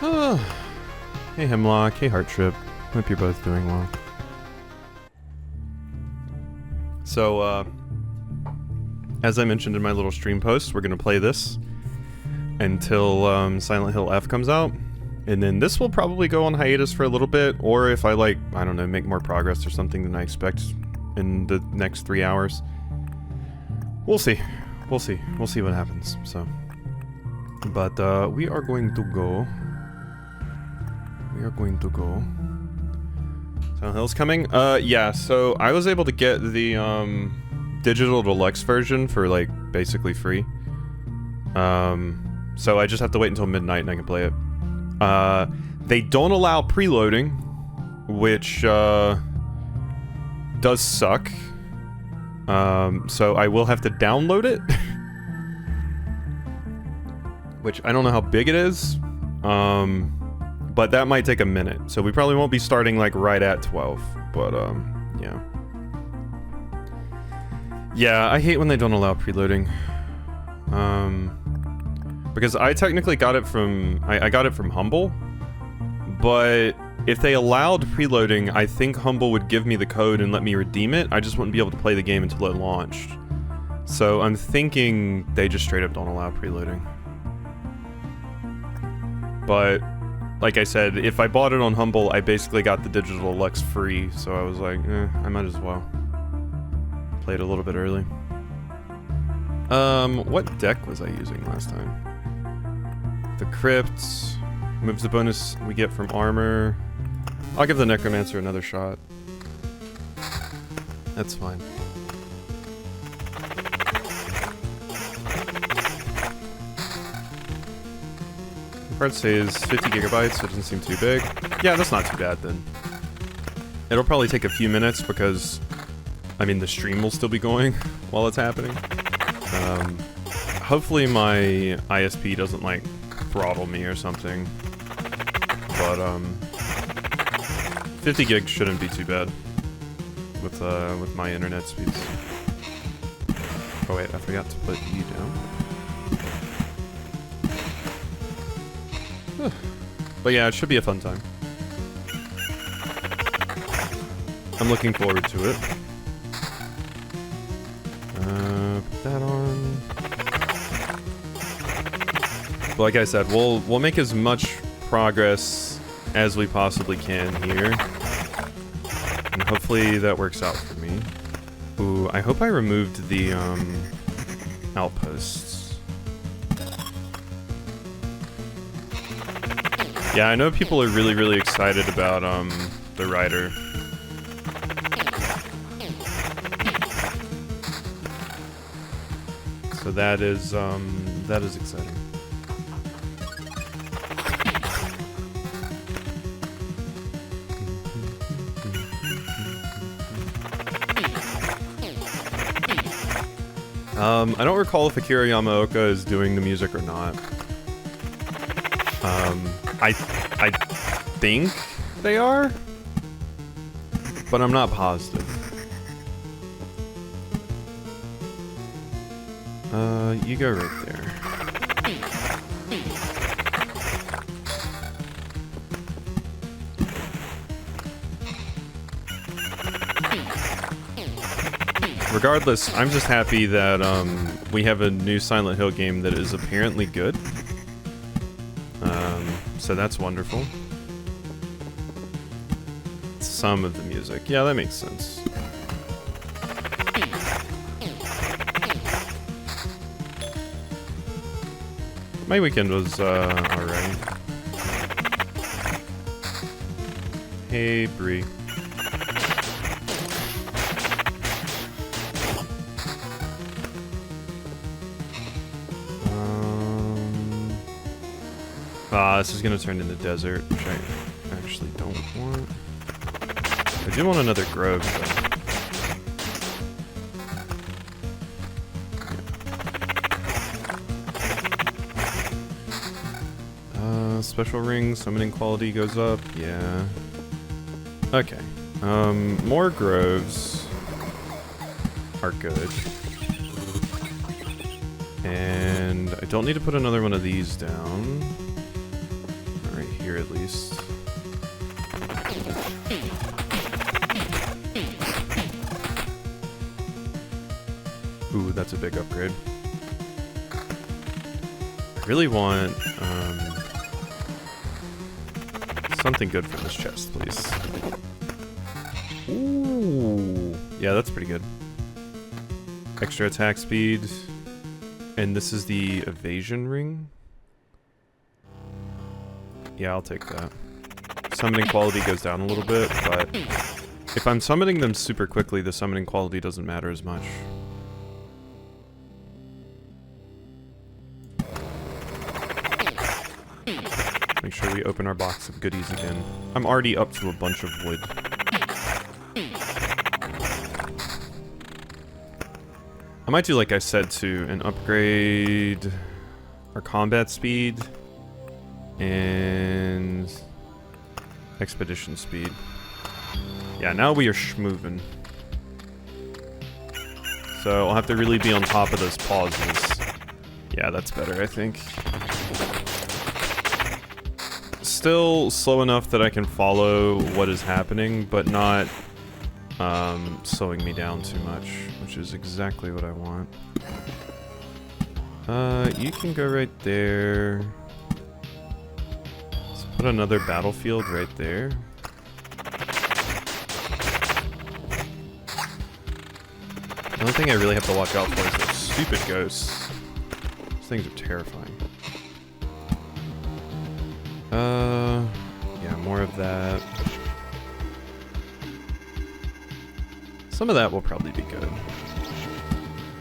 Hey Hemlock, hey Hearttrip. Hope you're both doing well. So, as I mentioned in my little stream post, we're gonna play this until Silent Hill F comes out. And then this will probably go on hiatus for a little bit, or if I I don't know, make more progress or something than I expect in the next 3 hours. We'll see. We'll see. We'll see what happens, so. But, we are going to go. Silent Hill's coming? Yeah, so I was able to get the, digital deluxe version for, like, basically free. So I just have to wait until midnight and I can play it. They don't allow preloading, which, does suck. So I will have to download it. Which, I don't know how big it is. But that might take a minute, so we probably won't be starting like right at 12, but yeah. Yeah, I hate when they don't allow preloading. Because I technically got it from, I got it from Humble, but if they allowed preloading, I think Humble would give me the code and let me redeem it. I just wouldn't be able to play the game until it launched. So I'm thinking they just straight up don't allow preloading. But like I said, if I bought it on Humble, I basically got the digital deluxe free, so I was like, I might as well play it a little bit early. What deck was I using last time? The Crypt moves the bonus we get from armor. I'll give the Necromancer another shot. That's fine. Card says 50 gigabytes, so it doesn't seem too big. Yeah, that's not too bad then. It'll probably take a few minutes because, I mean, the stream will still be going while it's happening. Hopefully my ISP doesn't, like, throttle me or something. But, 50 gigs shouldn't be too bad with my internet speeds. Oh wait, I forgot to put you down. But yeah, it should be a fun time. I'm looking forward to it. Put that on. But like I said, we'll make as much progress as we possibly can here. And hopefully that works out for me. Ooh, I hope I removed the outposts. Yeah, I know people are really, really excited about, the Rider. So that is exciting. I don't recall if Akira Yamaoka is doing the music or not. I think they are, but I'm not positive. You go right there. Regardless, I'm just happy that we have a new Silent Hill game that is apparently good. So that's wonderful. Some of the music. Yeah, that makes sense. My weekend was, alright. Hey, Bree. This is gonna turn into desert, which I actually don't want. I do want another grove, though. Special ring, summoning quality goes up, yeah. Okay. More groves are good. And I don't need to put another one of these down. Right at least. Ooh, that's a big upgrade. I really want something good from this chest, please. Ooh, yeah, that's pretty good. Extra attack speed, and this is the evasion ring. Yeah, I'll take that. Summoning quality goes down a little bit, but if I'm summoning them super quickly, the summoning quality doesn't matter as much. Make sure we open our box of goodies again. I'm already up to a bunch of wood. I might do like I said too, and upgrade our combat speed and expedition speed. Yeah, now we are schmovin'. So I'll have to really be on top of those pauses. Yeah, that's better, I think. Still slow enough that I can follow what is happening, but not slowing me down too much, which is exactly what I want. You can go right there. Let's put another battlefield right there. The only thing I really have to watch out for is those stupid ghosts. Those things are terrifying. Yeah, more of that. Some of that will probably be good.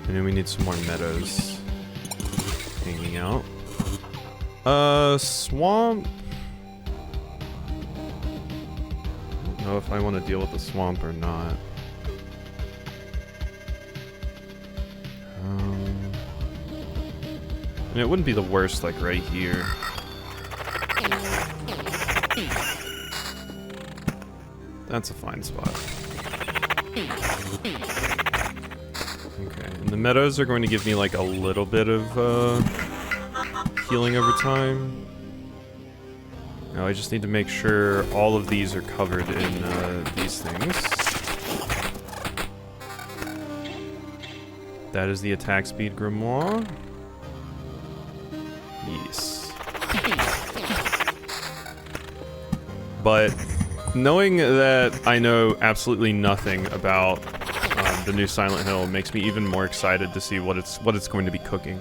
And then we need some more meadows hanging out. Swamp. I don't know if I want to deal with the swamp or not. And it wouldn't be the worst, like right here. That's a fine spot. Okay, and the meadows are going to give me like a little bit of healing over time. Now I just need to make sure all of these are covered in these things. That is the attack speed grimoire. Yes. But knowing that I know absolutely nothing about the new Silent Hill makes me even more excited to see what it's going to be cooking.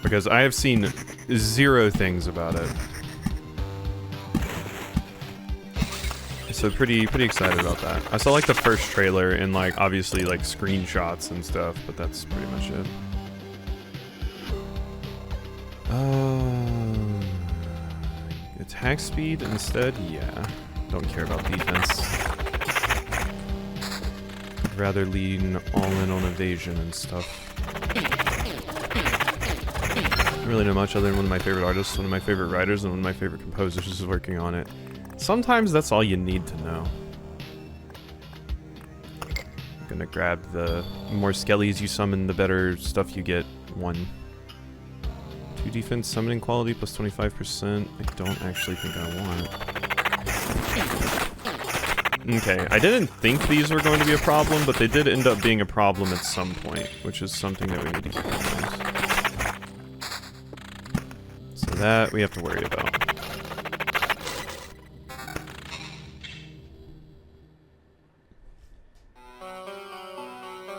Because I have seen zero things about it. So pretty excited about that. I saw like the first trailer and like obviously like screenshots and stuff, but that's pretty much it. Attack speed instead? Yeah. Don't care about defense. I'd rather lean all in on evasion and stuff. Don't really know much other than one of my favorite artists, one of my favorite writers, and one of my favorite composers is working on it. Sometimes that's all you need to know. I'm gonna grab the more skellies you summon, the better stuff you get. 1. 2 defense, summoning quality plus 25%. I don't actually think I want. Okay, I didn't think these were going to be a problem, but they did end up being a problem at some point, which is something that we need to keep in mind. So that we have to worry about.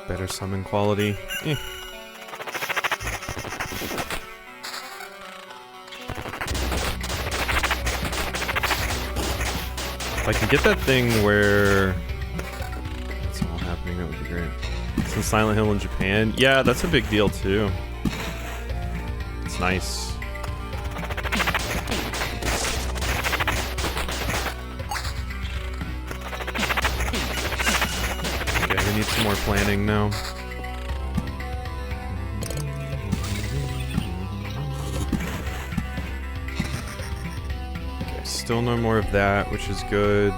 Better summon quality. Eh. If I can get that thing where it's all happening, that would be great. Some Silent Hill in Japan. Yeah, that's a big deal too. It's nice. Okay, we need some more planning now. Still no more of that, which is good.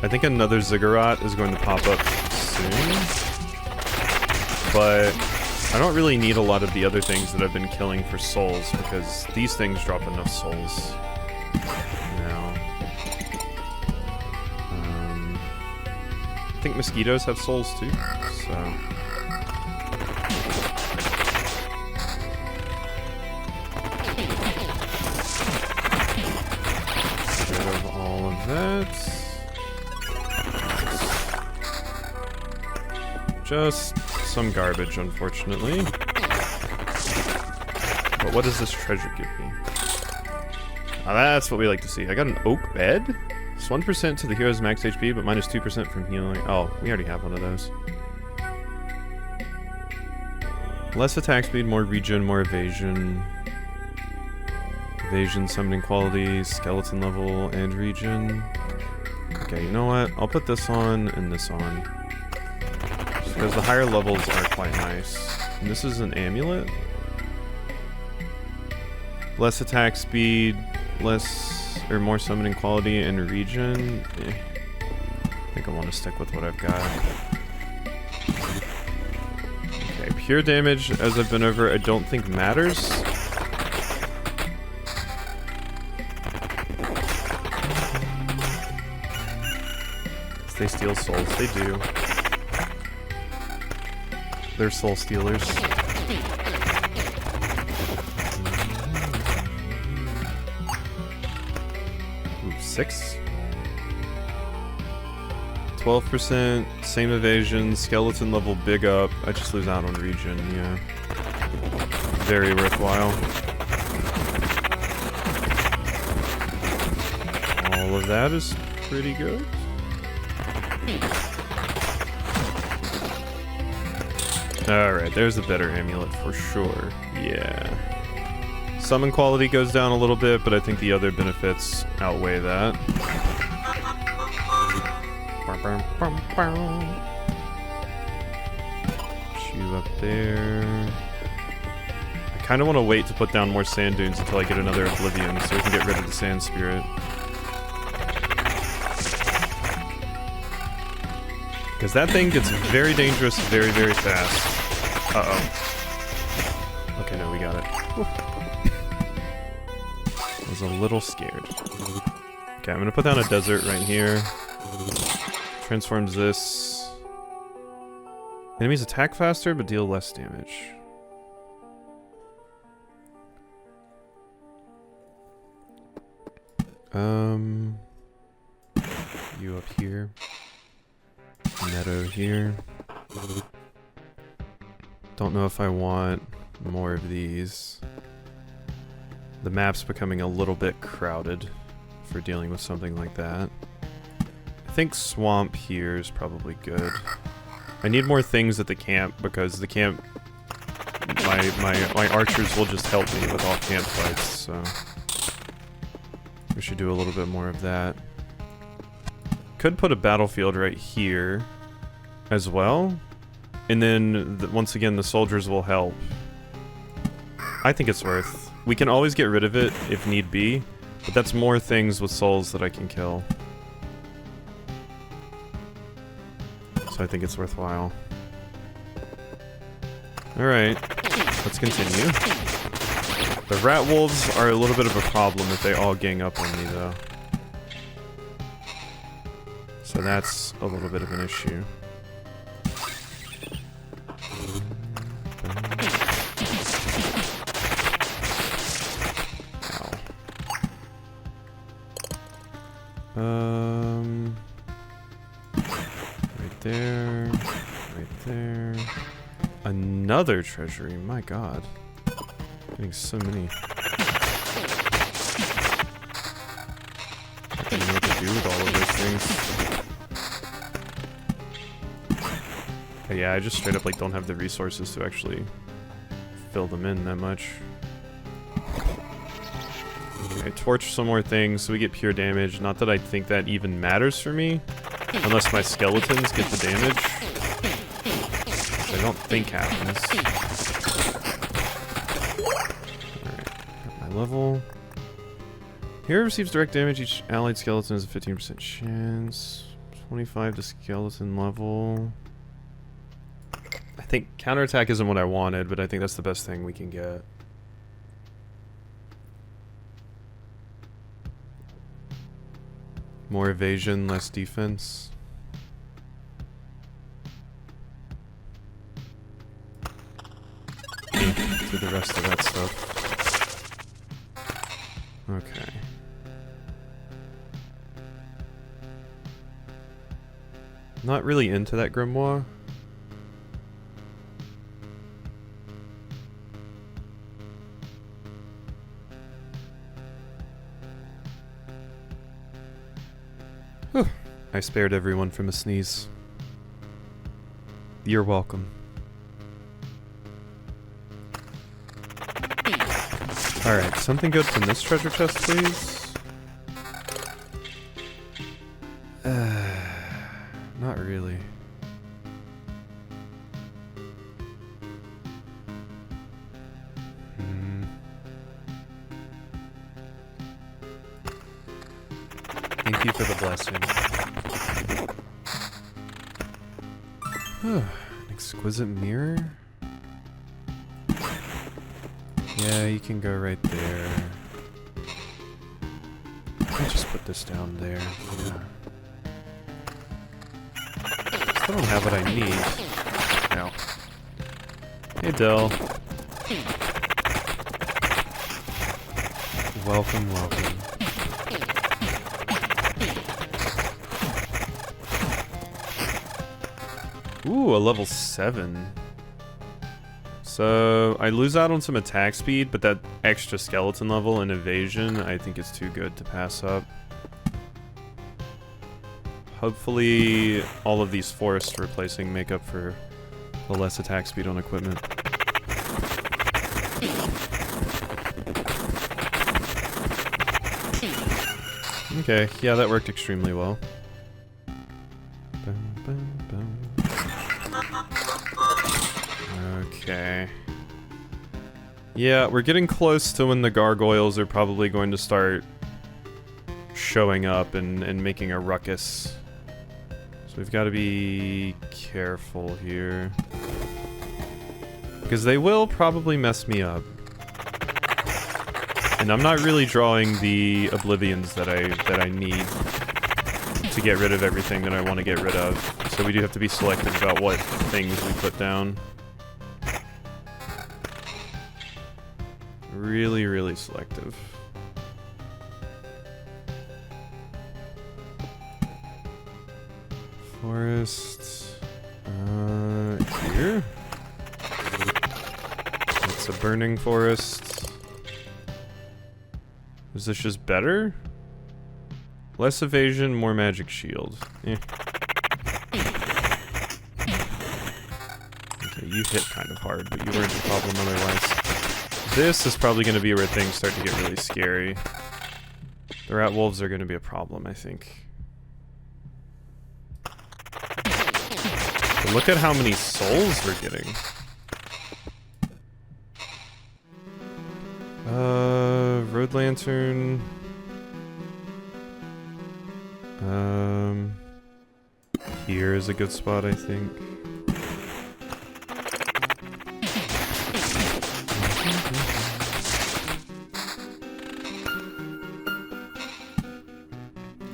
I think another Ziggurat is going to pop up soon. But I don't really need a lot of the other things that I've been killing for souls, because these things drop enough souls now. I think mosquitoes have souls too, so... Get rid of all of that. Just some garbage, unfortunately. But what does this treasure give me? Ah, that's what we like to see. I got an oak bed? It's 1% to the hero's max HP, but minus 2% from healing. Oh, we already have one of those. Less attack speed, more regen, more evasion. Evasion, summoning quality, skeleton level, and regen. Okay, you know what? I'll put this on and this on. Because the higher levels are quite nice. And this is an amulet. Less attack speed, less or more summoning quality and regen. I think I want to stick with what I've got. Okay, pure damage, as I've been over, I don't think matters. They steal souls, they do. They're soul stealers. Ooh, 6? 12%, same evasion, skeleton level big up. I just lose out on regen, yeah. Very worthwhile. All of that is pretty good. Alright, there's a better amulet for sure. Yeah. Summon quality goes down a little bit, but I think the other benefits outweigh that. Shoe up there. I kind of want to wait to put down more sand dunes until I get another Oblivion so we can get rid of the sand spirit. Because that thing gets very dangerous very, very fast. Uh-oh. Okay, no, we got it. I was a little scared. Okay, I'm gonna put down a desert right here. Transforms this. Enemies attack faster, but deal less damage. You up here. Meadow here. Don't know if I want more of these. The map's becoming a little bit crowded for dealing with something like that. I think swamp here is probably good. I need more things at the camp because the camp, my archers will just help me with all camp fights, so we should do a little bit more of that. Could put a battlefield right here as well, and then once again the soldiers will help. I think it's worth. We can always get rid of it if need be, but that's more things with souls that I can kill. So I think it's worthwhile. Alright, let's continue. The rat wolves are a little bit of a problem if they all gang up on me though. So that's a little bit of an issue. Right there, right there. Another treasury, my god. Getting so many. I don't know what to do with all of those things. Okay, yeah, I just straight up like don't have the resources to actually fill them in that much. Okay, torch some more things so we get pure damage. Not that I think that even matters for me, unless my skeletons get the damage, which I don't think happens. Alright, got my level. Hero receives direct damage. Each allied skeleton has a 15% chance. 25 to skeleton level. I think counterattack isn't what I wanted, but I think that's the best thing we can get. More evasion, less defense. To the rest of that stuff. Okay. Not really into that grimoire. Whew. I spared everyone from a sneeze. You're welcome. Alright, something good from this treasure chest, please? Not really. Thank you for the blessing. An exquisite mirror? Yeah, you can go right there. I'll just put this down there. Yeah. Still don't have what I need. No. Hey, Del. Welcome, welcome. Ooh, a level 7. So, I lose out on some attack speed, but that extra skeleton level and evasion I think is too good to pass up. Hopefully, all of these forests replacing make up for the less attack speed on equipment. Okay, yeah, that worked extremely well. Okay. Yeah, we're getting close to when the gargoyles are probably going to start showing up and making a ruckus. So we've got to be careful here. Because they will probably mess me up. And I'm not really drawing the oblivions that I need to get rid of everything that I want to get rid of. So we do have to be selective about what things we put down. Really, really selective. Forest. Here? It's a burning forest. Is this just better? Less evasion, more magic shield. Eh. Okay, you hit kind of hard, but you weren't the problem otherwise. This is probably going to be where things start to get really scary. The rat wolves are going to be a problem, I think. But look at how many souls we're getting. Road lantern. Here is a good spot, I think.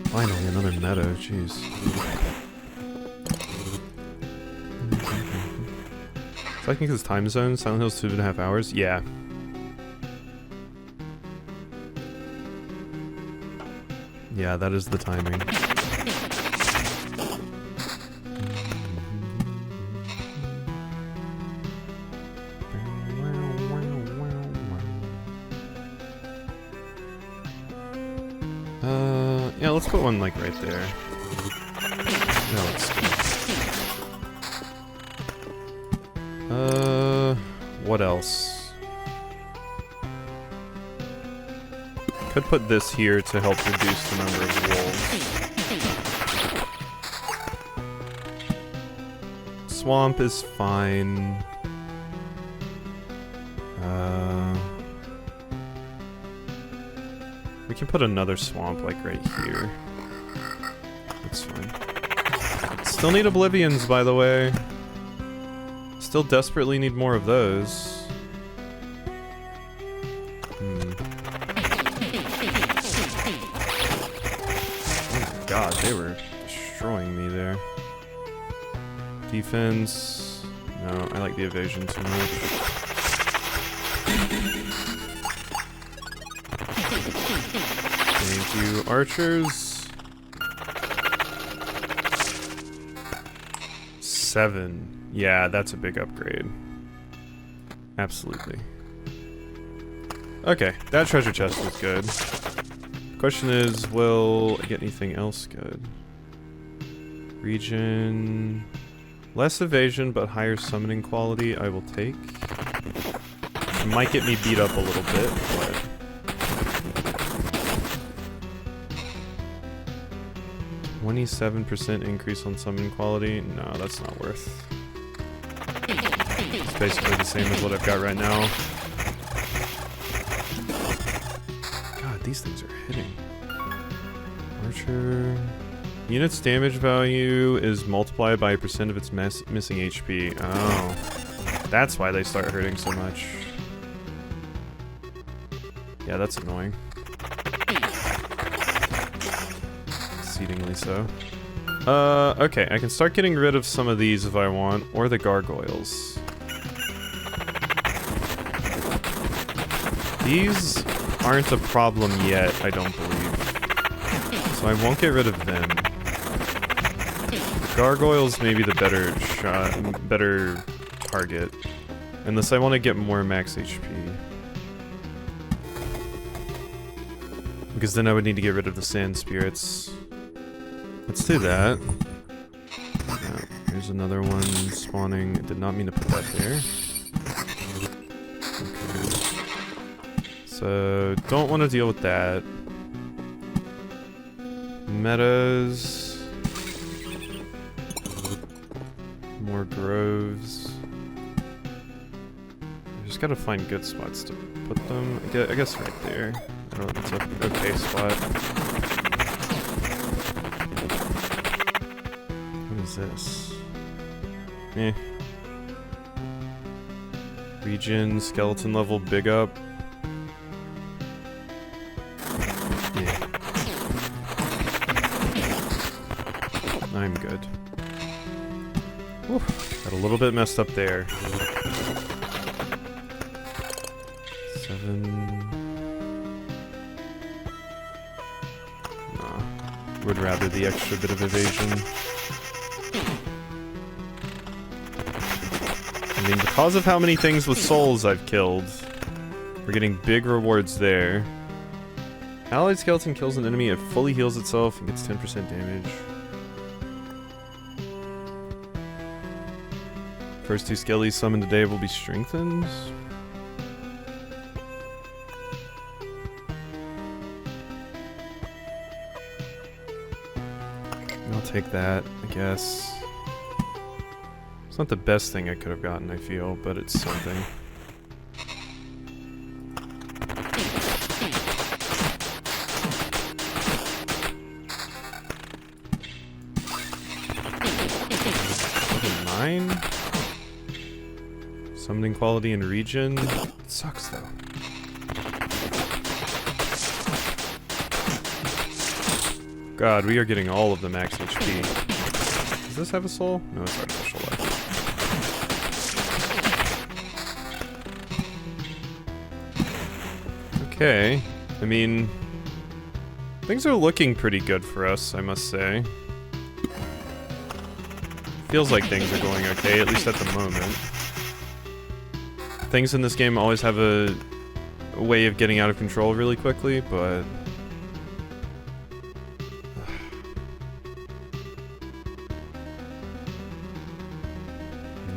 Finally, another meadow, jeez. So I think it's time zone, Silent Hill's 2.5 hours? Yeah. Yeah, that is the timing. Yeah, let's put one like right there. No, let's what else? Could put this here to help reduce the number of wolves. Swamp is fine. We can put another swamp like right here. That's fine. Still need oblivions, by the way. Still desperately need more of those. Oh my god, they were destroying me there. Defense. No, I like the evasion too much. Thank you, archers. 7. Yeah, that's a big upgrade. Absolutely. Okay, that treasure chest is good. Question is, will I get anything else good? Region... Less evasion, but higher summoning quality, I will take. It might get me beat up a little bit, but... 27% increase on summoning quality? No, that's not worth. It's basically the same as what I've got right now. God, these things are hitting. Archer... Unit's damage value is multiplied by a percent of its missing HP. Oh. That's why they start hurting so much. Yeah, that's annoying. Exceedingly so. Okay, I can start getting rid of some of these if I want, or the gargoyles. These aren't a problem yet, I don't believe. So I won't get rid of them. Gargoyles may be the better shot, better target. Unless I want to get more max HP. Because then I would need to get rid of the sand spirits. Let's do that. Oh, here's another one spawning. I did not mean to put that there. Okay. So, don't want to deal with that. Meadows. More groves. I just gotta find good spots to put them. I guess right there. I don't know if it's an okay spot. What is this? Eh. Region, skeleton level, big up. Yeah. I'm good. Whew, got a little bit messed up there. 7. Nah. Would rather the extra bit of evasion. I mean, because of how many things with souls I've killed, we're getting big rewards there. Allied skeleton kills an enemy, it fully heals itself and gets 10% damage. First 2 skellies summoned today will be strengthened. I'll take that, I guess. It's not the best thing I could have gotten, I feel, but it's something. Level 9? Summoning quality and region. It sucks though. God, we are getting all of the max HP. Does this have a soul? No, it's artificial life. Okay. I mean, things are looking pretty good for us, I must say. Feels like things are going okay, at least at the moment. Things in this game always have a way of getting out of control really quickly, but...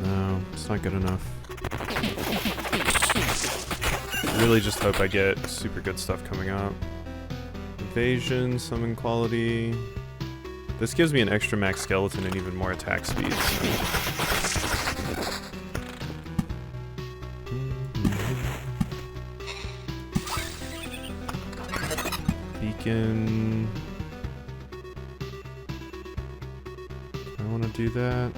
no, it's not good enough. I really just hope I get super good stuff coming up. Evasion, summon quality... This gives me an extra max skeleton and even more attack speed, so... Beacon... I want to do that.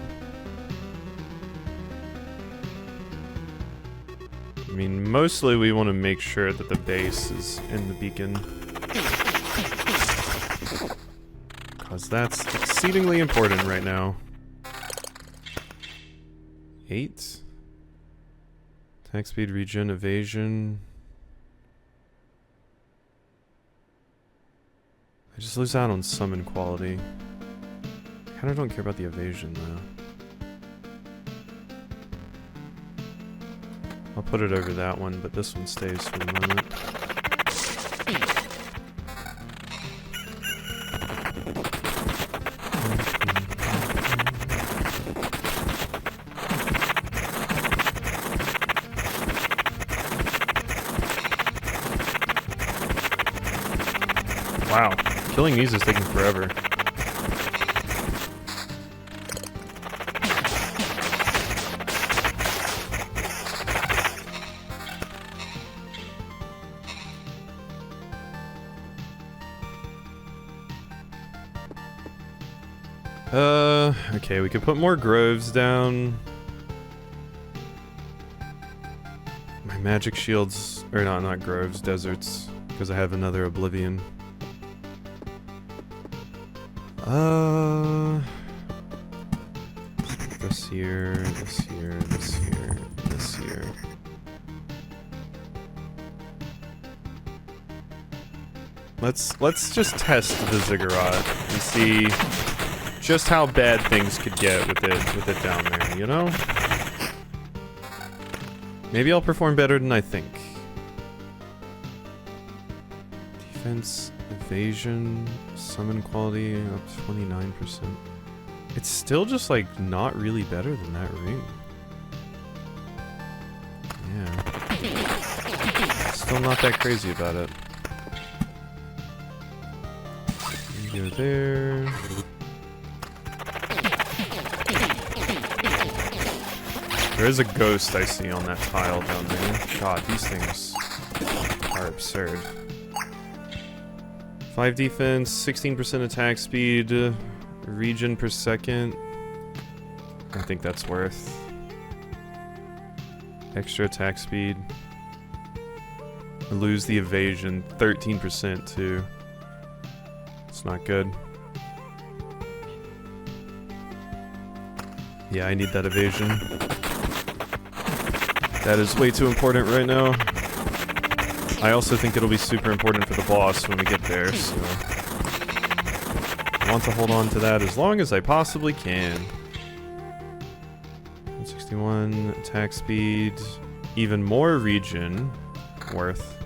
mostly we want to make sure that the base is in the beacon. Because that's exceedingly important right now. 8. Attack speed, regen, evasion. I just lose out on summon quality. I kinda don't care about the evasion though. I'll put it over that one, but this one stays for the moment. Wow, killing these is taking forever. Okay, we could put more groves down. My magic shields, or not groves, deserts, because I have another Oblivion. This here, this here, this here, this here. Let's just test the Ziggurat and see just how bad things could get with it down there, you know? Maybe I'll perform better than I think. Defense, evasion, summon quality up 29%. It's still just like not really better than that ring. Yeah. Still not that crazy about it. You go there. There is a ghost I see on that tile down there. God, these things are absurd. 5 defense, 16% attack speed, regen per second. I think that's worth. Extra attack speed. I lose the evasion, 13% too. It's not good. Yeah, I need that evasion. That is way too important right now. I also think it'll be super important for the boss when we get there, so I want to hold on to that as long as I possibly can. 161 attack speed, even more regen, worth.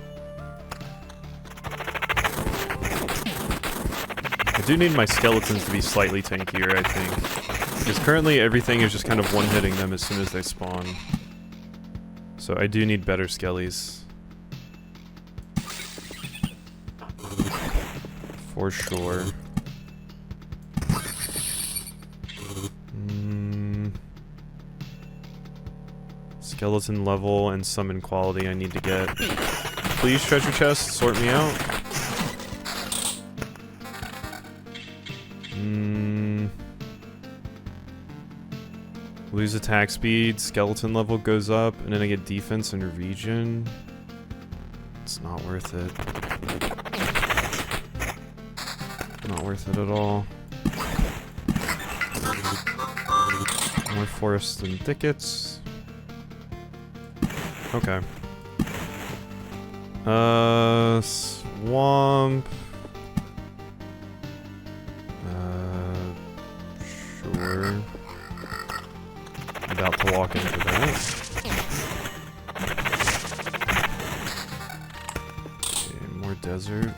I do need my skeletons to be slightly tankier, I think, because currently everything is just kind of one-hitting them as soon as they spawn. So I do need better skellies. For sure. Skeleton level and summon quality I need to get. Please, treasure chest, sort me out. Lose attack speed, skeleton level goes up, and then I get defense and regen. It's not worth it. Not worth it at all. More forests and thickets. Okay. Swamp. Sure. About to walk into that. Okay, more desert.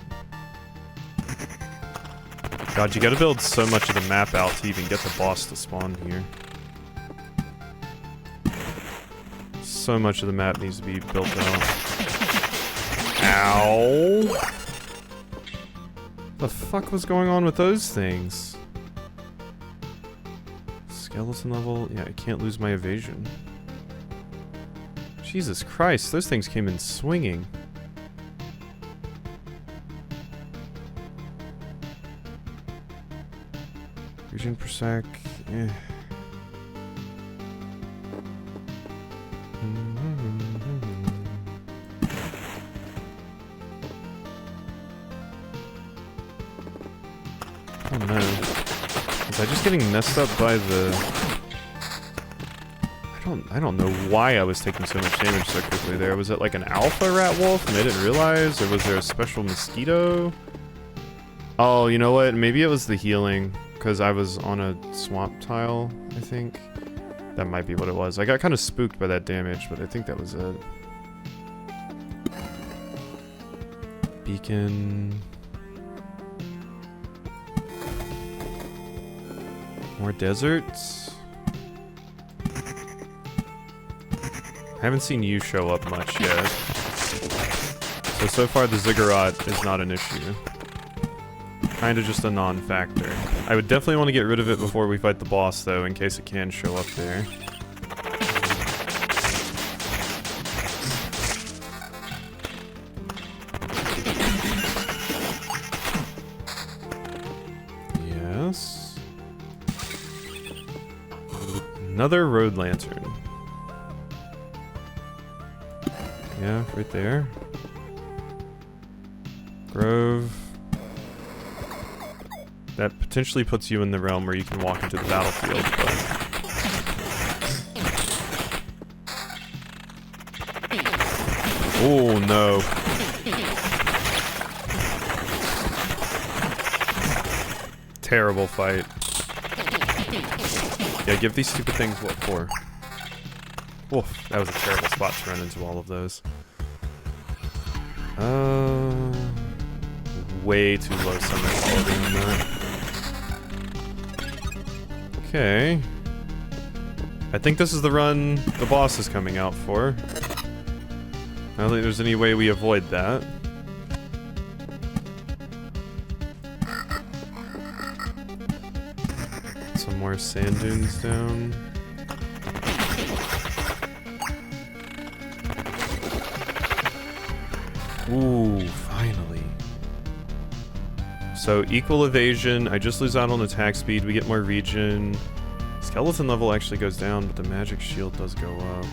God, you gotta build so much of the map out to even get the boss to spawn here. So much of the map needs to be built out. Ow! The fuck was going on with those things? Skeleton level? Yeah, I can't lose my evasion. Jesus Christ, those things came in swinging. Regen per sec, eh. Was I just getting messed up by the... I don't know why I was taking so much damage so quickly there. Was it like an alpha rat wolf and I didn't realize? Or was there a special mosquito? Oh, you know what? Maybe it was the healing. Because I was on a swamp tile, I think. That might be what it was. I got kind of spooked by that damage, but I think that was it. Beacon... More deserts? I haven't seen you show up much yet. So far the ziggurat is not an issue. Kinda just a non-factor. I would definitely want to get rid of it before we fight the boss though, in case it can show up there. Yes. Another road lantern. Yeah, right there. Grove. That potentially puts you in the realm where you can walk into the battlefield, but... Oh, no. Terrible fight. Yeah, give these stupid things what for. Oof, that was a terrible spot to run into all of those. Way too low summon quality on that. Okay. I think this is the run the boss is coming out for. I don't think there's any way we avoid that. Some more sand dunes down. Ooh, finally. So, equal evasion, I just lose out on attack speed, we get more regen. Skeleton level actually goes down, but the magic shield does go up.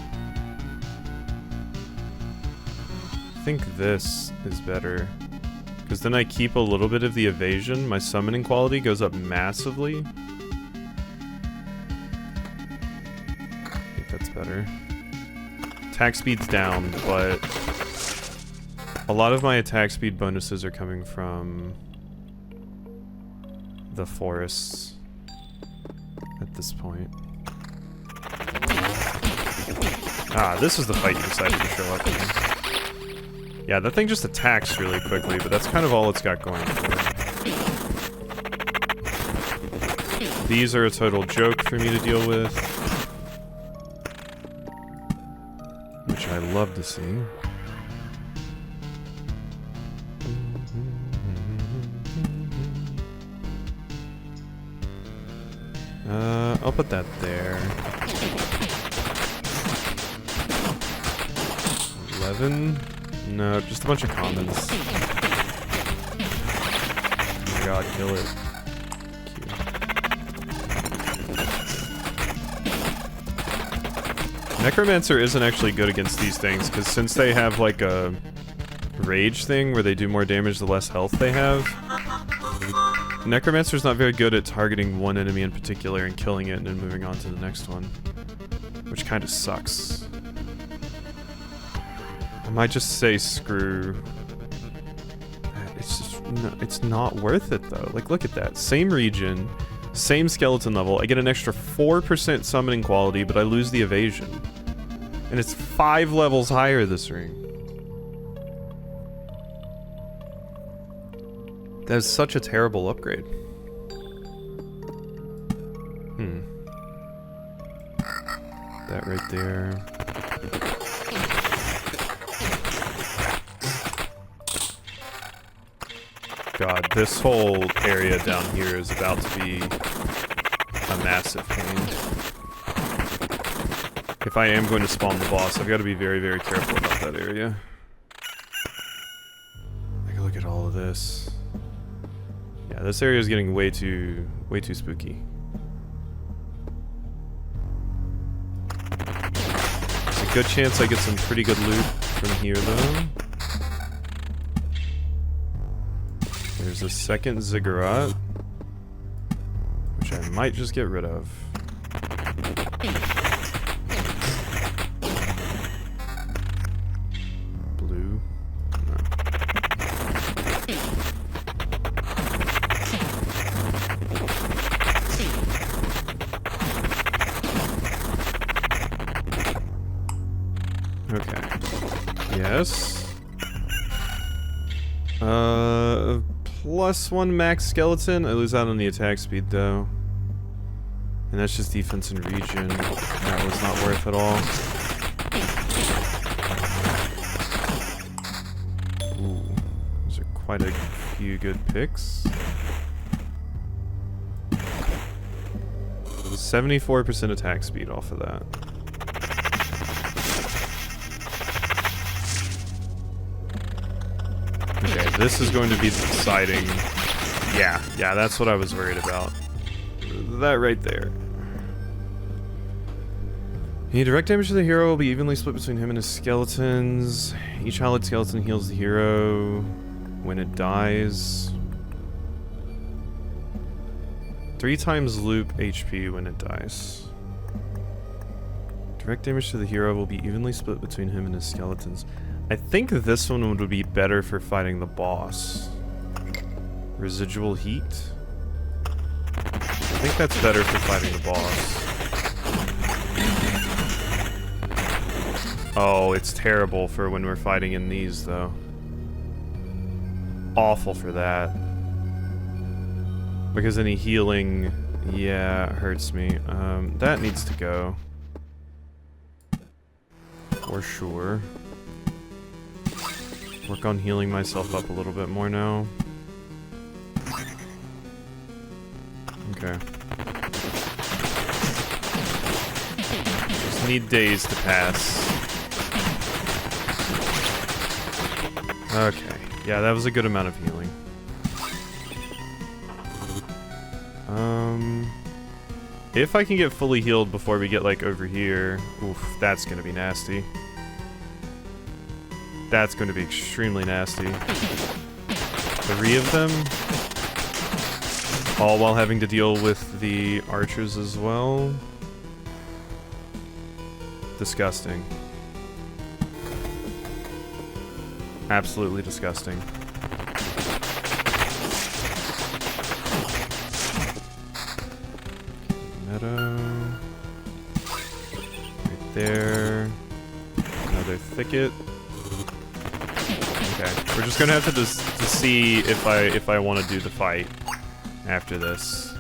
I think this is better. Because then I keep a little bit of the evasion, my summoning quality goes up massively. I think that's better. Attack speed's down, but... a lot of my attack speed bonuses are coming from the forests at this point. Ah, this is the fight you decided to show up in. Yeah, that thing just attacks really quickly, but that's kind of all it's got going for it. These are a total joke for me to deal with. Which I love to see. I'll put that there. 11? No, just a bunch of commons. Oh my god, kill it. Cute. Necromancer isn't actually good against these things, because since they have like a rage thing where they do more damage the less health they have, Necromancer's not very good at targeting one enemy in particular and killing it and then moving on to the next one. Which kind of sucks. I might just say screw. It's just, no, it's not worth it though. Like, look at that. Same region, same skeleton level. I get an extra 4% summoning quality, but I lose the evasion. And it's 5 levels higher this ring. That is such a terrible upgrade. That right there. God, this whole area down here is about to be a massive pain. If I am going to spawn the boss, I've got to be very, very careful about that area. Like, look at all of this. Yeah, this area is getting way too spooky. There's a good chance I get some pretty good loot from here, though. There's a second ziggurat, which I that I might just get rid of. Blue. No. Okay. Yes. +1 max skeleton. I lose out on the attack speed though. And that's just defense and region. That was not worth it all. Ooh. Those are quite a few good picks. 74% attack speed off of that. Okay, this is going to be deciding. Yeah, that's what I was worried about. That right there. Any direct damage to the hero will be evenly split between him and his skeletons. Each allied skeleton heals the hero when it dies. 3 times loop HP when it dies. Direct damage to the hero will be evenly split between him and his skeletons. I think this one would be better for fighting the boss. Residual heat? I think that's better for fighting the boss. Oh, it's terrible for when we're fighting in these, though. Awful for that. Because any healing, yeah, hurts me. That needs to go. For sure. Work on healing myself up a little bit more now. Okay. Just need days to pass. Okay. Yeah, that was a good amount of healing. If I can get fully healed before we get, like, over here... Oof, that's gonna be nasty. That's going to be extremely nasty. 3 of them. All while having to deal with the archers as well. Disgusting. Absolutely disgusting. Meadow. Right there. Another thicket. Okay, we're just gonna have to see if I want to do the fight after this.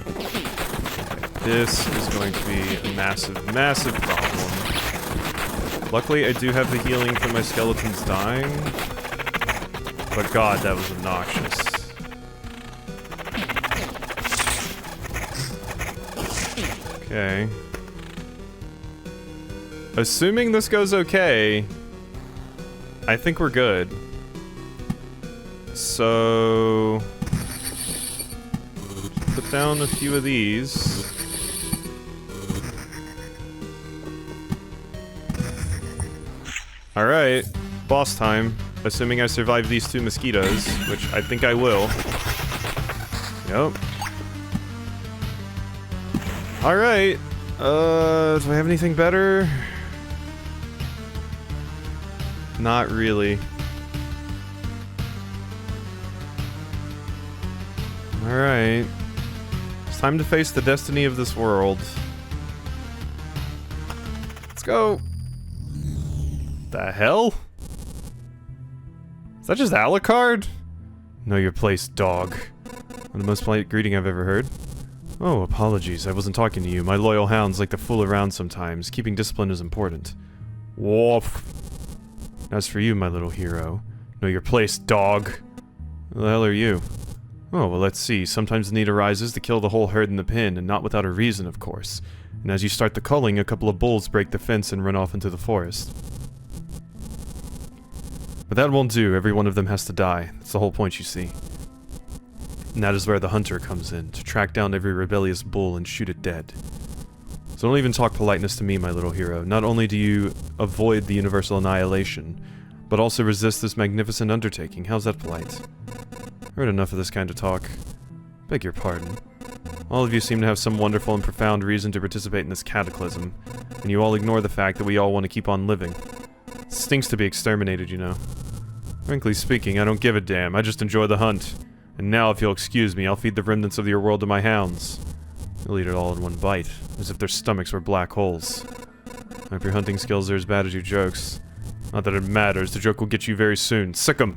Okay, this is going to be a massive problem. Luckily, I do have the healing from my skeletons dying, but God, that was obnoxious. Okay. Assuming this goes okay, I think we're good. So... put down a few of these. Alright, boss time. Assuming I survive these 2 mosquitoes, which I think I will. Yep. Alright. Do I have anything better? Not really. Alright. It's time to face the destiny of this world. Let's go! The hell? Is that just Alucard? Know your place, dog. The most polite greeting I've ever heard. Oh, apologies, I wasn't talking to you. My loyal hounds like to fool around sometimes. Keeping discipline is important. Woof. As for you, my little hero, know your place, dog. Who the hell are you? Oh, well, let's see. Sometimes the need arises to kill the whole herd in the pen, and not without a reason, of course. And as you start the culling, a couple of bulls break the fence and run off into the forest. But that won't do. Every one of them has to die. That's the whole point, you see. And that is where the hunter comes in, to track down every rebellious bull and shoot it dead. So don't even talk politeness to me, my little hero. Not only do you avoid the universal annihilation, but also resist this magnificent undertaking. How's that polite? Heard enough of this kind of talk. Beg your pardon. All of you seem to have some wonderful and profound reason to participate in this cataclysm, and you all ignore the fact that we all want to keep on living. It stinks to be exterminated, you know. Frankly speaking, I don't give a damn. I just enjoy the hunt. And now, if you'll excuse me, I'll feed the remnants of your world to my hounds. They'll eat it all in one bite, as if their stomachs were black holes. I hope your hunting skills are as bad as your jokes. Not that it matters, the joke will get you very soon. Sick 'em!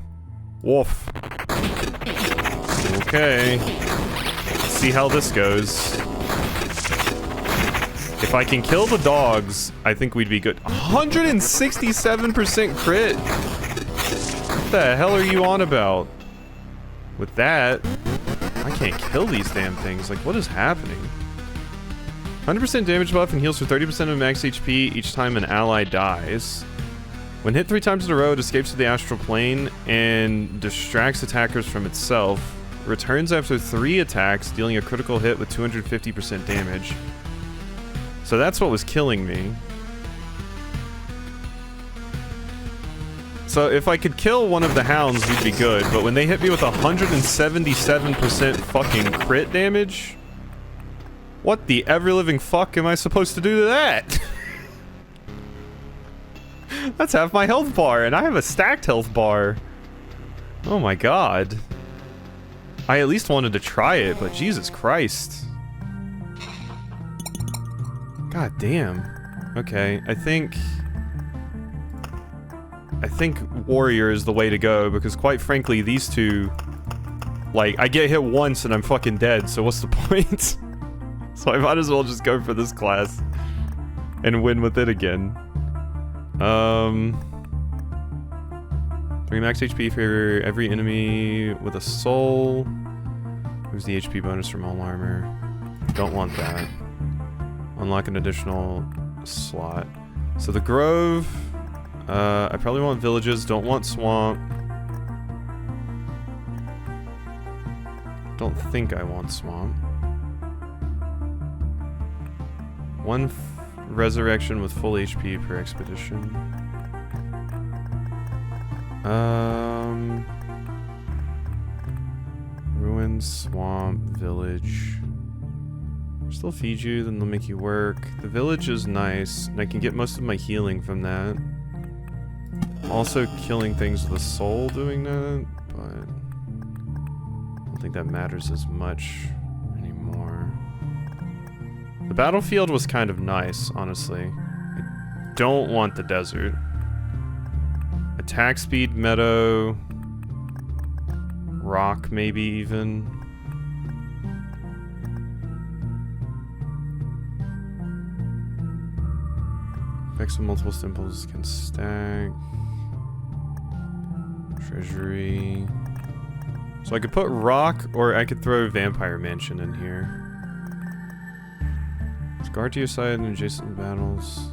Woof! Okay. Let's see how this goes. If I can kill the dogs, I think we'd be good. 167% crit? What the hell are you on about? With that, I can't kill these damn things. Like, what is happening? 100% damage buff and heals for 30% of max HP each time an ally dies. When hit 3 times in a row, it escapes to the astral plane and distracts attackers from itself. Returns after 3 attacks, dealing a critical hit with 250% damage. So that's what was killing me. So if I could kill one of the hounds, we'd be good, but when they hit me with 177% fucking crit damage, what the ever-living fuck am I supposed to do to that? That's half my health bar, and I have a stacked health bar. Oh my god. I at least wanted to try it, but Jesus Christ. God damn. Okay, I think warrior is the way to go, because quite frankly, these two, like, I get hit once and I'm fucking dead, so what's the point? So I might as well just go for this class and win with it again. 3 max HP for every enemy with a soul. Moves the HP bonus from all armor. Don't want that. Unlock an additional slot. So the Grove, I probably want villages, don't want swamp. Don't think I want swamp. 1 resurrection with full HP per expedition. Ruins, swamp, village. Still feed you, then they'll make you work. The village is nice, and I can get most of my healing from that. Also killing things with a soul doing that, but I don't think that matters as much anymore. The battlefield was kind of nice, honestly. I don't want the desert. Attack speed, meadow, rock maybe even. Effects of multiple symbols can stack. Treasury. So I could put rock, or I could throw Vampire Mansion in here. It's guard to your side in adjacent battles.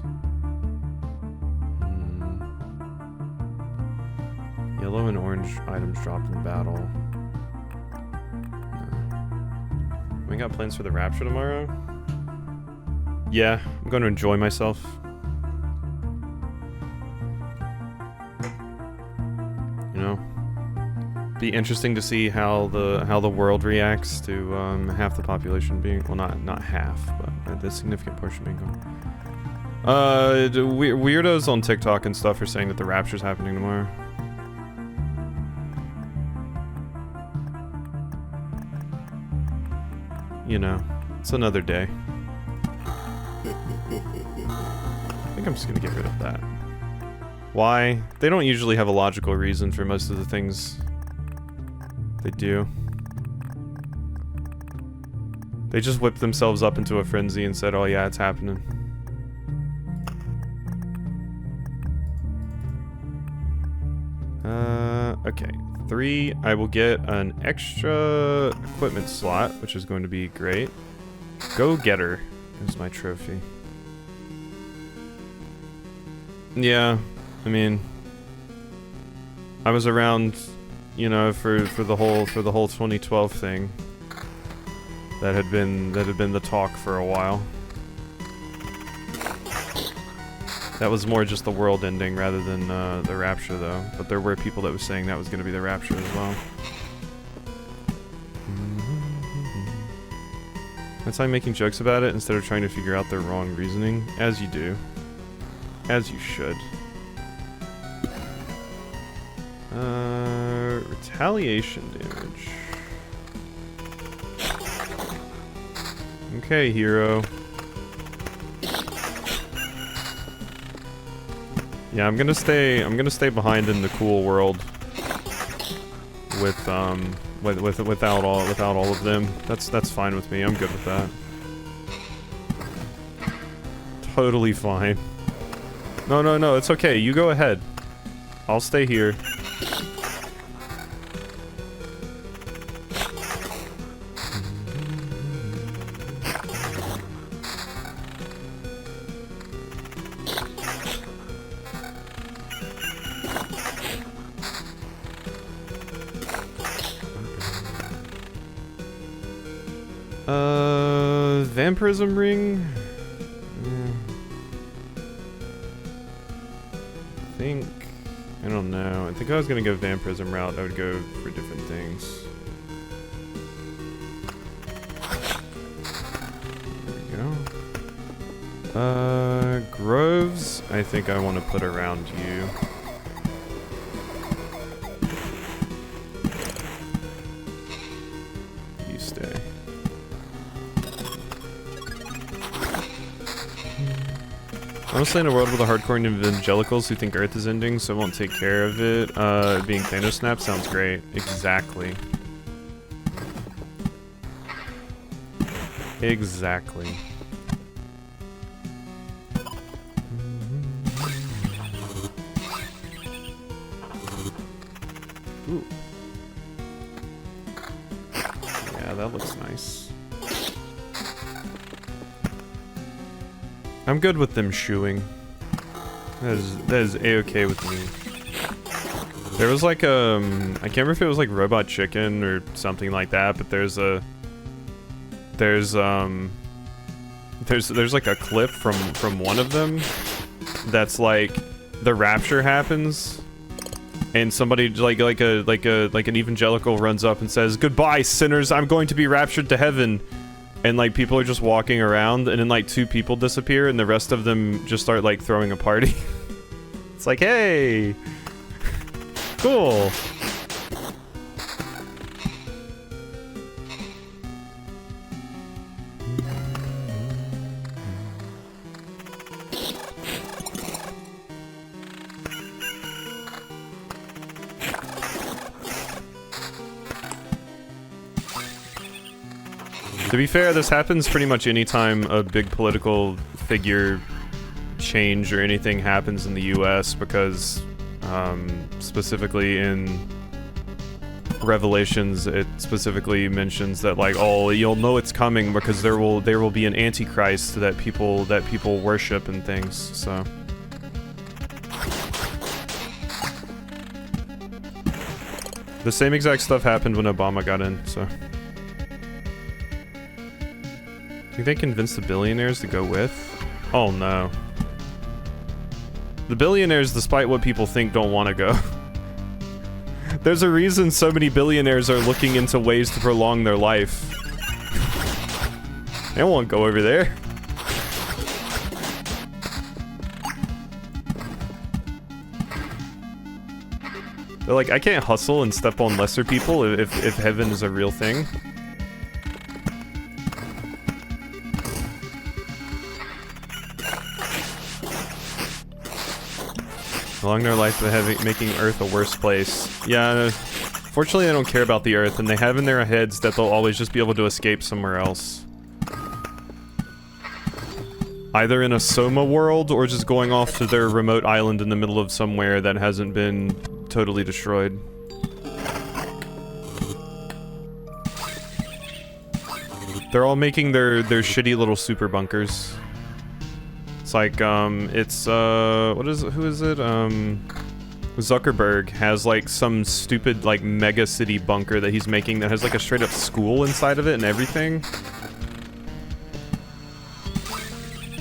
Yellow and orange items dropped in battle. We got plans for the Rapture tomorrow? Yeah, I'm going to enjoy myself. You know, be interesting to see how the world reacts to half the population being, well, not half, but a significant portion being gone. Weirdos on TikTok and stuff are saying that the Rapture's happening tomorrow. You know, it's another day. I think I'm just gonna get rid of that. Why? They don't usually have a logical reason for most of the things they do. They just whipped themselves up into a frenzy and said, oh yeah, it's happening. Okay. 3, I will get an extra equipment slot, which is going to be great. Go Getter is my trophy. Yeah, I mean, I was around, you know, for the whole 2012 thing. That had been the talk for a while. That was more just the world ending rather than the Rapture, though. But there were people that were saying that was going to be the Rapture as well. That's why I'm making jokes about it instead of trying to figure out their wrong reasoning, as you do. As you should. Retaliation damage. Okay, hero. Yeah, I'm gonna stay behind in the cool world without all of them. That's fine with me. I'm good with that. Totally fine. No, it's okay. You go ahead. I'll stay here. Vampirism ring? I don't know. I think I was gonna go vampirism route. I would go for different things. There we go. Groves, I think I want to put around you. You stay. Honestly, in a world with a hardcore evangelicals who think Earth is ending, so won't take care of it, being Thanos snap sounds great. Exactly. Exactly. Ooh. Yeah, that looks nice. I'm good with them shooing. That is a-okay with me. There was like I can't remember if it was like Robot Chicken or something like that, but there's like a clip from one of them that's like the rapture happens and somebody like an evangelical runs up and says, "Goodbye, sinners, I'm going to be raptured to heaven." And like people are just walking around and then like 2 people disappear and the rest of them just start like throwing a party. It's like, hey, cool. To be fair, this happens pretty much anytime a big political figure change or anything happens in the US because specifically in Revelations it specifically mentions that like, oh, you'll know it's coming because there will be an antichrist that people worship and things. So the same exact stuff happened when Obama got in, so think they convinced the billionaires to go with? Oh no. The billionaires, despite what people think, don't want to go. There's a reason so many billionaires are looking into ways to prolong their life. They won't go over there. They're like, I can't hustle and step on lesser people if heaven is a real thing. Prolong their life by making Earth a worse place. Yeah, fortunately they don't care about the Earth, and they have in their heads that they'll always just be able to escape somewhere else. Either in a Soma world, or just going off to their remote island in the middle of somewhere that hasn't been totally destroyed. They're all making their shitty little super bunkers. It's like, who is it? Zuckerberg has like some stupid like mega city bunker that he's making that has like a straight up school inside of it and everything.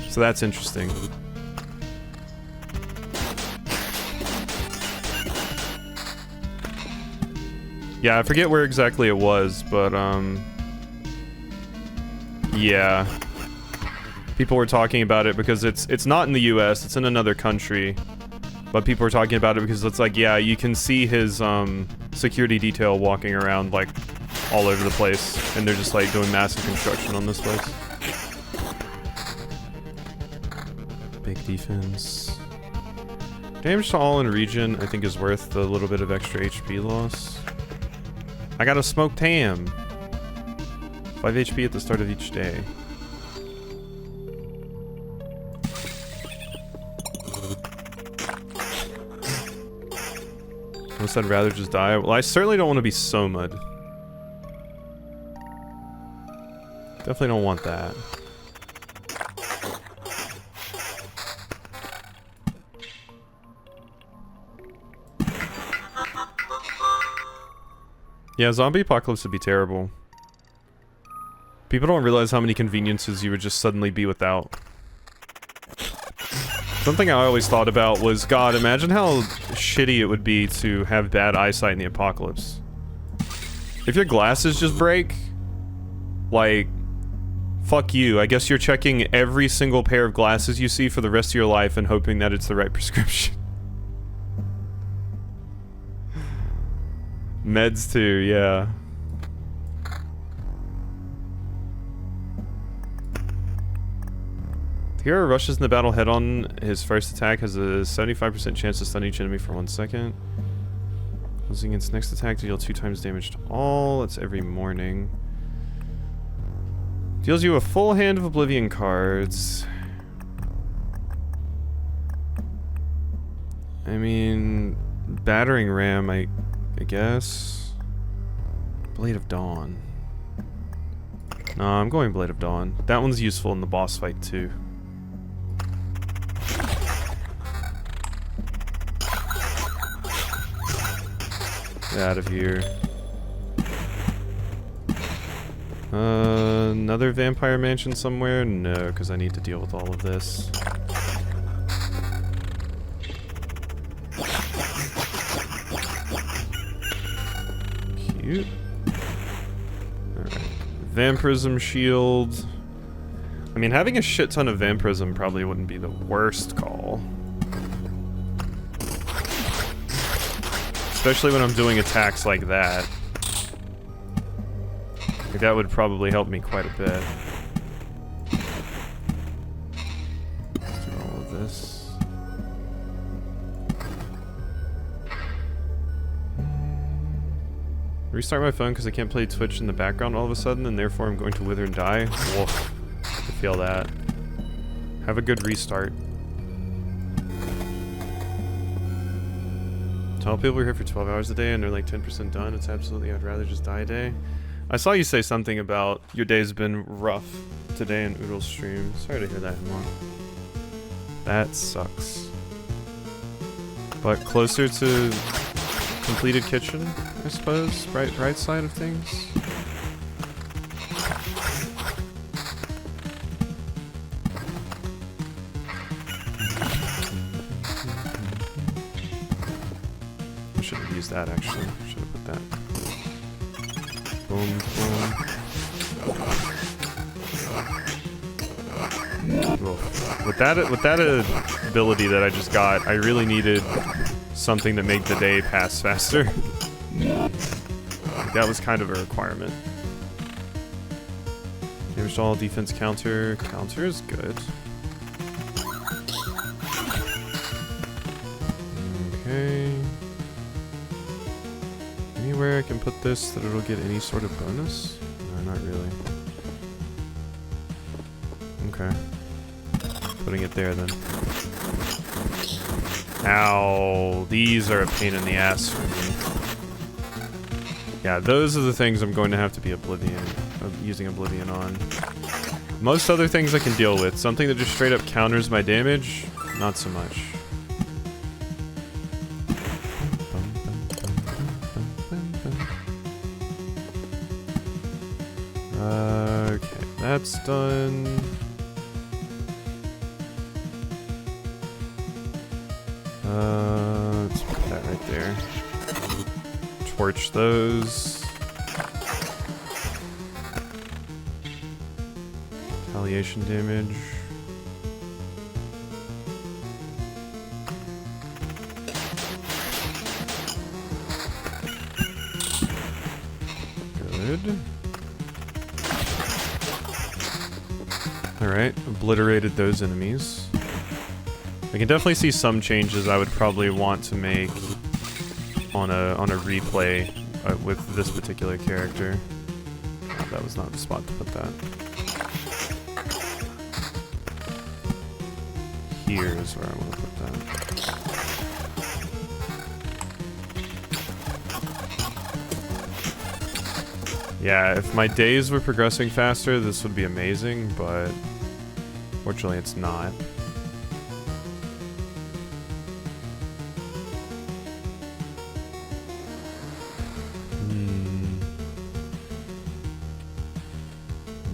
So that's interesting. Yeah, I forget where exactly it was, but Yeah. People were talking about it because it's not in the US, it's in another country. But people were talking about it because it's like, yeah, you can see his security detail walking around like all over the place, and they're just like doing massive construction on this place. Big defense. Damage to all in region, I think, is worth the little bit of extra HP loss. I got a smoked ham. 5 HP at the start of each day. Unless I'd rather just die. Well, I certainly don't want to be Soma'd. Definitely don't want that. Yeah, zombie apocalypse would be terrible. People don't realize how many conveniences you would just suddenly be without. Something I always thought about was, God, imagine how shitty it would be to have bad eyesight in the apocalypse. If your glasses just break, like, fuck you. I guess you're checking every single pair of glasses you see for the rest of your life and hoping that it's the right prescription. Meds too, yeah. The hero rushes in the battle head-on. His first attack has a 75% chance to stun each enemy for 1 second. Using its next attack to deal 2 times damage to all. That's every morning. Deals you a full hand of Oblivion cards. I mean, battering ram, I guess. Blade of Dawn. No, I'm going Blade of Dawn. That one's useful in the boss fight too. Get out of here. Another vampire mansion somewhere? No, because I need to deal with all of this. Cute. Alright. Vampirism shield. I mean, having a shit ton of vampirism probably wouldn't be the worst call. Especially when I'm doing attacks like that. Like, that would probably help me quite a bit. Let's do all of this. Restart my phone because I can't play Twitch in the background all of a sudden, and therefore I'm going to wither and die. Woof. I feel that. Have a good restart. Tell people you're here for 12 hours a day and they're like 10% done. It's absolutely, I'd rather just die a day. I saw you say something about your day's been rough today in Oodle's stream. Sorry to hear that, Hemlock. That sucks. But closer to completed kitchen, I suppose. Bright side of things. I should have used that actually. Should have put that. Boom, boom. Oof. With that ability that I just got, I really needed something to make the day pass faster. That was kind of a requirement. Damage to all, defense counter. Counter is good. Okay. Anywhere I can put this that it'll get any sort of bonus? No, not really. Okay. Putting it there then. Ow, these are a pain in the ass for me. Yeah, those are the things I'm going to have to be using Oblivion on. Most other things I can deal with. Something that just straight up counters my damage, not so much. Okay, that's done. Let's put that right there. Torch those. Retaliation damage. Good. Alright, obliterated those enemies. I can definitely see some changes I would probably want to make on a replay with this particular character. That was not the spot to put that. Here is where I want to put that. Yeah, if my days were progressing faster, this would be amazing, but fortunately it's not.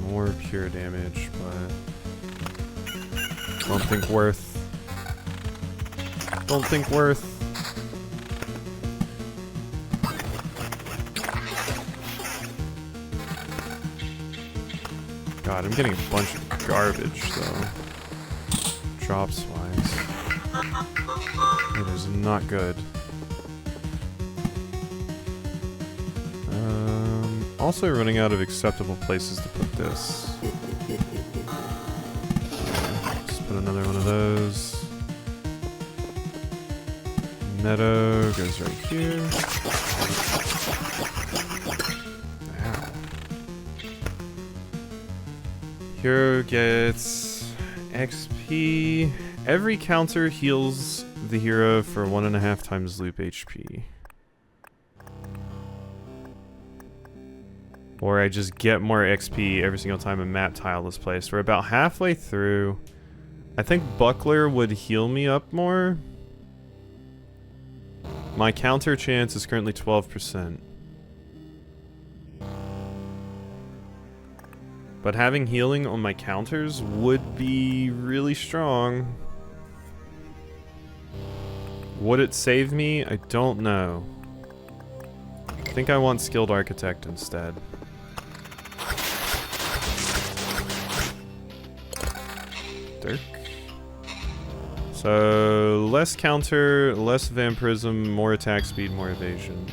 More pure damage, but don't think worth. Don't think worth. God, I'm getting a bunch of garbage, though. Drops-wise. It is not good. Also running out of acceptable places to put this. Just put another one of those. Meadow goes right here. Hero gets XP. Every counter heals the hero for 1.5 times loop HP. Or I just get more XP every single time a map tile is placed. We're about halfway through. I think Buckler would heal me up more. My counter chance is currently 12%. But having healing on my counters would be really strong. Would it save me? I don't know. I think I want Skilled Architect instead. Dirk. So, less counter, less vampirism, more attack speed, more evasion.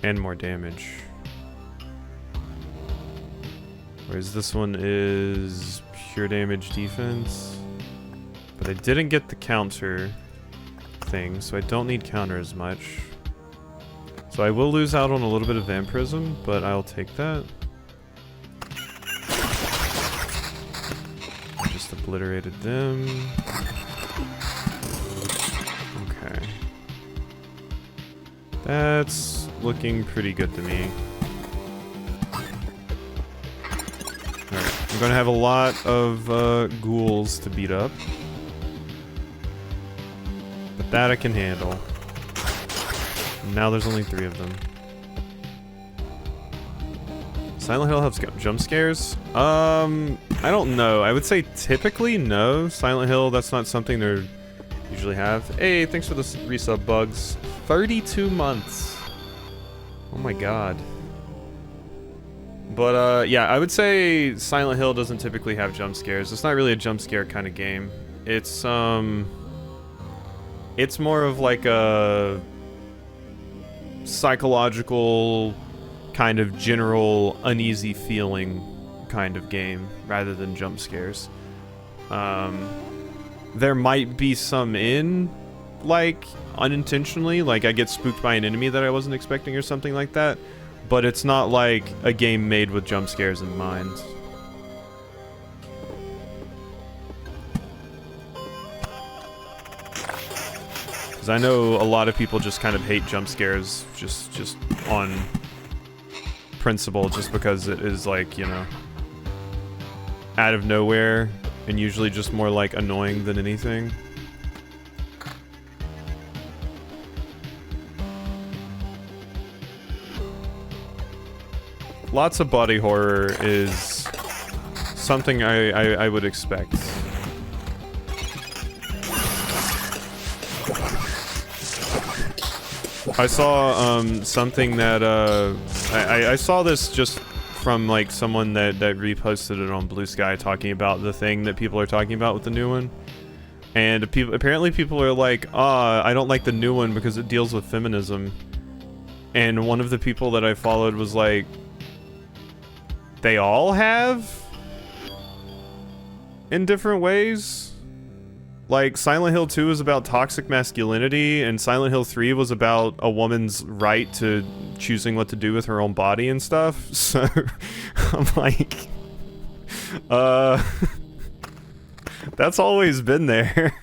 And more damage. Whereas this one is pure damage defense. But I didn't get the counter thing, so I don't need counter as much. So I will lose out on a little bit of vampirism, but I'll take that. Just obliterated them. Okay. That's looking pretty good to me. I'm gonna have a lot of ghouls to beat up. But that I can handle. Now there's only 3 of them. Silent Hill has jump scares? I don't know. I would say typically no. Silent Hill, that's not something they usually have. Hey, thanks for the resub, Bugs. 32 months. Oh my god. But, yeah, I would say Silent Hill doesn't typically have jump scares. It's not really a jump scare kind of game. It's more of like a psychological, kind of general uneasy feeling kind of game, rather than jump scares. There might be some in, like, unintentionally, like I get spooked by an enemy that I wasn't expecting or something like that. But it's not like a game made with jump scares in mind. Because I know a lot of people just kind of hate jump scares just on principle, just because it is like, you know, out of nowhere and usually just more like annoying than anything. Lots of body horror is something I would expect. I saw something that I saw this just from like someone that reposted it on Blue Sky talking about the thing that people are talking about with the new one. And apparently people are like, I don't like the new one because it deals with feminism. And one of the people that I followed was like, they all have? In different ways? Like, Silent Hill 2 was about toxic masculinity, and Silent Hill 3 was about a woman's right to choosing what to do with her own body and stuff. So, I'm like, that's always been there.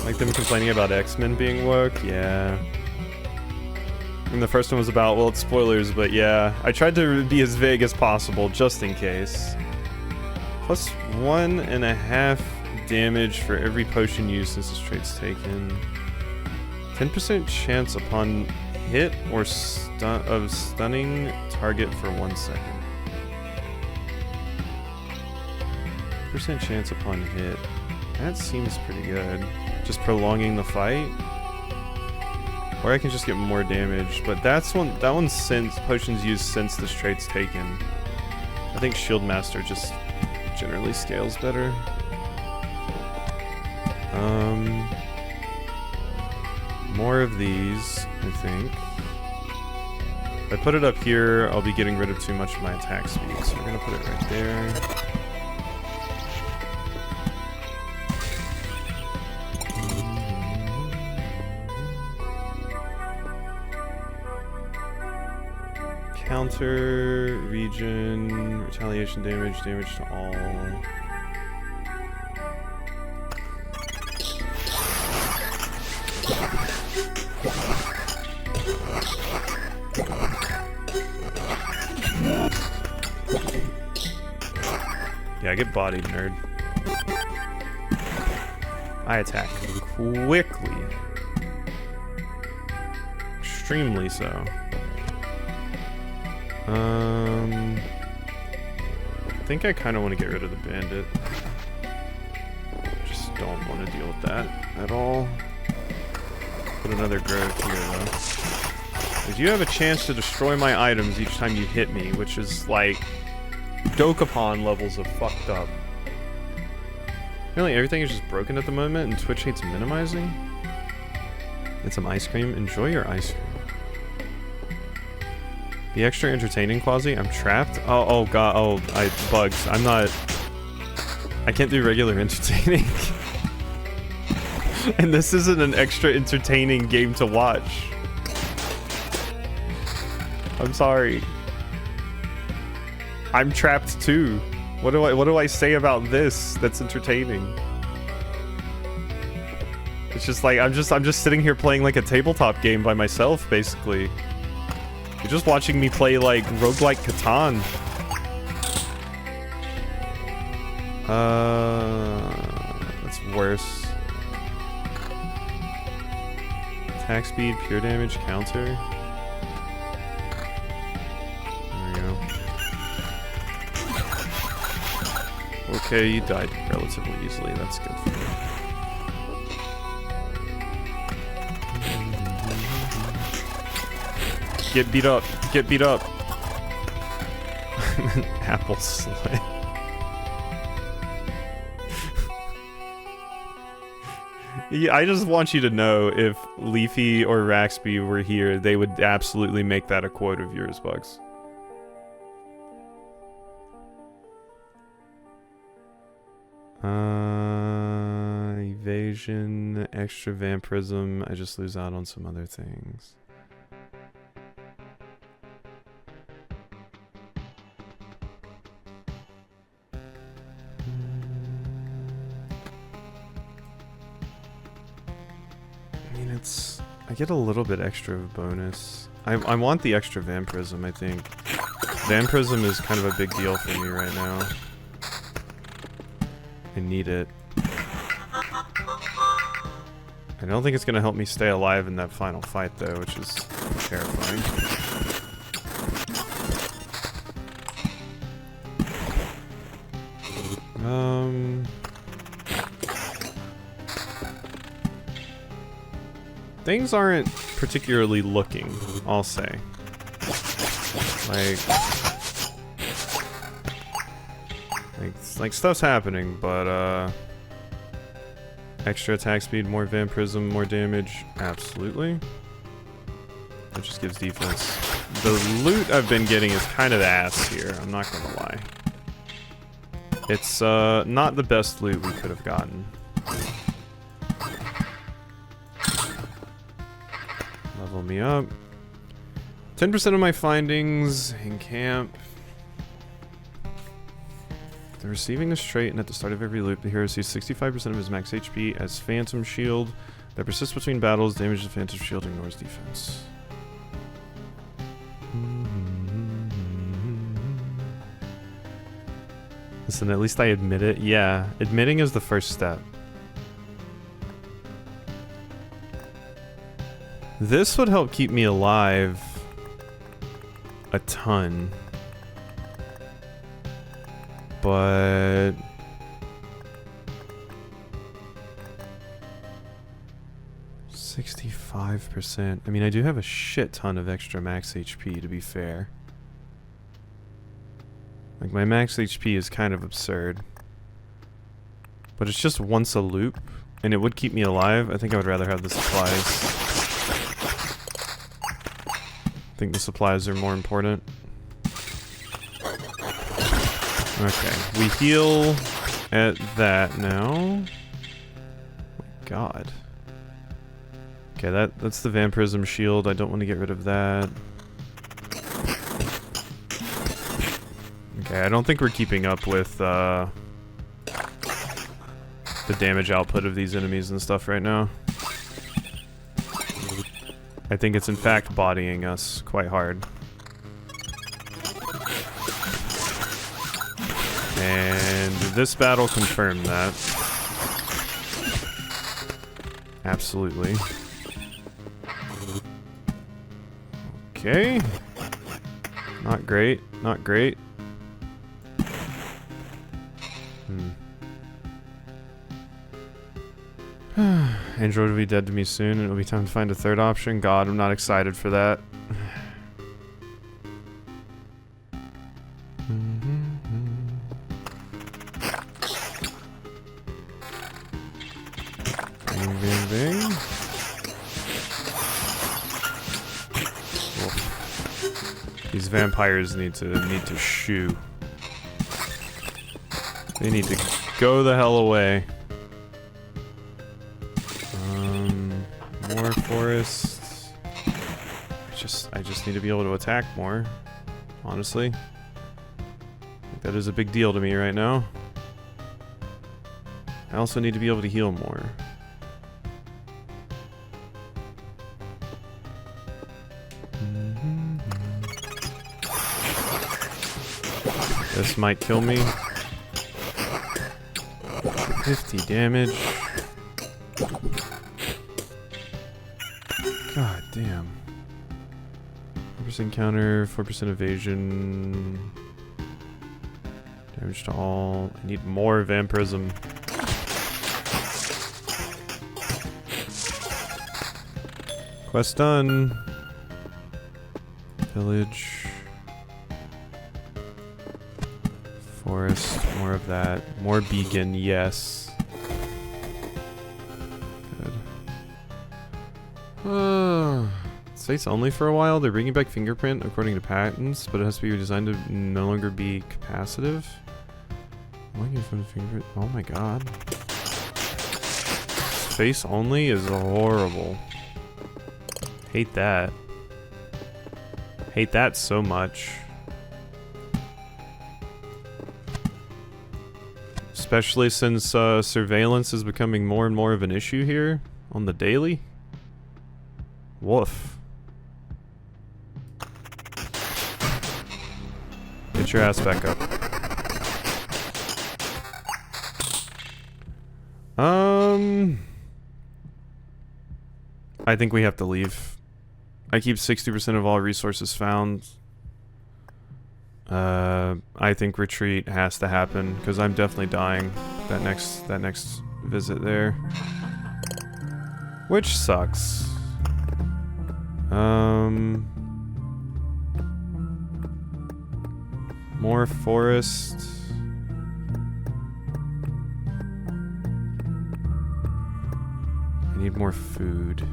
Like them complaining about X-Men being woke? Yeah. And the first one was about, well, it's spoilers, but yeah. I tried to be as vague as possible, just in case. Plus 1.5 damage for every potion used since this trait's taken. 10% chance upon hit or stunning target for 1 second. 10% chance upon hit. That seems pretty good. Just prolonging the fight. Or I can just get more damage, but that one's since potions used since this trait's taken. I think Shield Master just generally scales better. More of these, I think. If I put it up here, I'll be getting rid of too much of my attack speed, so we're gonna put it right there. Counter, region, retaliation damage, damage to all. Yeah, get bodied, nerd. I attack quickly. Extremely so. I think I kind of want to get rid of the bandit. Just don't want to deal with that at all. Put another grove here though. Because you have a chance to destroy my items each time you hit me, which is like Dokapon levels of fucked up. Really, everything is just broken at the moment and Twitch hates minimizing? Get some ice cream? Enjoy your ice cream. Be extra entertaining, Quasi. I'm trapped? Oh god, bugs. I can't do regular entertaining. And this isn't an extra entertaining game to watch. I'm sorry. I'm trapped too. What do I say about this that's entertaining? It's just like I'm just sitting here playing like a tabletop game by myself, basically. You're just watching me play like roguelike Catan. That's worse. Attack speed, pure damage, counter. There we go. Okay, you died relatively easily. That's good for you. Get beat up. Get beat up. Apple slay. Yeah, I just want you to know if Leafy or Raxby were here, they would absolutely make that a quote of yours, Bugs. Evasion, extra vampirism. I just lose out on some other things. I get a little bit extra of bonus. I want the extra vampirism, I think. Vampirism is kind of a big deal for me right now. I need it. I don't think it's gonna help me stay alive in that final fight though, which is terrifying. things aren't particularly looking, I'll say. Like stuff's happening, but extra attack speed, more vampirism, more damage, absolutely. That just gives defense. The loot I've been getting is kind of ass here, I'm not gonna lie. It's not the best loot we could have gotten. Level me up. 10% of my findings in camp. They're receiving this trait, and at the start of every loop, the hero sees 65% of his max HP as Phantom Shield that persists between battles. Damage the Phantom Shield ignores defense. Listen, at least I admit it. Yeah, admitting is the first step. This would help keep me alive a ton. But... $65%. I mean, I do have a shit ton of extra max HP, to be fair. Like, my max HP is kind of absurd. But it's just once a loop, and it would keep me alive. I think I would rather have the supplies. I think the supplies are more important. Okay, we heal at that now. Oh my god. Okay, that's the vampirism shield. I don't want to get rid of that. Okay, I don't think we're keeping up with the damage output of these enemies and stuff right now. I think it's in fact bodying us quite hard. And this battle confirmed that. Absolutely. Okay. Not great, not great. Android will be dead to me soon, and it'll be time to find a third option. God, I'm not excited for that. Bing, bing, bing. Oof. These vampires need to shoo. They need to go the hell away. More forests. I just need to be able to attack more, honestly. I think that is a big deal to me right now. I also need to be able to heal more. This might kill me. 50 damage. God damn. 4% counter, 4% evasion. Damage to all. I need more vampirism. Quest done. Village. Forest, more of that. More beacon, yes. States only for a while. They're bringing back fingerprint according to patents, but it has to be redesigned to no longer be capacitive. From the fingerprint. Oh my god. Face only is horrible. Hate that. Hate that so much. Especially since surveillance is becoming more and more of an issue here on the daily. Woof. Get your ass back up. I think we have to leave. I keep 60% of all resources found. I think retreat has to happen because I'm definitely dying that next visit there, which sucks. More forest. I need more food.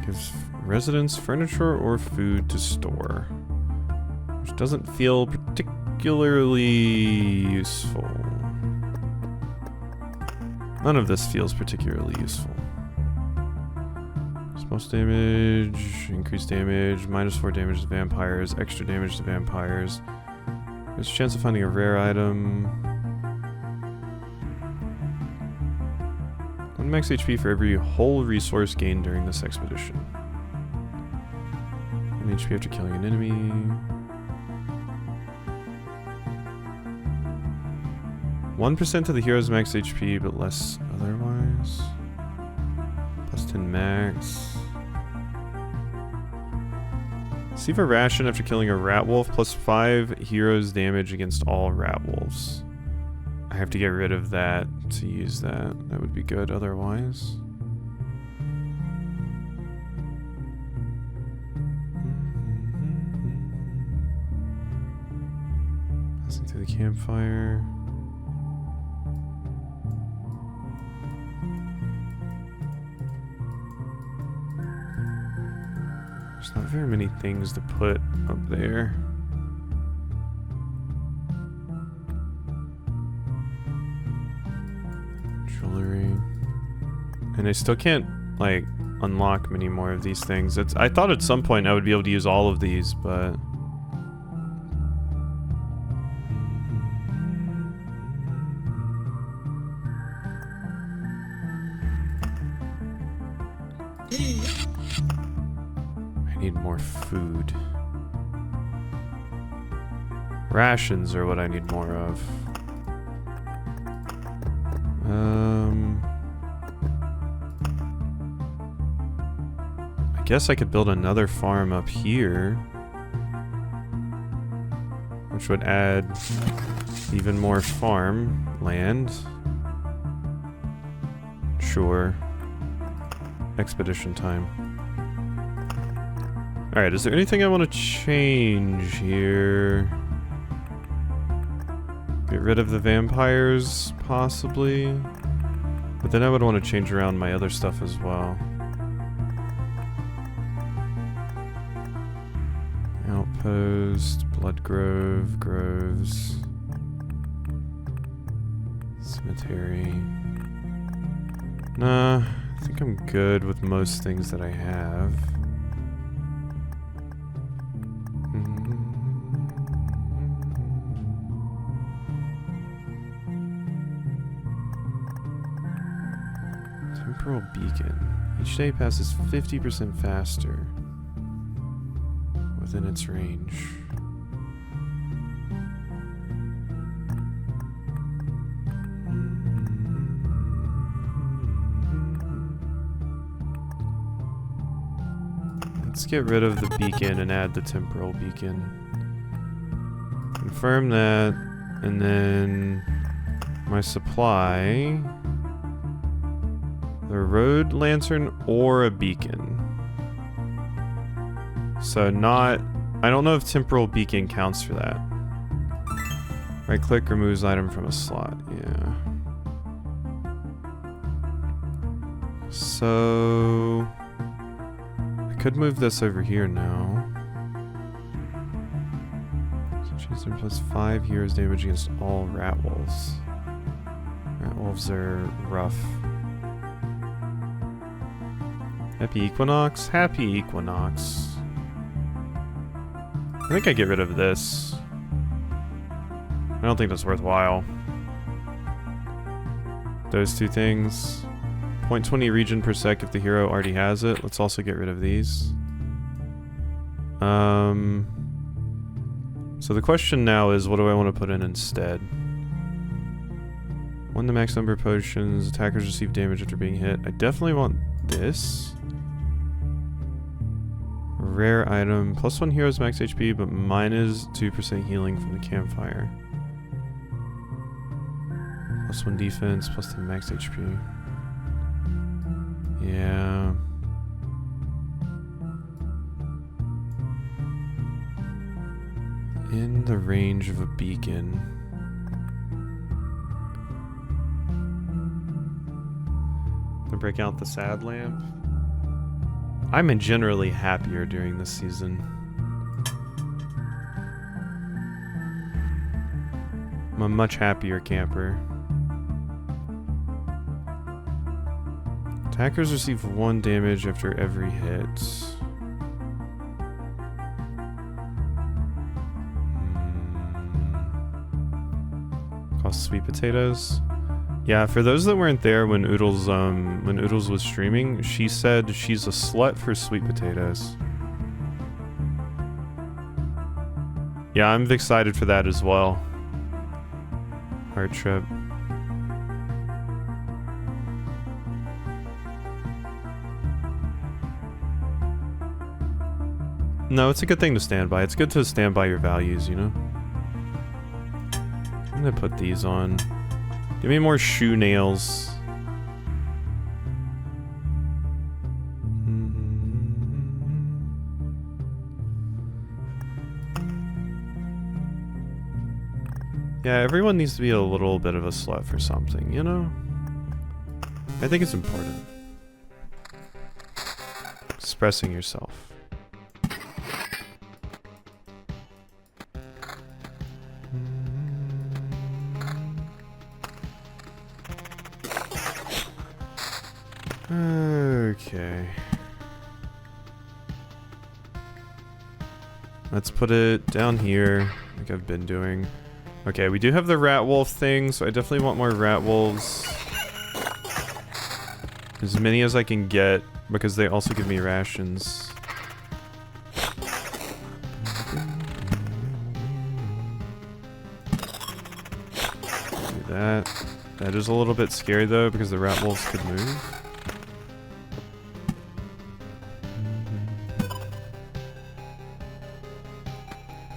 Gives residents furniture or food to store, which doesn't feel particularly useful. None of this feels particularly useful. Most damage, increased damage, -4 damage to vampires, extra damage to vampires. There's a chance of finding a rare item. 1 max HP for every whole resource gained during this expedition. 1 HP after killing an enemy. +1% to the hero's max HP, but less otherwise. +10 max. Receive a ration after killing a rat wolf, +5 heroes damage against all rat wolves. I have to get rid of that to use that. That would be good otherwise. Passing through the campfire. There's not very many things to put up there. Jewelry. And I still can't, like, unlock many more of these things. I thought at some point I would be able to use all of these, but... I need more food. Rations are what I need more of. I guess I could build another farm up here, which would add even more farm land. Sure. Expedition time. Alright, is there anything I want to change here? Get rid of the vampires, possibly. But then I would want to change around my other stuff as well. Outpost, Bloodgrove, Groves, Cemetery. Nah, I think I'm good with most things that I have. Temporal Beacon. Each day passes 50% faster within its range. Let's get rid of the beacon and add the temporal beacon. Confirm that, and then my supply. The road lantern or a beacon. So not... I don't know if temporal beacon counts for that. Right click removes item from a slot. Yeah. So... I could move this over here now. So chance plus 5 heroes damage against all rat wolves. Rat wolves are rough. Happy Equinox? Happy Equinox. I think I get rid of this. I don't think that's worthwhile. Those two things. 0.20 regen per sec if the hero already has it. Let's also get rid of these. So the question now is, what do I want to put in instead? 1 the max number of potions. Attackers receive damage after being hit. I definitely want this. Rare item. +1 hero's max HP, but -2% healing from the campfire. +1 defense, +10 max HP. Yeah. In the range of a beacon. To break out the sad lamp. I'm generally happier during this season. I'm a much happier camper. Attackers receive 1 damage after every hit. Cost sweet potatoes. Yeah, for those that weren't there when Oodles was streaming, she said she's a slut for sweet potatoes. Yeah, I'm excited for that as well. Heart trip. No, it's a good thing to stand by. It's good to stand by your values, you know? I'm gonna put these on. Give me more shoe nails. Yeah, everyone needs to be a little bit of a slut for something, you know? I think it's important. Expressing yourself. Okay. Let's put it down here, like I've been doing. Okay, we do have the rat wolf thing, so I definitely want more rat wolves. As many as I can get, because they also give me rations. Do that. That is a little bit scary though, because the rat wolves could move.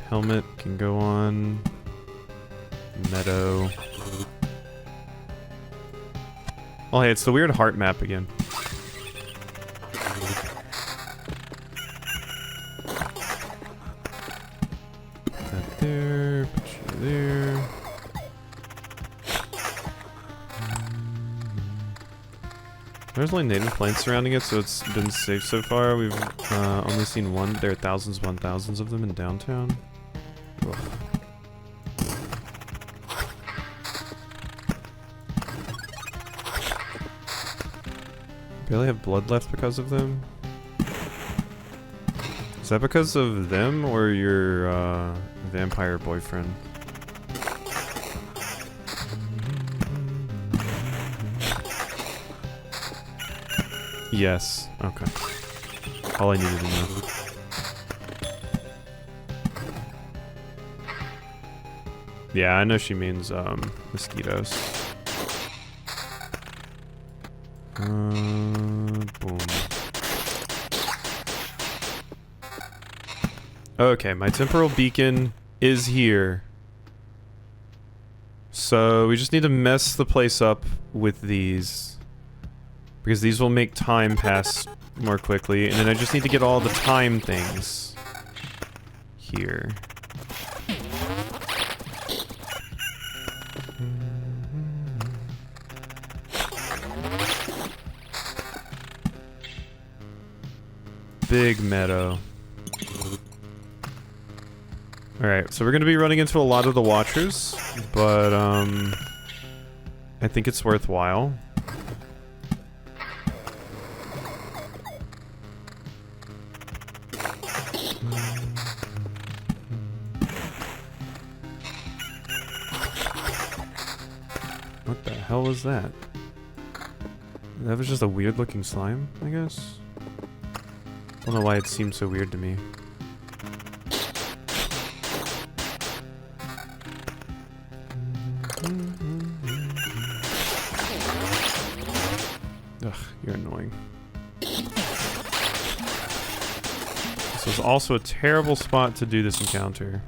Helmet can go on. Meadow. Oh hey, it's the weird heart map again. That there, put you there. There's only native plants surrounding it, so it's been safe so far. We've only seen one, but there are thousands upon thousands of them in downtown. Ugh. Barely have blood left because of them. Is that because of them or your vampire boyfriend? Yes. Okay. All I needed to know. Yeah, I know she means mosquitoes. Boom. Okay, my temporal beacon is here. So we just need to mess the place up with these. Because these will make time pass more quickly. And then I just need to get all the time things here. Big meadow. Alright, so we're going to be running into a lot of the Watchers, but I think it's worthwhile. What the hell was that? That was just a weird looking slime, I guess? I don't know why it seemed so weird to me. Ugh, you're annoying. This was also a terrible spot to do this encounter.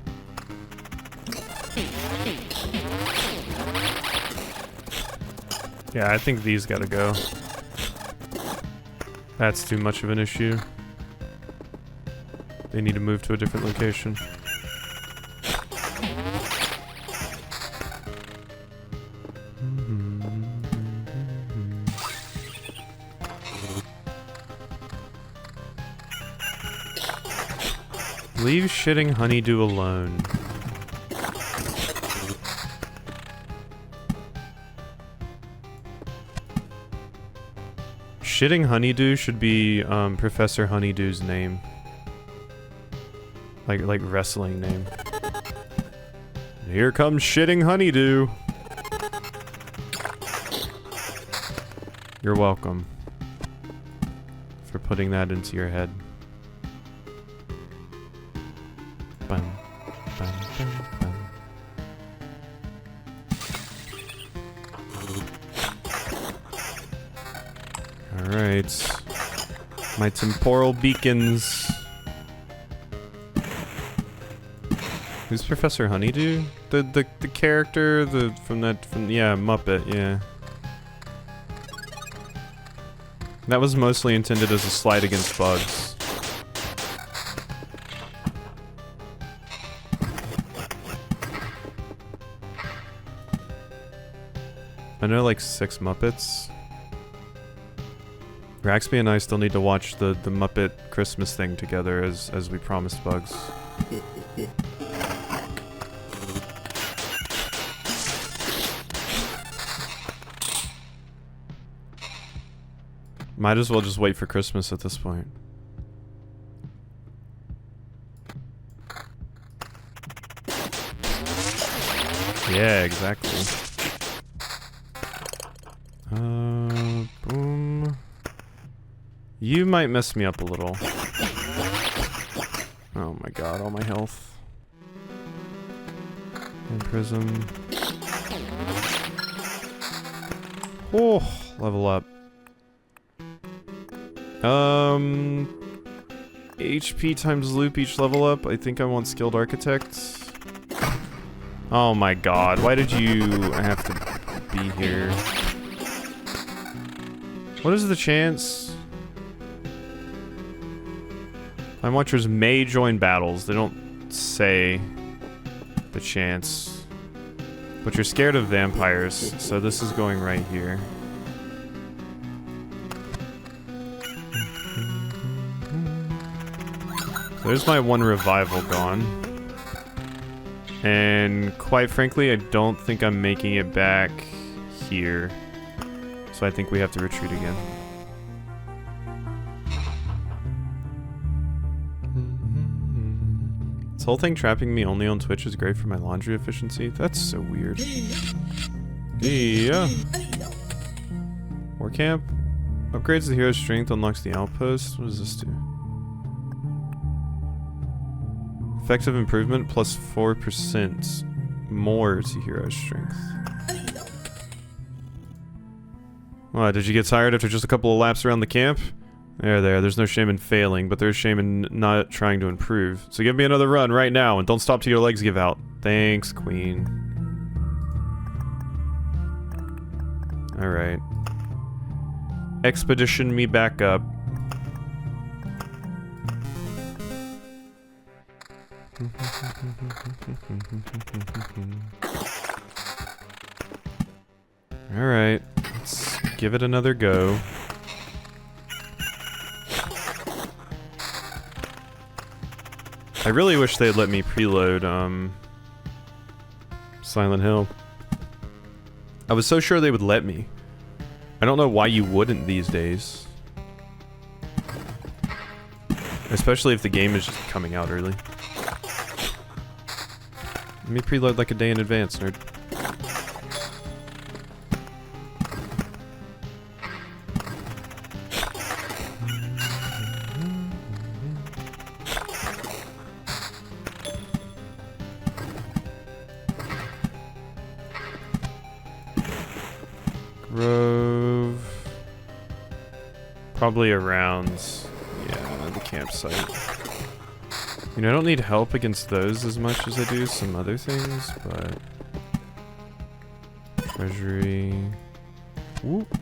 Yeah, I think these gotta go. That's too much of an issue. They need to move to a different location. Leave shitting honeydew alone. Shitting honeydew should be Professor Honeydew's name. Like wrestling name. Here comes shitting honeydew. You're welcome for putting that into your head. Bum, bum, bum, bum. Alright. My temporal beacons. Who's Professor Honeydew? The character from yeah, Muppet, yeah. That was mostly intended as a slight against bugs. I know like 6 Muppets. Raxby and I still need to watch the Muppet Christmas thing together as we promised Bugs. Might as well just wait for Christmas at this point. Yeah, exactly. Boom. You might mess me up a little. Oh my god, all my health. And prism. Oh, level up. HP times loop each level up. I think I want skilled architects. Oh my god, why did you have to be here? What is the chance? Time Watchers may join battles. They don't say the chance. But you're scared of vampires, so this is going right here. So there's my one revival gone. And quite frankly, I don't think I'm making it back here. So I think we have to retreat again. This whole thing trapping me only on Twitch is great for my laundry efficiency. That's so weird. Yeah. War camp. Upgrades the hero's strength, unlocks the outpost. What does this do? Effective improvement plus 4% more to hero's strength. What, did you get tired after just a couple of laps around the camp? There's no shame in failing, but there's shame in not trying to improve. So give me another run right now, and don't stop till your legs give out. Thanks, Queen. Alright. Expedition me back up. Alright, let's give it another go. I really wish they'd let me preload, Silent Hill. I was so sure they would let me. I don't know why you wouldn't these days. Especially if the game is just coming out early. Let me preload like a day in advance, nerd. Grove. Probably around, yeah, the campsite. You know, I don't need help against those as much as I do some other things, but... Treasury... Whoop.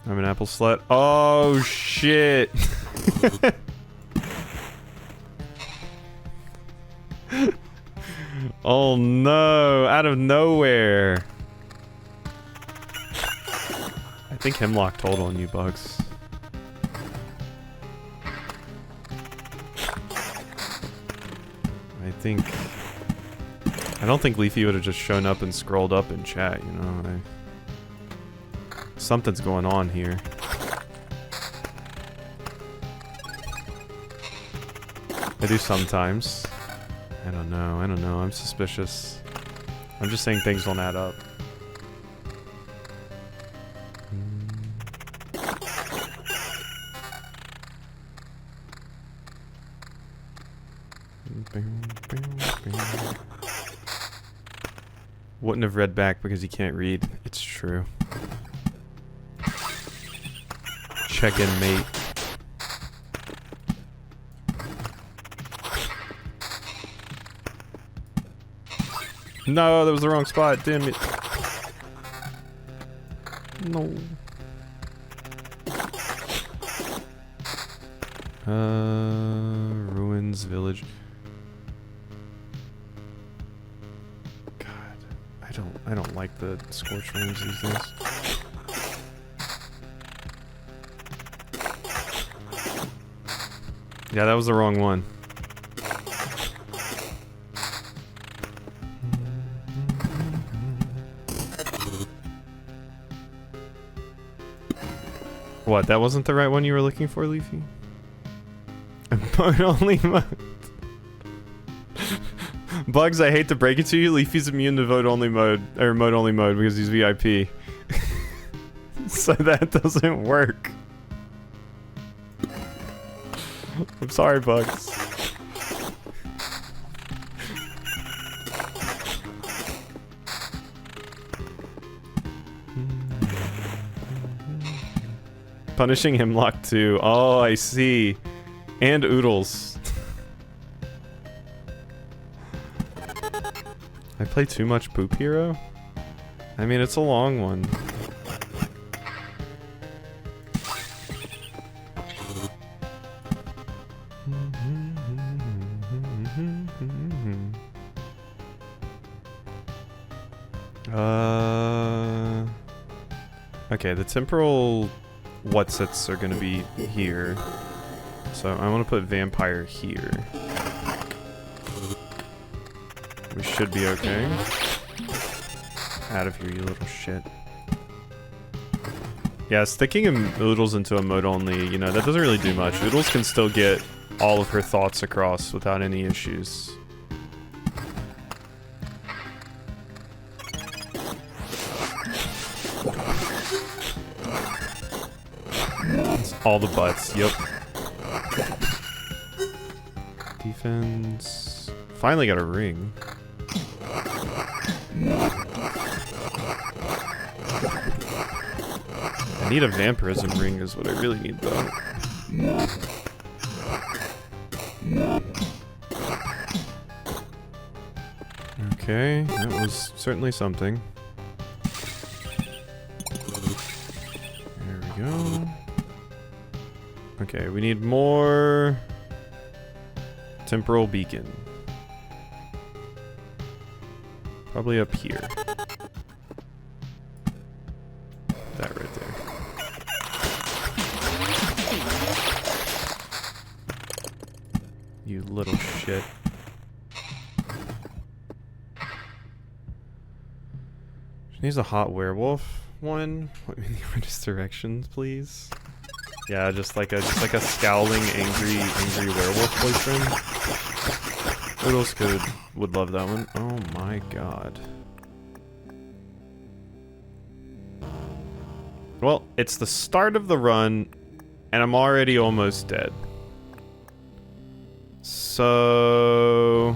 I'm an apple slut. Oh shit! Oh no! Out of nowhere! I think Hemlock told on you, Bugs. I don't think Leafy would have just shown up and scrolled up in chat, you know? Something's going on here. I do sometimes. I don't know, I'm suspicious. I'm just saying things don't add up. Wouldn't have read back because he can't read. It's true. Check in, mate. No, that was the wrong spot. Damn it. No. Ruins village. I don't like the scorched rooms these days. Yeah, that was the wrong one. What, that wasn't the right one you were looking for, Leafy? Mode only mode. Bugs, I hate to break it to you, Leafy's immune to vote only mode, or mode only mode because he's VIP. So that doesn't work. I'm sorry, Bugs. Punishing Hemlock too. Oh, I see. And Oodles. I play too much Poop Hero? I mean, it's a long one. Okay, the temporal whatsits are gonna be here. So I want to put vampire here. We should be okay. Out of here, you little shit. Yeah, sticking Oodles into a mode only, you know, that doesn't really do much. Oodles can still get all of her thoughts across without any issues. It's all the butts, yep. Defense. Finally got a ring. I need a vampirism ring is what I really need though. Okay, that was certainly something. There we go. Okay, we need more temporal beacon. Probably up here. That right there. You little shit. She needs a hot werewolf one. What in the artist directions, please? Yeah, just like a scowling, angry werewolf boyfriend. What else would love that one? Oh my god. Well, it's the start of the run, and I'm already almost dead. So...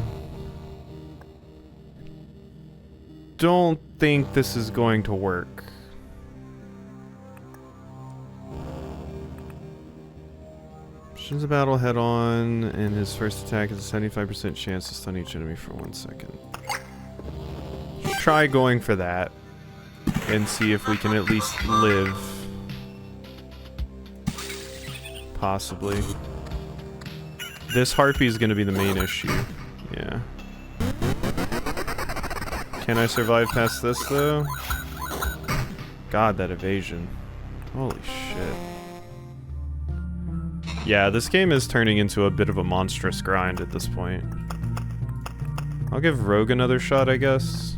don't think this is going to work. Shins a battle head on, and his first attack has a 75% chance to stun each enemy for 1 second. try going for that and see if we can at least live. Possibly. This harpy is going to be the main issue. Yeah. Can I survive past this, though? God, that evasion. Holy shit. Yeah, this game is turning into a bit of a monstrous grind at this point. I'll give Rogue another shot, I guess.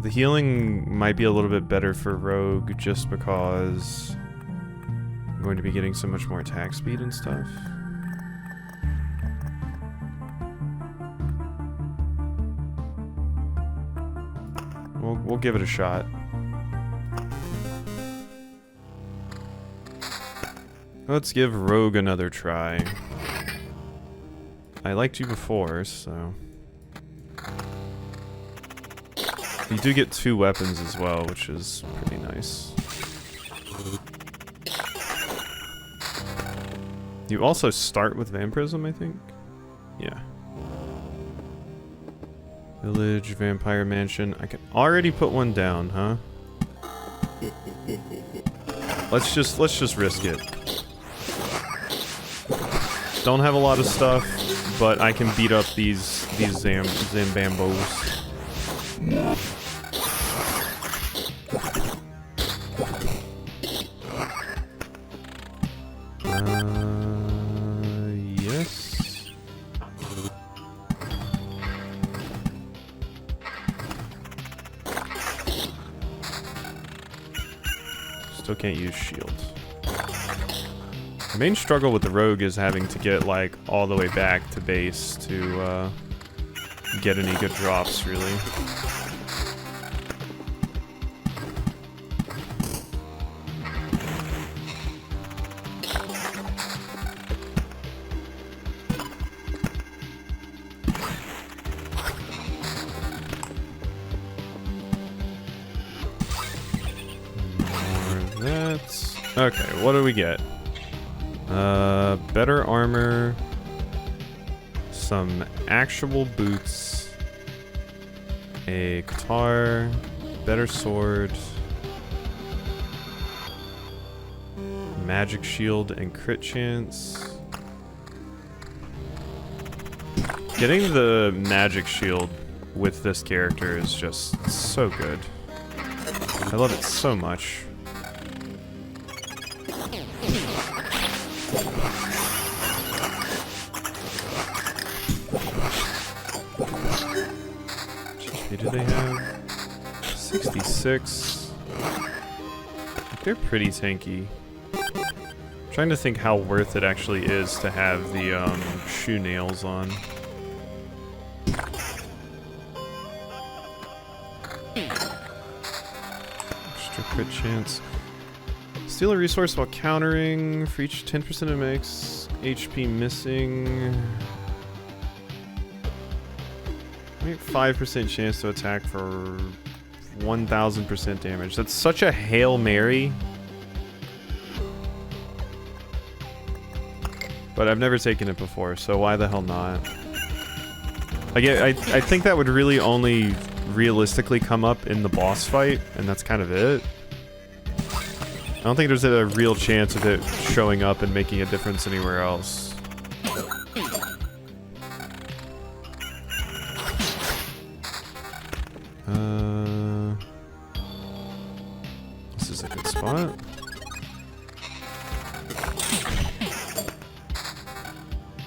The healing might be a little bit better for Rogue just because I'm going to be getting so much more attack speed and stuff. We'll give it a shot. Let's give Rogue another try. I liked you before, so... You do get 2 weapons as well, which is pretty nice. You also start with Vampirism, I think? Yeah. Village, Vampire Mansion. I can already put one down, huh? Let's just risk it. Don't have a lot of stuff, but I can beat up these Zambambos. Yes. Still can't use shield. The main struggle with the Rogue is having to get, like, all the way back to base to, get any good drops, really. Okay, what do we get? Better armor, some actual boots, a guitar, better sword, magic shield, and crit chance. Getting the magic shield with this character is just so good. I love it so much. Do they have 66? They're pretty tanky. I'm trying to think how worth it actually is to have the shoe nails on. Extra crit chance. Steal a resource while countering. For each 10% it makes. HP missing. 5% chance to attack for 1000% damage. That's such a Hail Mary. But I've never taken it before, so why the hell not? I think that would really only realistically come up in the boss fight, and that's kind of it. I don't think there's a real chance of it showing up and making a difference anywhere else. This is a good spot.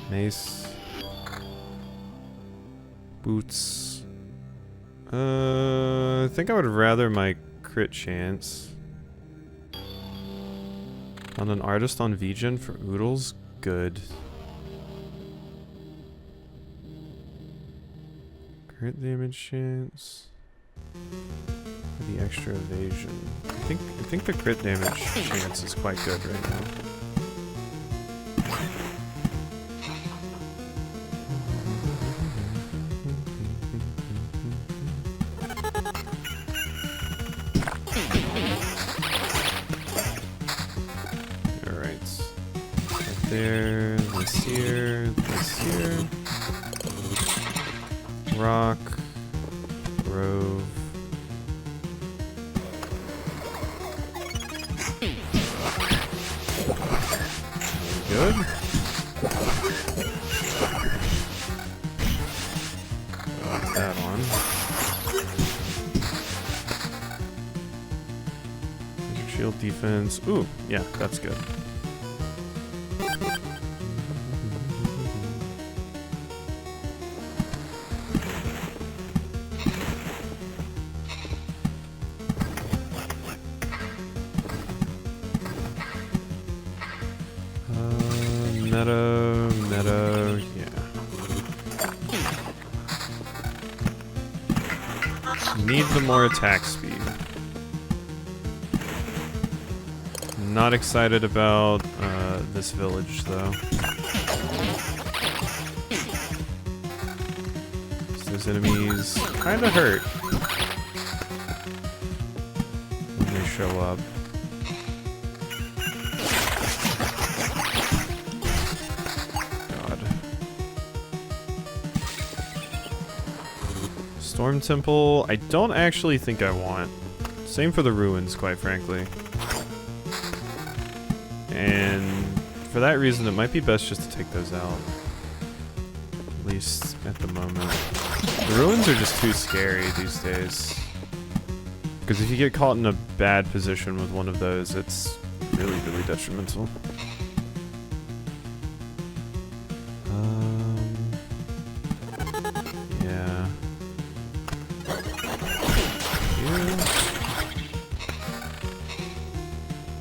Mace. Boots. I think I would rather my crit chance. On an artist on Vgen for oodles? Good. Crit damage chance. For the extra evasion. I think the crit damage chance is quite good right now. There, this here, this here. Rock. Grove. Good. Put that on. Magic shield defense. Ooh, yeah, that's good. Meadow, yeah. Need the more attack speed. Not excited about this village though. Those enemies kinda hurt when they show up. Storm Temple, I don't actually think I want. Same for the ruins, quite frankly. And for that reason, it might be best just to take those out. At least at the moment. The ruins are just too scary these days. Because if you get caught in a bad position with one of those, it's really, really detrimental. Yeah.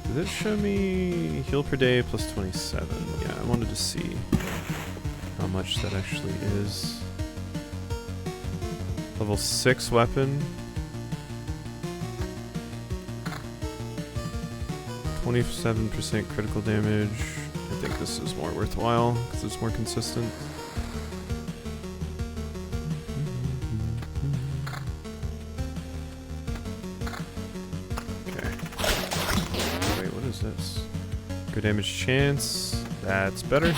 Did it show me heal per day plus 27? Yeah, I wanted to see how much that actually is. Level 6 weapon. 27% critical damage. I think this is more worthwhile because it's more consistent. This. Good damage chance. That's better.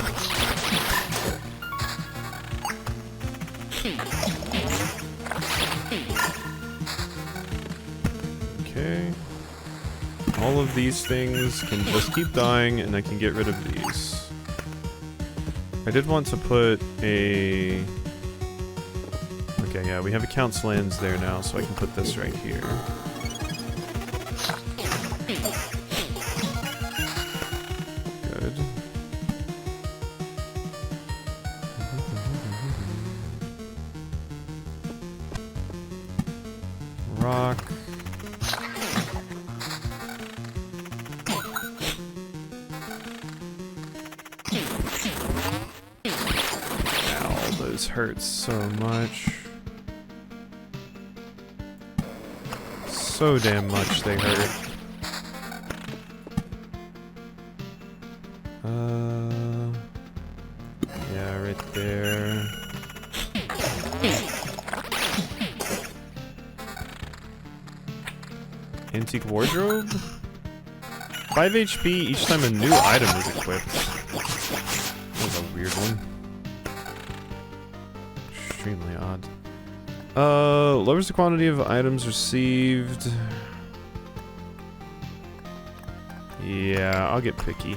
Okay. All of these things can just keep dying, and I can get rid of these. I did want to put a... Okay, yeah, we have a Count's Lands there now, so I can put this right here. Rock. Ow, those hurt so much. So damn much they hurt. Yeah, right there. Antique Wardrobe? 5 HP each time a new item is equipped. That was a weird one. Extremely odd. Lowers the quantity of items received. Yeah, I'll get picky.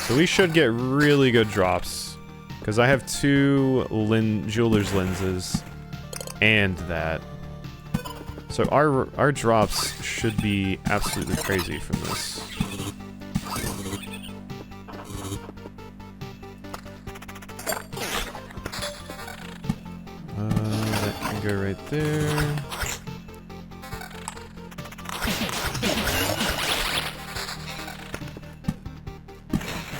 So we should get really good drops. Because I have 2 jeweler's lenses. And that. So our drops should be absolutely crazy from this. That can go right there.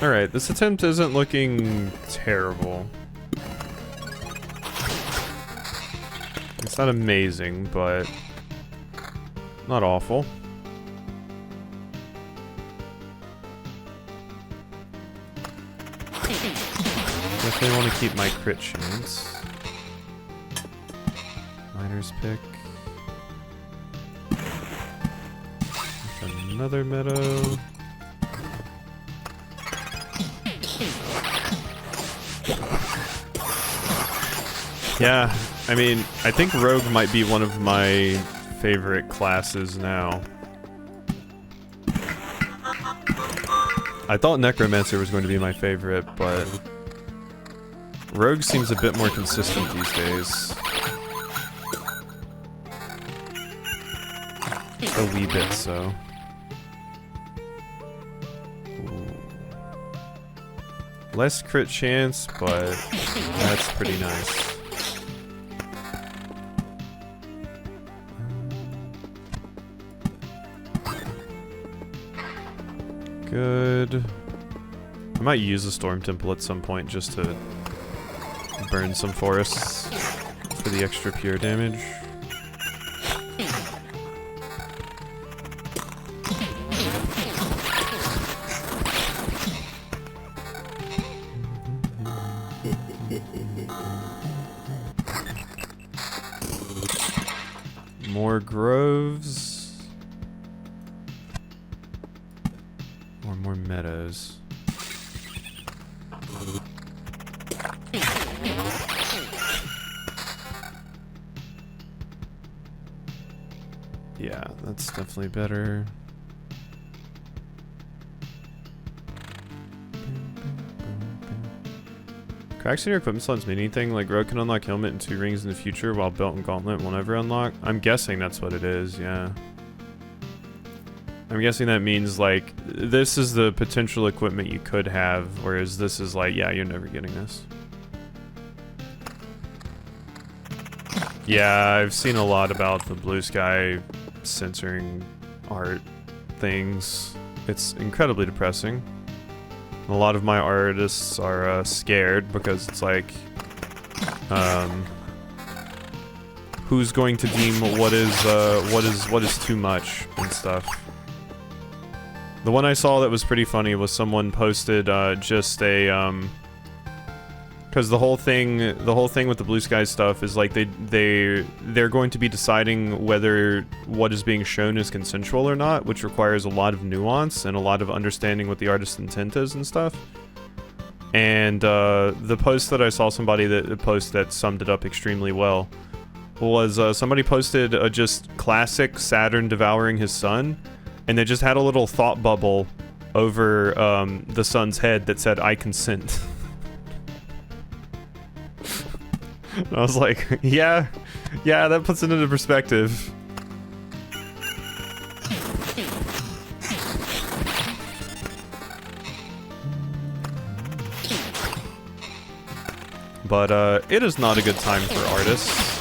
Alright, this attempt isn't looking terrible. It's not amazing, but not awful. Definitely want to keep my crit chance. Miner's pick. Another meadow. Yeah, I mean, I think Rogue might be one of my favorite classes now. I thought Necromancer was going to be my favorite, but Rogue seems a bit more consistent these days. A wee bit so. Ooh. Less crit chance, but that's pretty nice. Good. I might use a Storm Temple at some point just to burn some forests for the extra pure damage. More groves. Or more meadows. Yeah, that's definitely better. Cracks in your equipment slots mean anything? Like Rogue can unlock helmet and 2 rings in the future while belt and gauntlet won't ever unlock? I'm guessing that's what it is, yeah. I'm guessing that means like this is the potential equipment you could have, whereas this is like, yeah, you're never getting this. Yeah, I've seen a lot about the Blue Sky censoring art things. It's incredibly depressing. A lot of my artists are scared because it's like, who's going to deem what is too much and stuff. The one I saw that was pretty funny was someone posted just a because the whole thing with the Blue Sky stuff is like they're going to be deciding whether what is being shown is consensual or not, which requires a lot of nuance and a lot of understanding what the artist's intent is and stuff. And the post that I saw that summed it up extremely well was somebody posted a just classic Saturn devouring his sun, and they just had a little thought bubble over the sun's head that said, "I consent." I was like, yeah, that puts it into perspective. But it is not a good time for artists.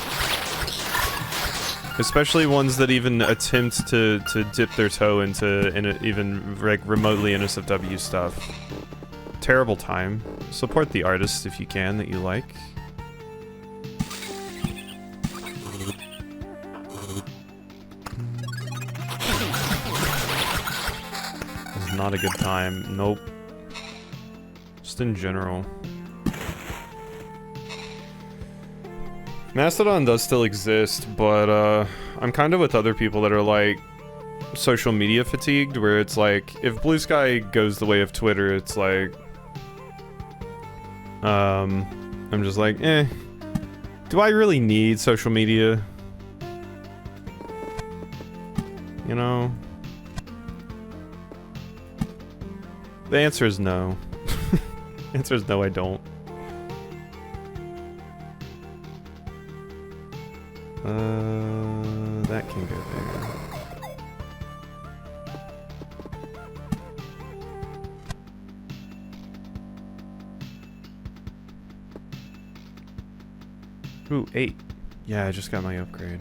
Especially ones that even attempt to dip their toe into even remotely NSFW stuff. Terrible time. Support the artists if you can that you like. It's not a good time. Nope. Just in general. Mastodon does still exist, but I'm kind of with other people that are like social media fatigued, where it's like if Blue Sky goes the way of Twitter, it's like I'm just like, do I really need social media? You know? The answer is no. The answer is no, I don't. That can go there. Ooh, 8. Yeah, I just got my upgrade.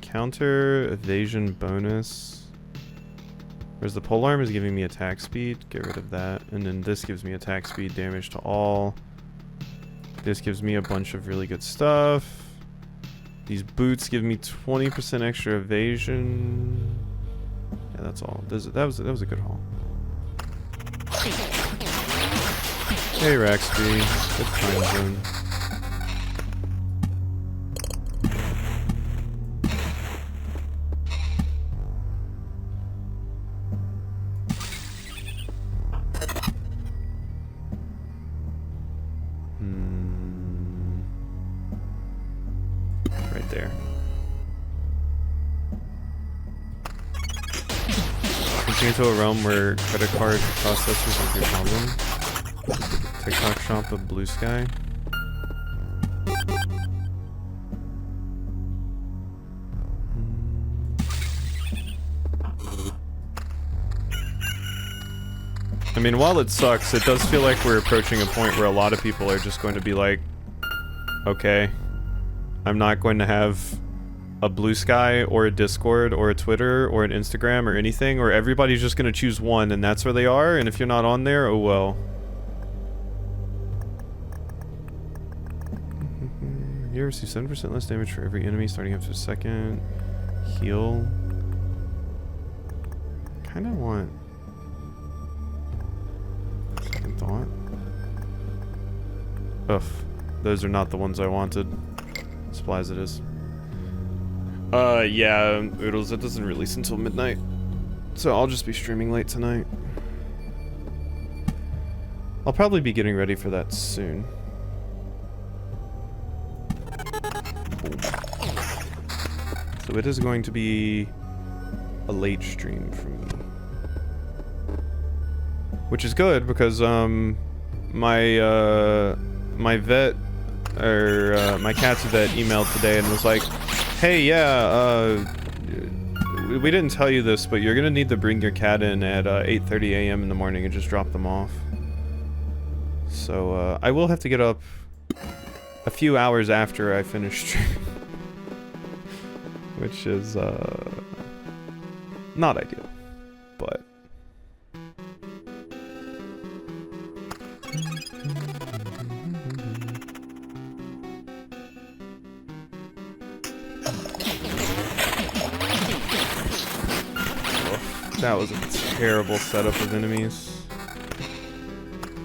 Counter evasion bonus. Whereas the polearm is giving me attack speed, get rid of that. And then this gives me attack speed, damage to all. This gives me a bunch of really good stuff. These boots give me 20% extra evasion. Yeah, that's all. That was a good haul. Hey Raxby, good time zone. right there. Continue to a realm where credit card processors are your problem. TikTok shop of Blue Sky. I mean, while it sucks, it does feel like we're approaching a point where a lot of people are just going to be like, okay, I'm not going to have a Blue Sky or a Discord or a Twitter or an Instagram or anything, or everybody's just going to choose one and that's where they are, and if you're not on there, oh well. You receive 7% less damage for every enemy starting after a second. Heal. Kinda want... Second thought. Ugh. Those are not the ones I wanted. Supplies it is. Yeah, Oodles, it doesn't release until midnight. So I'll just be streaming late tonight. I'll probably be getting ready for that soon. So it is going to be a late stream for me. Which is good because, my vet, or, my cat's vet emailed today and was like, hey, yeah, we didn't tell you this, but you're gonna need to bring your cat in at 8:30 a.m. in the morning and just drop them off. So, I will have to get up a few hours after I finish streaming. Which is, not ideal, but... That was a terrible setup of enemies.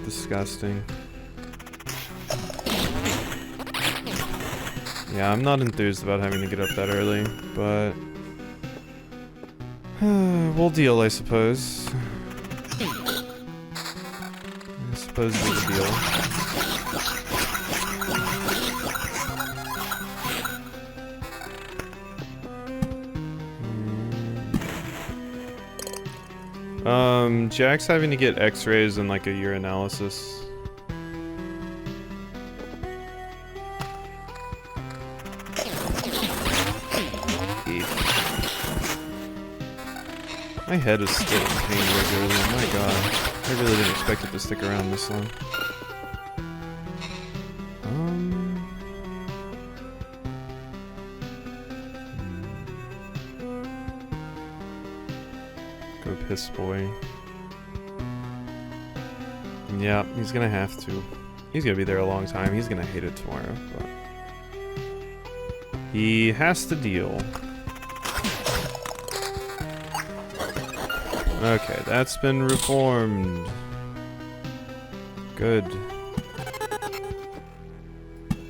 Disgusting. Yeah, I'm not enthused about having to get up that early, but... we'll deal, I suppose. I suppose we'll deal. Jack's having to get x-rays and like a urinalysis. My head is still in pain regularly, oh my god. I really didn't expect it to stick around this long. Go piss boy. Yeah, he's gonna have to. He's gonna be there a long time. He's gonna hate it tomorrow, but... he has to deal. Okay, that's been reformed. Good.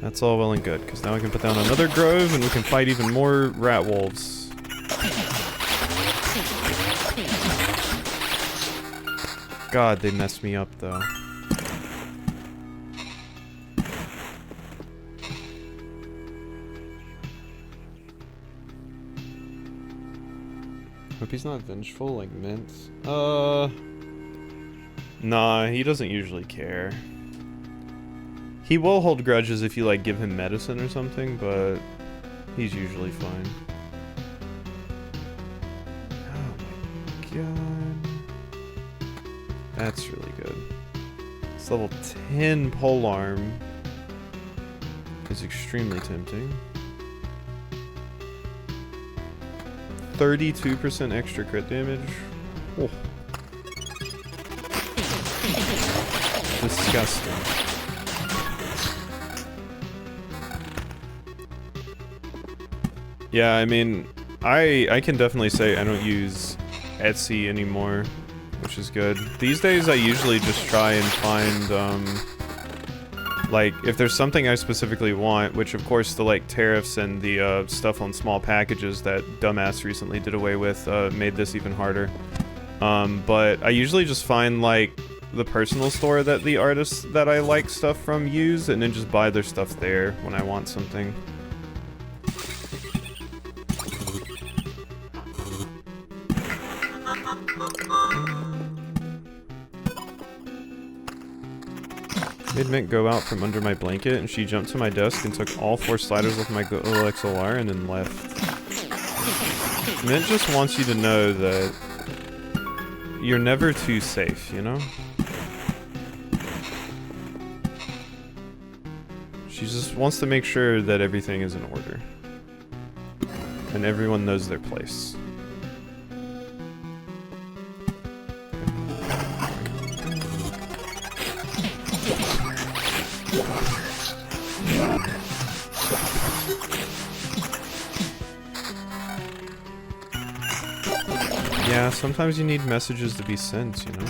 That's all well and good, because now we can put down another grove and we can fight even more rat wolves. God, they messed me up though. Hope he's not vengeful like Mint. Nah, he doesn't usually care. He will hold grudges if you like give him medicine or something, but he's usually fine. Oh my god. That's really good. This level 10 polearm is extremely tempting. 32% extra crit damage. Oh. Disgusting. Yeah, I mean, I can definitely say I don't use Etsy anymore, which is good. These days I usually just try and find, like, if there's something I specifically want, which of course the, like, tariffs and the, stuff on small packages that Dumbass recently did away with, made this even harder. But I usually just find, like, the personal store that the artists that I like stuff from use, and then just buy their stuff there when I want something. Made Mint go out from under my blanket, and she jumped to my desk and took all 4 sliders off my XLR and then left. Mint just wants you to know that you're never too safe, you know? She just wants to make sure that everything is in order. And everyone knows their place. Yeah, sometimes you need messages to be sent, you know?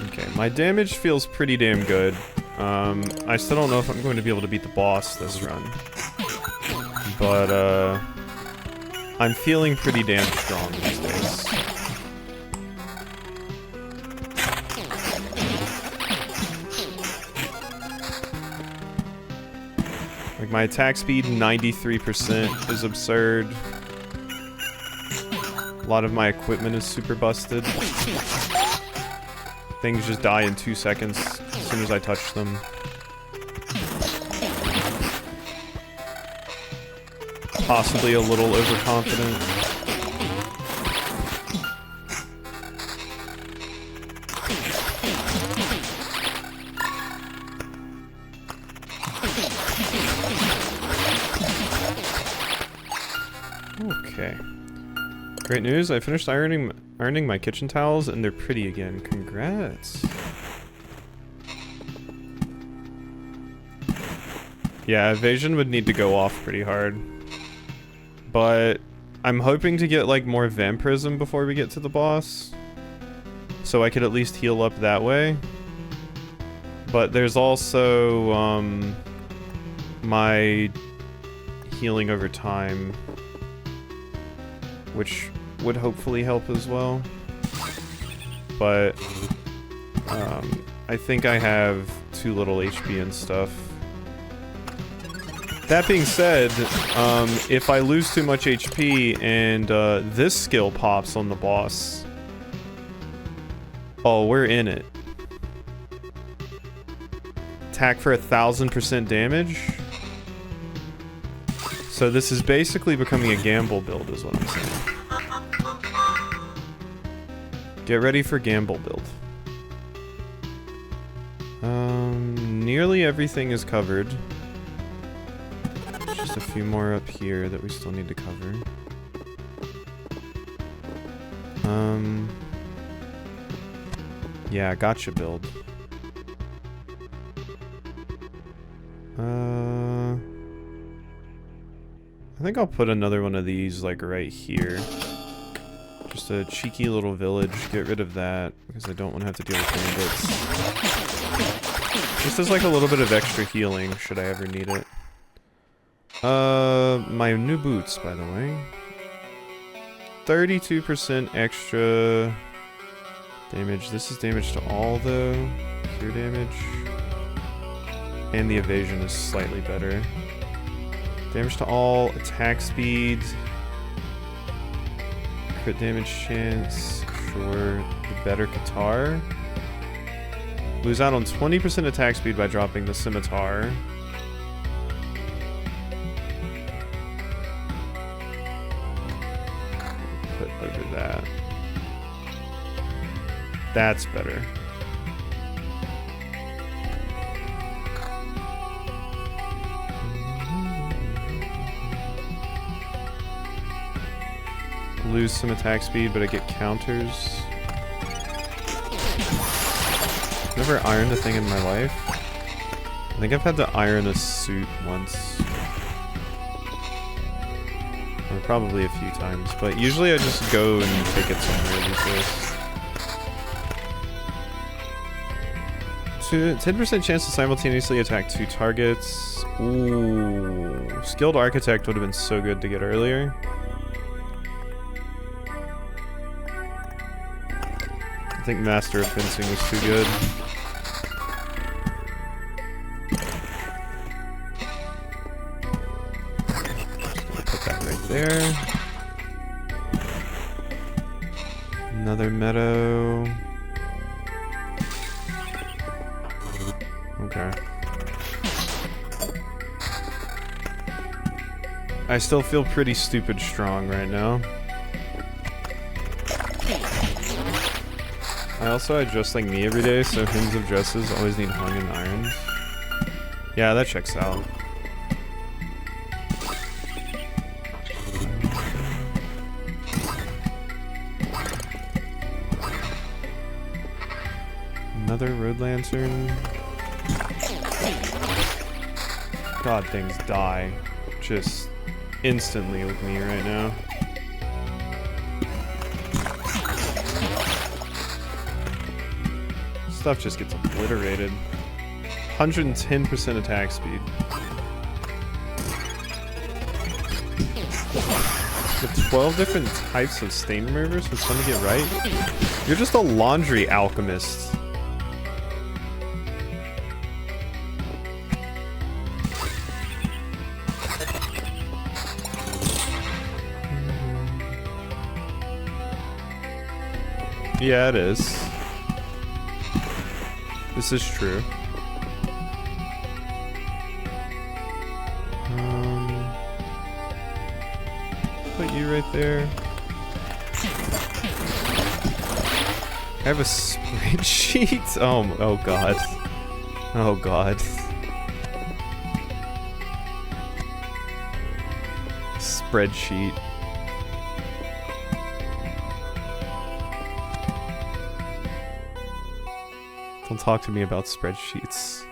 Okay, my damage feels pretty damn good. I still don't know if I'm going to be able to beat the boss this run. But, I'm feeling pretty damn strong these days. Like, my attack speed, 93%, is absurd. A lot of my equipment is super busted. Things just die in 2 seconds as soon as I touch them. Possibly a little overconfident. Okay. Great news, I finished ironing my kitchen towels and they're pretty again. Congrats. Yeah, evasion would need to go off pretty hard. But I'm hoping to get like more vampirism before we get to the boss. So I could at least heal up that way. But there's also my healing over time, which would hopefully help as well. But I think I have too little HP and stuff. That being said, if I lose too much HP and this skill pops on the boss, oh, we're in it. Attack for 1000% damage. So this is basically becoming a gamble build is what I'm saying. Get ready for gamble build. Nearly everything is covered. Just a few more up here that we still need to cover. Yeah, gotcha build. I think I'll put another one of these like right here. Just a cheeky little village. Get rid of that because I don't want to have to deal with bandits. Just as like a little bit of extra healing should I ever need it. My new boots, by the way. 32% extra damage. This is damage to all though. Pure damage. And the evasion is slightly better. Damage to all, attack speed. Crit damage chance, sure. The better Qatar. Lose out on 20% attack speed by dropping the scimitar. Put over that. That's better. Lose some attack speed, but I get counters. Never ironed a thing in my life. I think I've had to iron a suit once. Or probably a few times, but usually I just go and take it somewhere these days. 10% chance to simultaneously attack 2 targets. Ooh. Skilled Architect would have been so good to get earlier. I think Master of Fencing was too good. Put that right there. Another meadow. Okay. I still feel pretty stupid strong right now. I also dress like me every day, so hymns of dresses always need hung and ironed. Yeah, that checks out. Another road lantern. God, things die just instantly with me right now. Stuff just gets obliterated. 110% attack speed. With 12 different types of stain removers for some to get right? You're just a laundry alchemist. Yeah, it is. This is true. Put you right there. I have a spreadsheet? Oh god. Oh god. Spreadsheet. Don't talk to me about spreadsheets.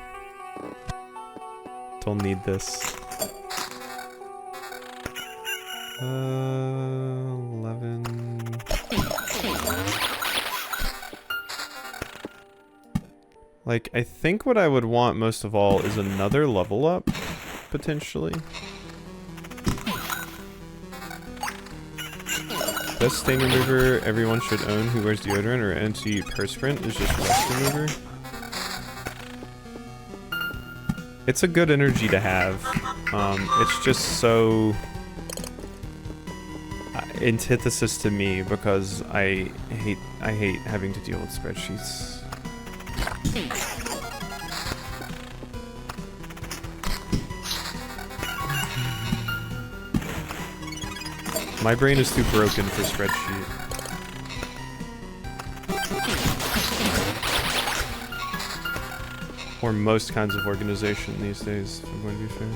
Don't need this. 11. Like, I think what I would want most of all is another level up, potentially. Best stain remover everyone should own who wears deodorant or anti-perspirant is just rust remover. It's a good energy to have. It's just so antithesis to me because I hate having to deal with spreadsheets. My brain is too broken for spreadsheet. Or most kinds of organization these days, if I'm going to be fair.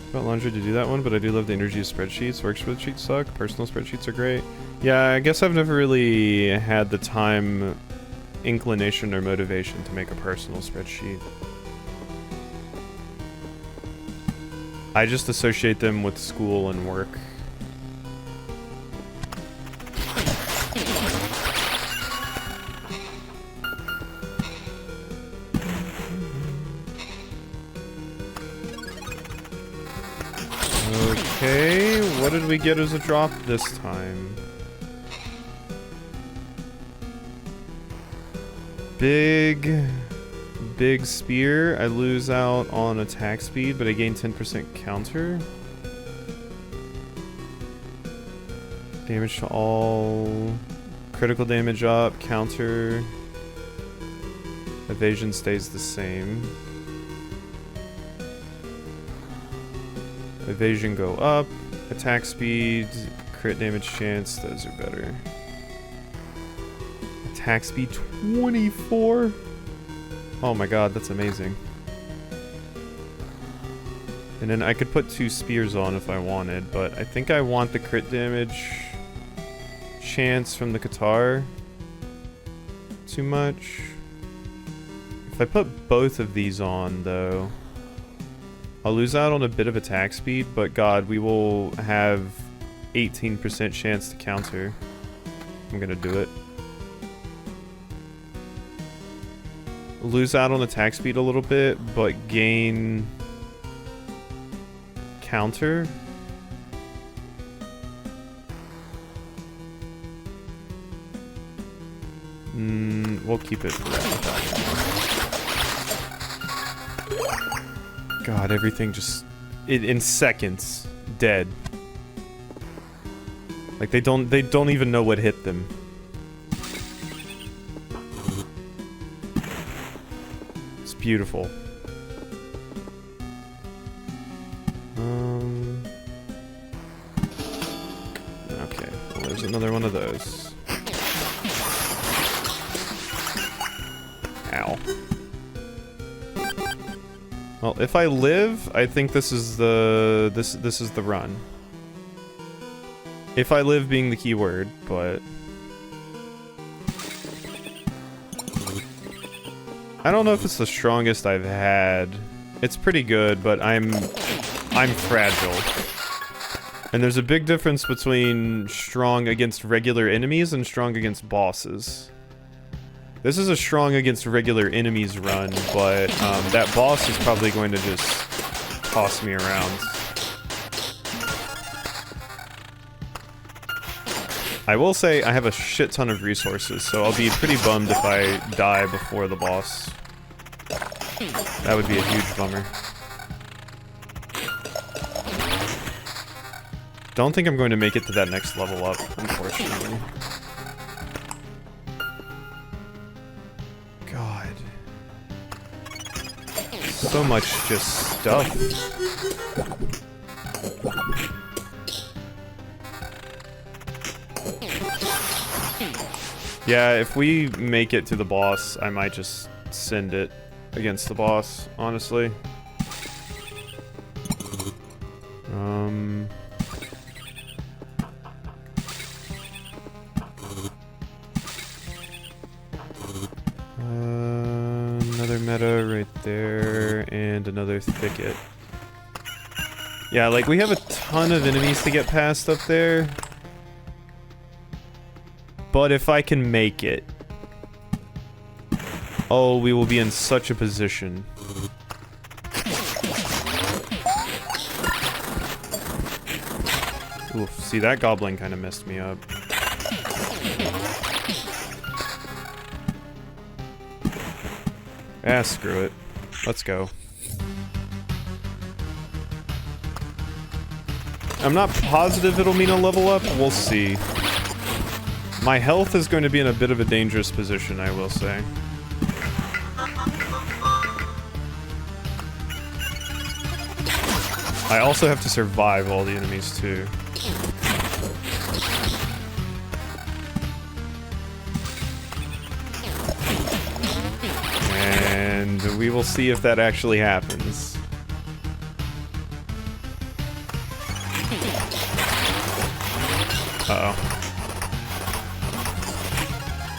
About laundry to do that one, but I do love the energy of spreadsheets. Work spreadsheets suck. Personal spreadsheets are great. Yeah, I guess I've never really had the time, inclination, or motivation to make a personal spreadsheet. I just associate them with school and work. Okay, what did we get as a drop this time? Big spear. I lose out on attack speed, but I gain 10% counter. Damage to all. Critical damage up. Counter. Evasion stays the same. Evasion go up. Attack speed. Crit damage chance. Those are better. Attack speed 24. Oh my god, that's amazing. And then I could put 2 spears on if I wanted, but I think I want the crit damage chance from the Qatar too much. If I put both of these on, though, I'll lose out on a bit of attack speed, but god, we will have 18% chance to counter. I'm gonna do it. Lose out on attack speed a little bit, but gain counter. We'll keep it for that. God, everything just in seconds, dead. Like they don't even know what hit them. It's beautiful. Okay, well, there's another one of those. Ow. Well, if I live, I think this is the this is the run. If I live being the key word, but I don't know if it's the strongest I've had. It's pretty good, but I'm fragile. And there's a big difference between strong against regular enemies and strong against bosses. This is a strong against regular enemies run, but that boss is probably going to just toss me around. I will say I have a shit ton of resources, so I'll be pretty bummed if I die before the boss. That would be a huge bummer. Don't think I'm going to make it to that next level up, unfortunately. God. So much just stuff. Yeah, if we make it to the boss, I might just send it against the boss, honestly. Another meta right there, and another thicket. Yeah, like, we have a ton of enemies to get past up there. But if I can make it... Oh, we will be in such a position. Oof, see, that goblin kind of messed me up. Ah, screw it. Let's go. I'm not positive it'll mean a level up. We'll see. My health is going to be in a bit of a dangerous position, I will say. I also have to survive all the enemies, too. And we will see if that actually happens. Uh-oh.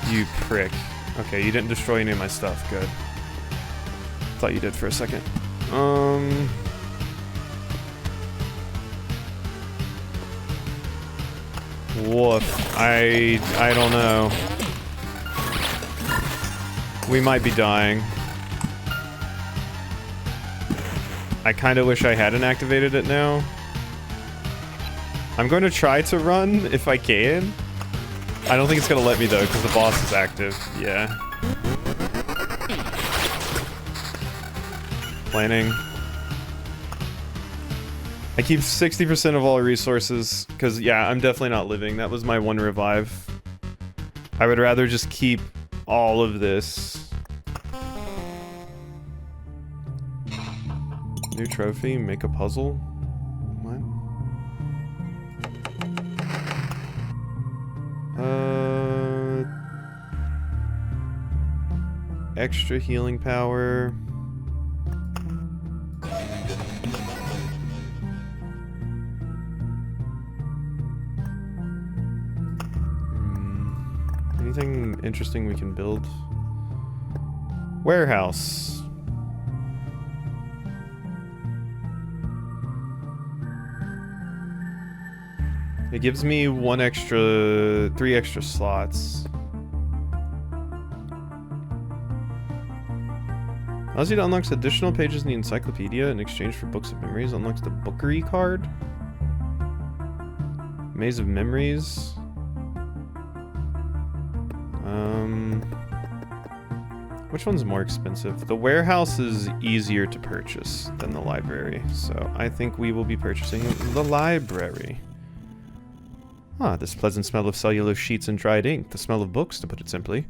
You prick. Okay, you didn't destroy any of my stuff. Good. Thought you did for a second. Woof. I don't know. We might be dying. I kind of wish I hadn't activated it now. I'm going to try to run if I can. I don't think it's going to let me though, because the boss is active. Yeah. Planning. I keep 60% of all resources, because yeah, I'm definitely not living. That was my one revive. I would rather just keep all of this. New trophy, make a puzzle? What? Extra healing power. Anything interesting we can build? Warehouse. It gives me 3 extra slots. Allows you to unlock additional pages in the encyclopedia in exchange for books of memories. Unlocks the bookery card. Maze of memories. Which one's more expensive? The warehouse is easier to purchase than the library, so I think we will be purchasing the library. Ah, this pleasant smell of cellulose sheets and dried ink, the smell of books, to put it simply.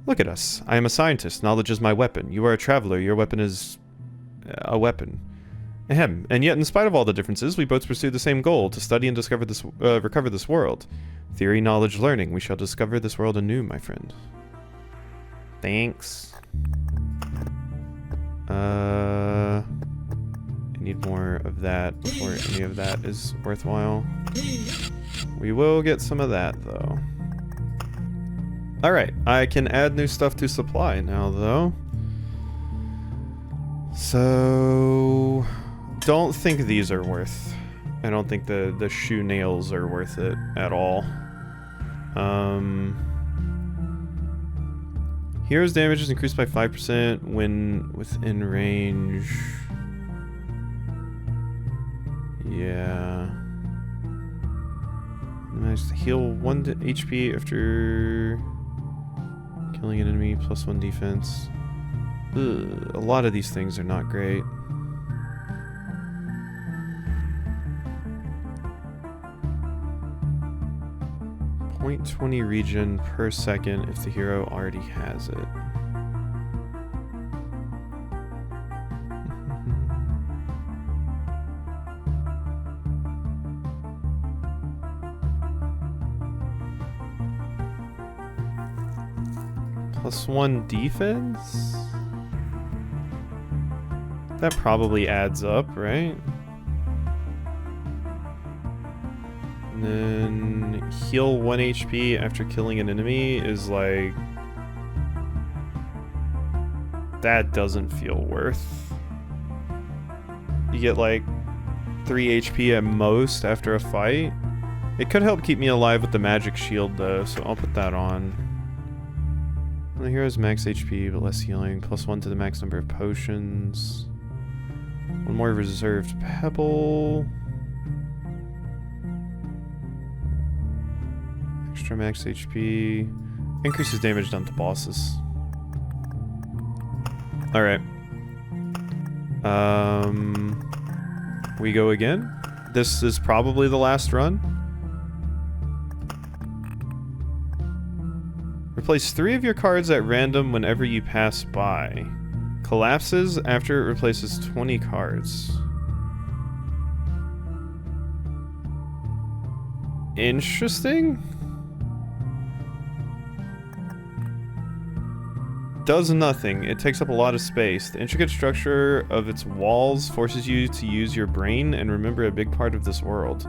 Look at us. I am a scientist. Knowledge is my weapon. You are a traveler. Your weapon is a weapon. Ahem. And yet, in spite of all the differences, we both pursue the same goal, to study and discover this, recover this world. Theory, knowledge, learning. We shall discover this world anew, my friend. Thanks. I need more of that before any of that is worthwhile. We will get some of that, though. Alright, I can add new stuff to supply now, though. So... don't think these are worth... I don't think the shoe nails are worth it at all. Hero's damage is increased by 5% when within range. Yeah. Nice. Heal 1 HP after killing an enemy, plus 1 defense. Ugh, a lot of these things are not great. .20 regen per second if the hero already has it. +1 defense? That probably adds up, right? And then heal 1 HP after killing an enemy is like... that doesn't feel worth. You get like 3 HP at most after a fight. It could help keep me alive with the magic shield though, so I'll put that on. The hero's max HP but less healing, +1 to the max number of potions. 1 more reserved pebble. Extra max HP. Increases damage done to bosses. Alright. We go again. This is probably the last run. Replace 3 of your cards at random whenever you pass by. Collapses after it replaces 20 cards. Interesting. Does nothing. It takes up a lot of space. The intricate structure of its walls forces you to use your brain and remember a big part of this world.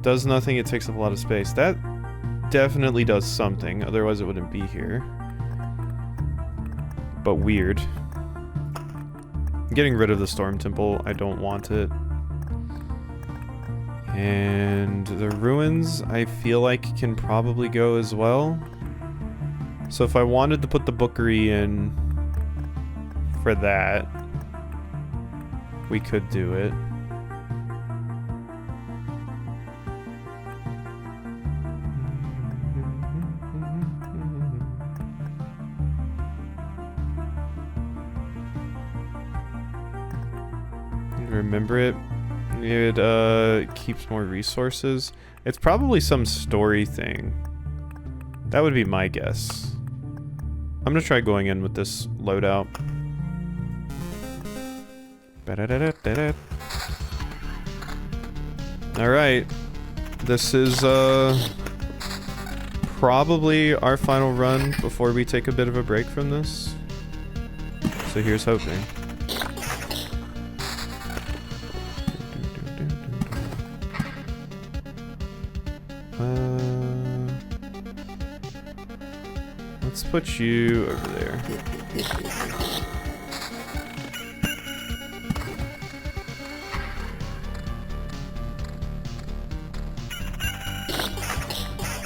Does nothing. It takes up a lot of space. That definitely does something. Otherwise it wouldn't be here. But weird. Getting rid of the Storm Temple. I don't want it. And the ruins I feel like can probably go as well. So if I wanted to put the bookery in for that, we could do it. Remember it? It keeps more resources. It's probably some story thing. That would be my guess. I'm gonna try going in with this loadout. Alright. This is probably our final run before we take a bit of a break from this. So here's hoping. Let's put you over there.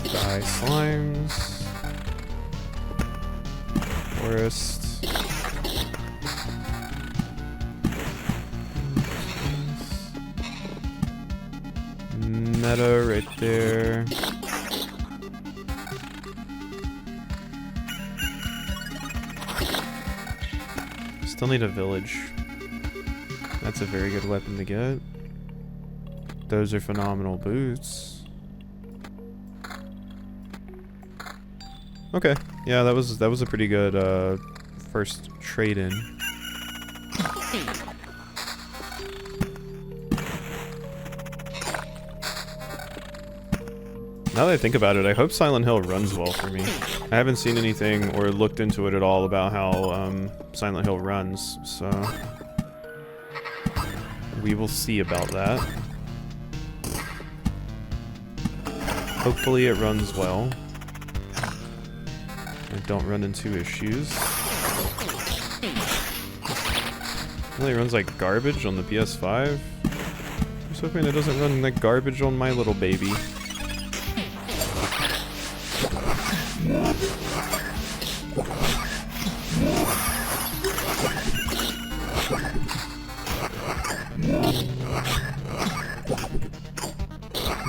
Die slimes. Forest. Meadow right there. Still need a village. That's a very good weapon to get. Those are phenomenal boots. Okay, yeah, that was a pretty good first trade-in. Now that I think about it, I hope Silent Hill runs well for me. I haven't seen anything or looked into it at all about how Silent Hill runs, so we will see about that. Hopefully it runs well. I don't run into issues. Really runs like garbage on the PS5. I'm just hoping it doesn't run like garbage on my little baby.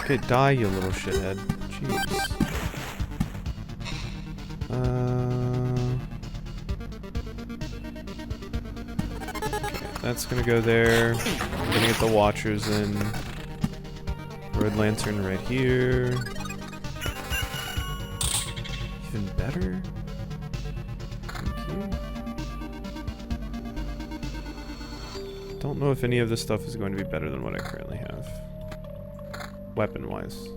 Okay, die, you little shithead. Jeez. Okay, that's gonna go there. I'm gonna get the Watchers in. Red Lantern right here. Even better? Thank you. Don't know if any of this stuff is going to be better than what I currently have. Weapon-wise.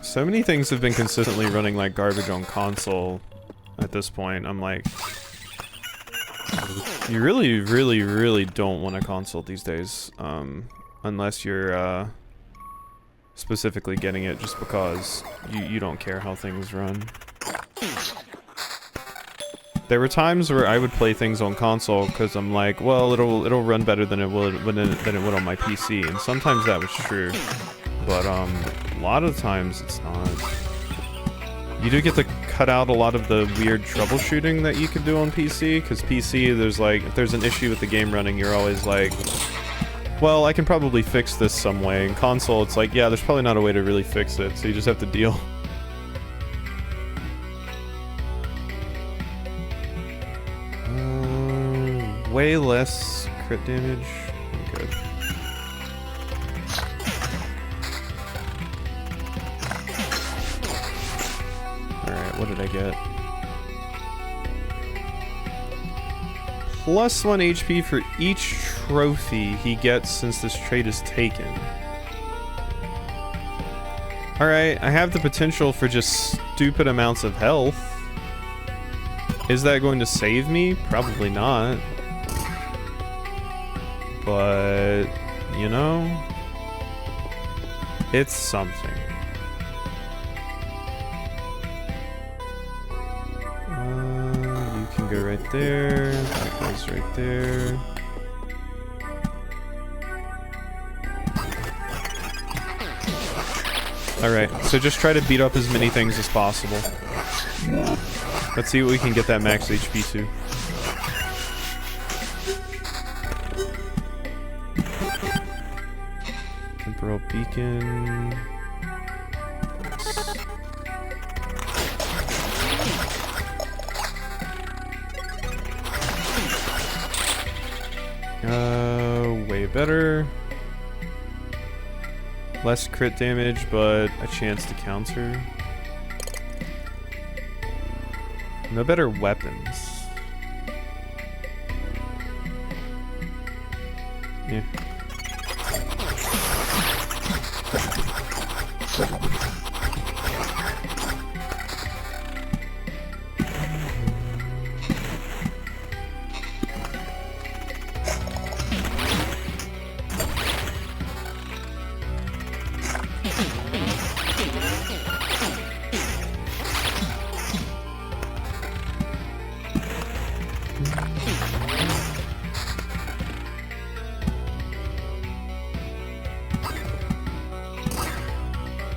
So many things have been consistently running like garbage on console at this point. I'm like, you really, really, really don't want a console these days, unless you're specifically getting it just because you don't care how things run. There were times where I would play things on console because I'm like, well, it'll run better than it would on my PC, and sometimes that was true, but a lot of times it's not. You do get to cut out a lot of the weird troubleshooting that you could do on PC, because PC, there's like, if there's an issue with the game running, you're always like, well, I can probably fix this some way. In console, it's like, yeah, there's probably not a way to really fix it, so you just have to deal. Way less crit damage. I'm good. Alright, what did I get? Plus 1 HP for each trophy he gets since this trait is taken. Alright, I have the potential for just stupid amounts of health. Is that going to save me? Probably not. But, you know, it's something. You can go right there. That goes right there. Alright, so just try to beat up as many things as possible. Let's see what we can get that max HP to. Temporal Beacon. Way better. Less crit damage, but a chance to counter. No better weapons. Yeah.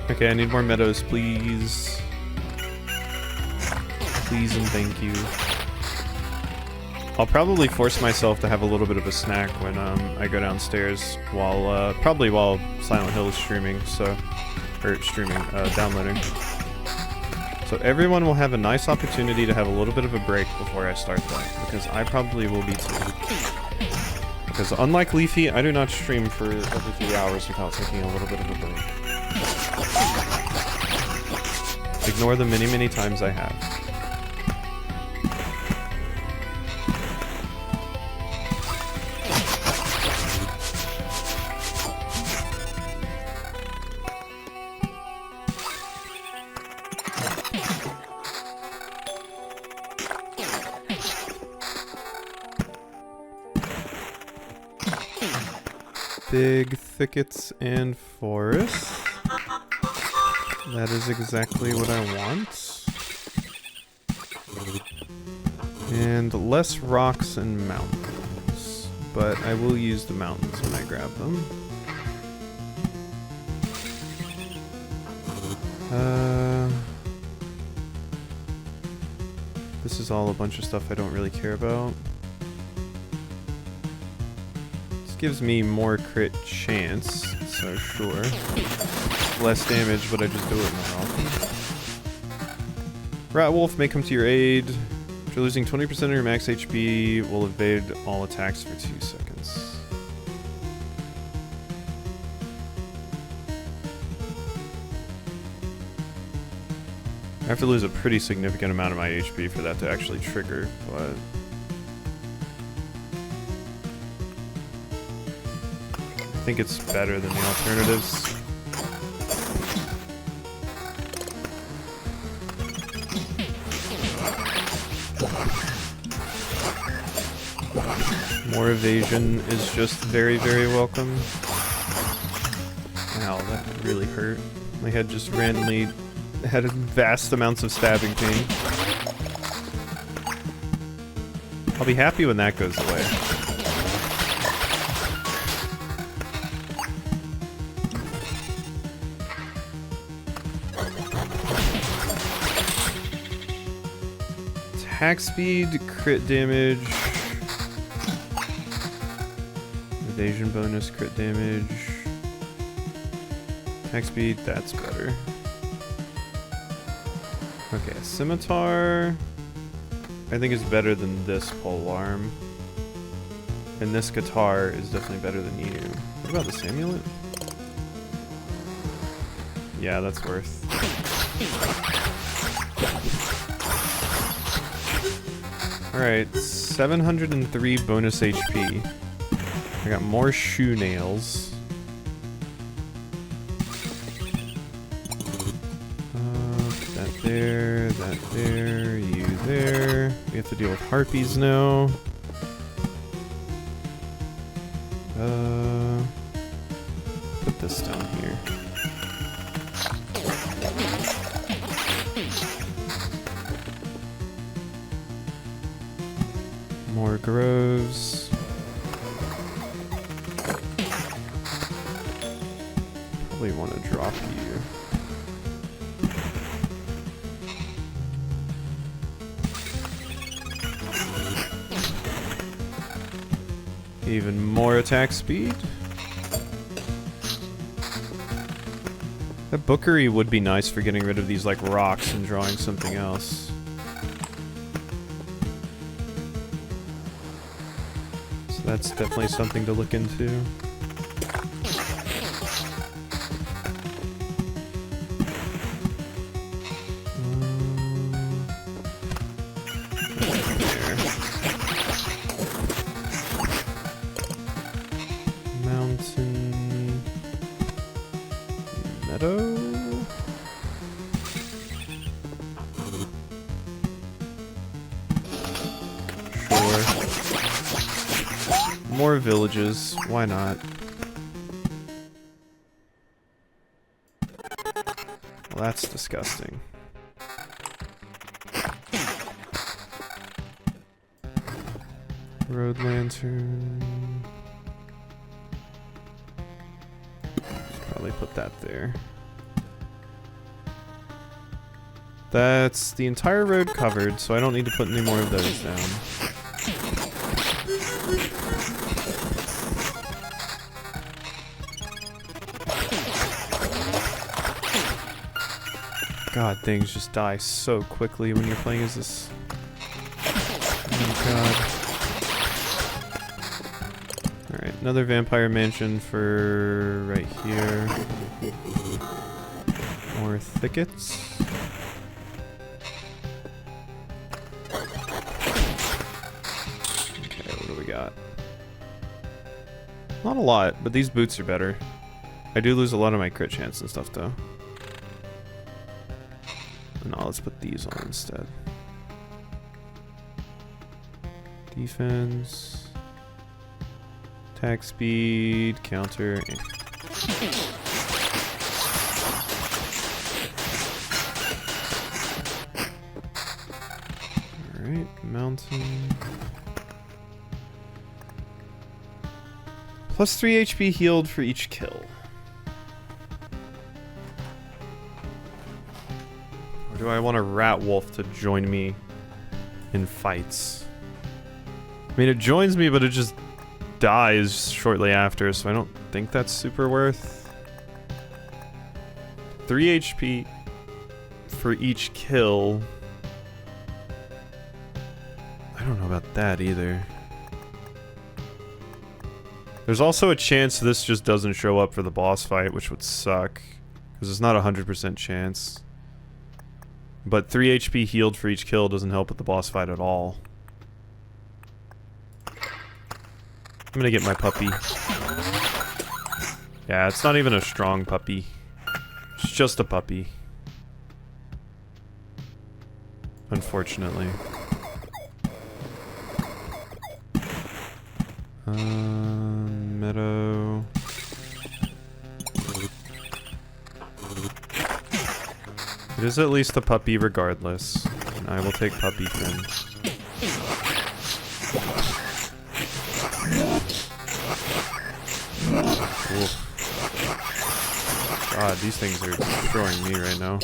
Okay, I need more meadows, please. Please and thank you. I'll probably force myself to have a little bit of a snack when I go downstairs while probably while Silent Hill is streaming, so Or streaming, downloading. So everyone will have a nice opportunity to have a little bit of a break before I start that, because I probably will be too. Because unlike Leafy, I do not stream for over 3 hours without taking a little bit of a break. Ignore the many, many times I have. Big thickets and forests. That is exactly what I want. And less rocks and mountains. But I will use the mountains when I grab them. This is all a bunch of stuff I don't really care about. Gives me more crit chance, so sure. Less damage, but I just do it more often. Ratwolf may come to your aid. After losing 20% of your max HP, will evade all attacks for 2 seconds. I have to lose a pretty significant amount of my HP for that to actually trigger, but... I think it's better than the alternatives. More evasion is just very, very welcome. Ow, that really hurt. My head just randomly had vast amounts of stabbing pain. I'll be happy when that goes away. Attack speed, crit damage, evasion bonus, crit damage, attack speed, that's better. Okay, scimitar, I think is better than this polearm, and this guitar is definitely better than you. What about this amulet? Yeah, that's worth. Alright, 703 bonus HP. I got more shoe nails. That there, you there. We have to deal with harpies now. Put this down here. More groves. Probably want to drop you. Even more attack speed. That bookery would be nice for getting rid of these like rocks and drawing something else. So that's definitely something to look into. More villages, why not? Well, that's disgusting. Road lantern. Should probably put that there. That's the entire road covered, so I don't need to put any more of those down. God, things just die so quickly when you're playing as this. Oh god. Alright, another vampire mansion for right here. More thickets. Okay, what do we got? Not a lot, but these boots are better. I do lose a lot of my crit chance and stuff though. No, let's put these on instead. Defense. Attack speed. Counter. Alright, mountain. Plus 3 HP healed for each kill. Or do I want a rat wolf to join me in fights? I mean, it joins me, but it just dies shortly after, so I don't think that's super worth. 3 HP for each kill. I don't know about that either. There's also a chance this just doesn't show up for the boss fight, which would suck. Because it's not a 100% chance. But 3 HP healed for each kill doesn't help with the boss fight at all. I'm gonna get my puppy. Yeah, it's not even a strong puppy. It's just a puppy. Unfortunately. Meadow. It is at least a puppy regardless. And I will take puppy Finn. Oof. God, these things are destroying me right now.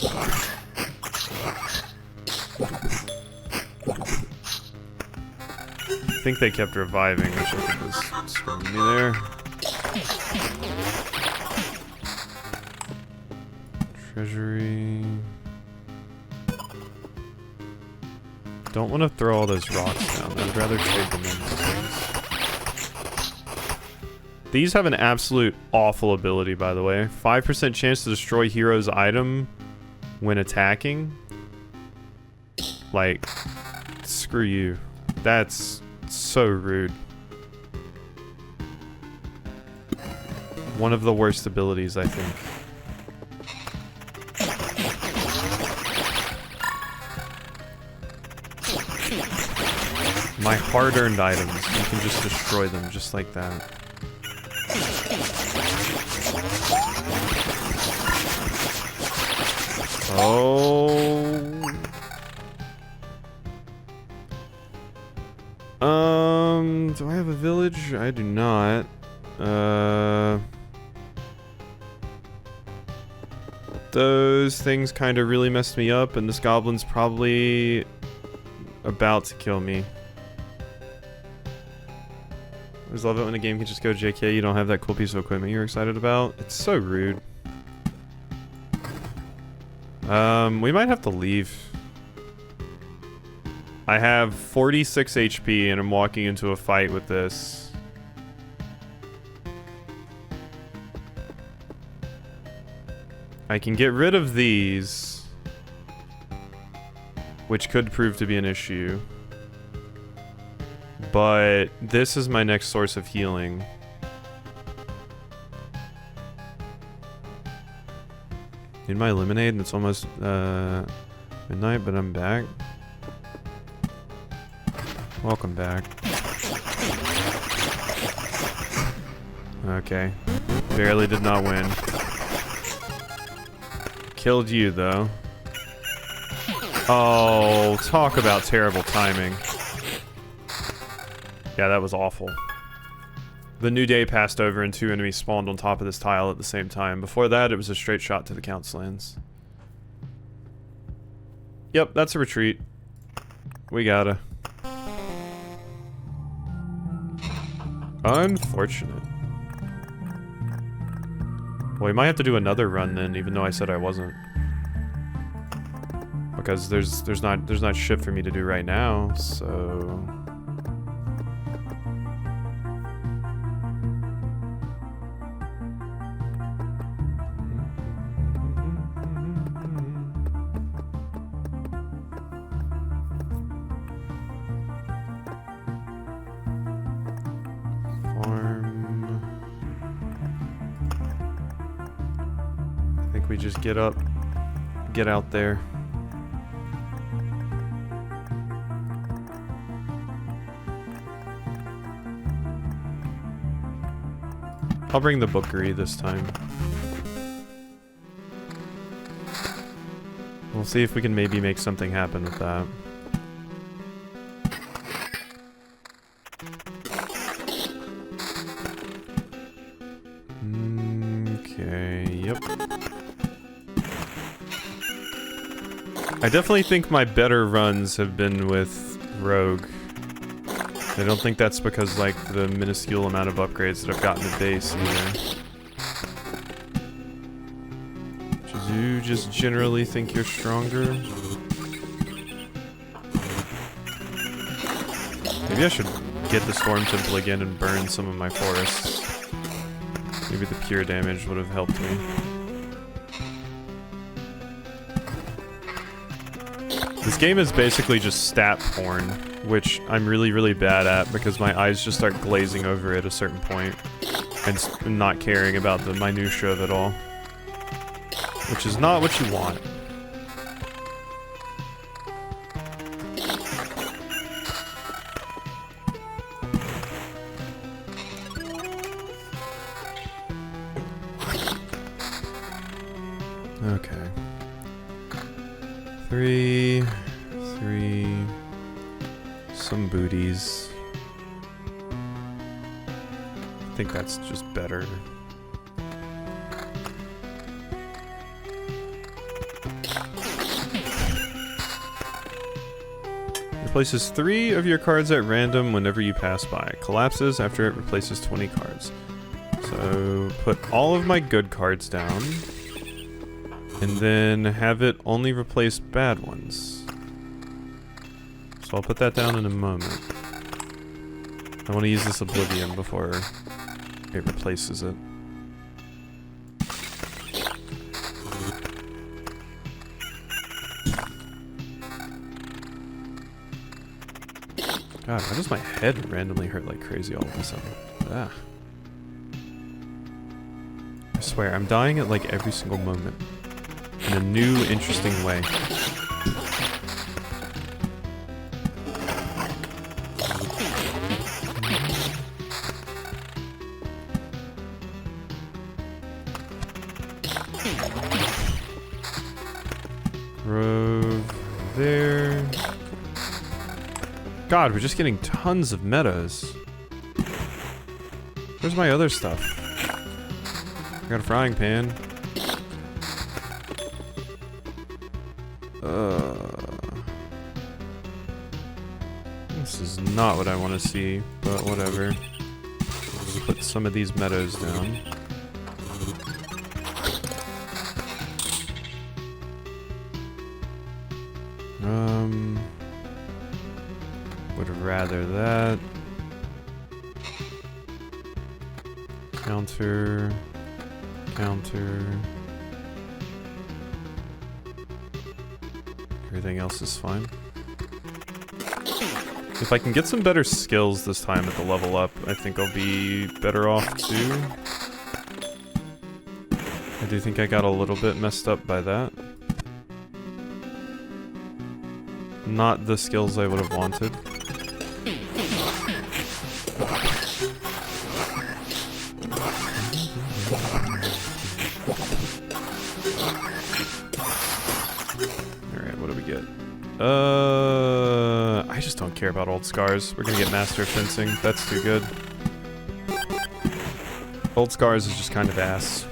I think they kept reviving, which I think was screwing me there. Treasury. Don't want to throw all those rocks down. I'd rather trade them into things. These have an absolute awful ability, by the way. 5% chance to destroy hero's item when attacking. Like, screw you. That's so rude. One of the worst abilities, I think. My hard-earned items, you can just destroy them just like that. Oh. Do I have a village? I do not. Those things kind of really messed me up, and this goblin's probably about to kill me. I always love it when a game can just go JK, you don't have that cool piece of equipment you're excited about. It's so rude. We might have to leave. I have 46 HP and I'm walking into a fight with this. I can get rid of these, which could prove to be an issue. But this is my next source of healing. Need my lemonade, and it's almost midnight, but I'm back. Welcome back. Okay. Barely did not win. Killed you, though. Oh, talk about terrible timing. Yeah, that was awful. The new day passed over and 2 enemies spawned on top of this tile at the same time. Before that, it was a straight shot to the Count's lands. Yep, that's a retreat. We gotta. Unfortunate. Well, we might have to do another run then, even though I said I wasn't. because there's not shit for me to do right now, so farm. I think we just get out there. I'll bring the bookery this time. We'll see if we can maybe make something happen with that. Okay, yep. I definitely think my better runs have been with Rogue. I don't think that's because, like, the minuscule amount of upgrades that I've gotten to base either. Do you just generally think you're stronger? Maybe I should get the Storm Temple again and burn some of my forests. Maybe the pure damage would have helped me. This game is basically just stat porn, which I'm really, really bad at because my eyes just start glazing over at a certain point and not caring about the minutiae of it all. Which is not what you want. Okay. 3, some booties. I think that's just better. Replaces 3 of your cards at random whenever you pass by. Collapses after it replaces 20 cards. So put all of my good cards down. And then have it only replace bad ones. So I'll put that down in a moment. I want to use this Oblivion before it replaces it. God, why does my head randomly hurt like crazy all of a sudden? Ah. I swear, I'm dying at like every single moment. In a new, interesting way. Grove there. God, we're just getting tons of metas. Where's my other stuff? I got a frying pan. This is not what I want to see, but whatever. Just put some of these meadows down. Would rather that. Counter. Counter. Everything else is fine. If I can get some better skills this time at the level up, I think I'll be better off too. I do think I got a little bit messed up by that. Not the skills I would have wanted. I just don't care about old scars. We're gonna get Master of Fencing. That's too good. Old scars is just kind of ass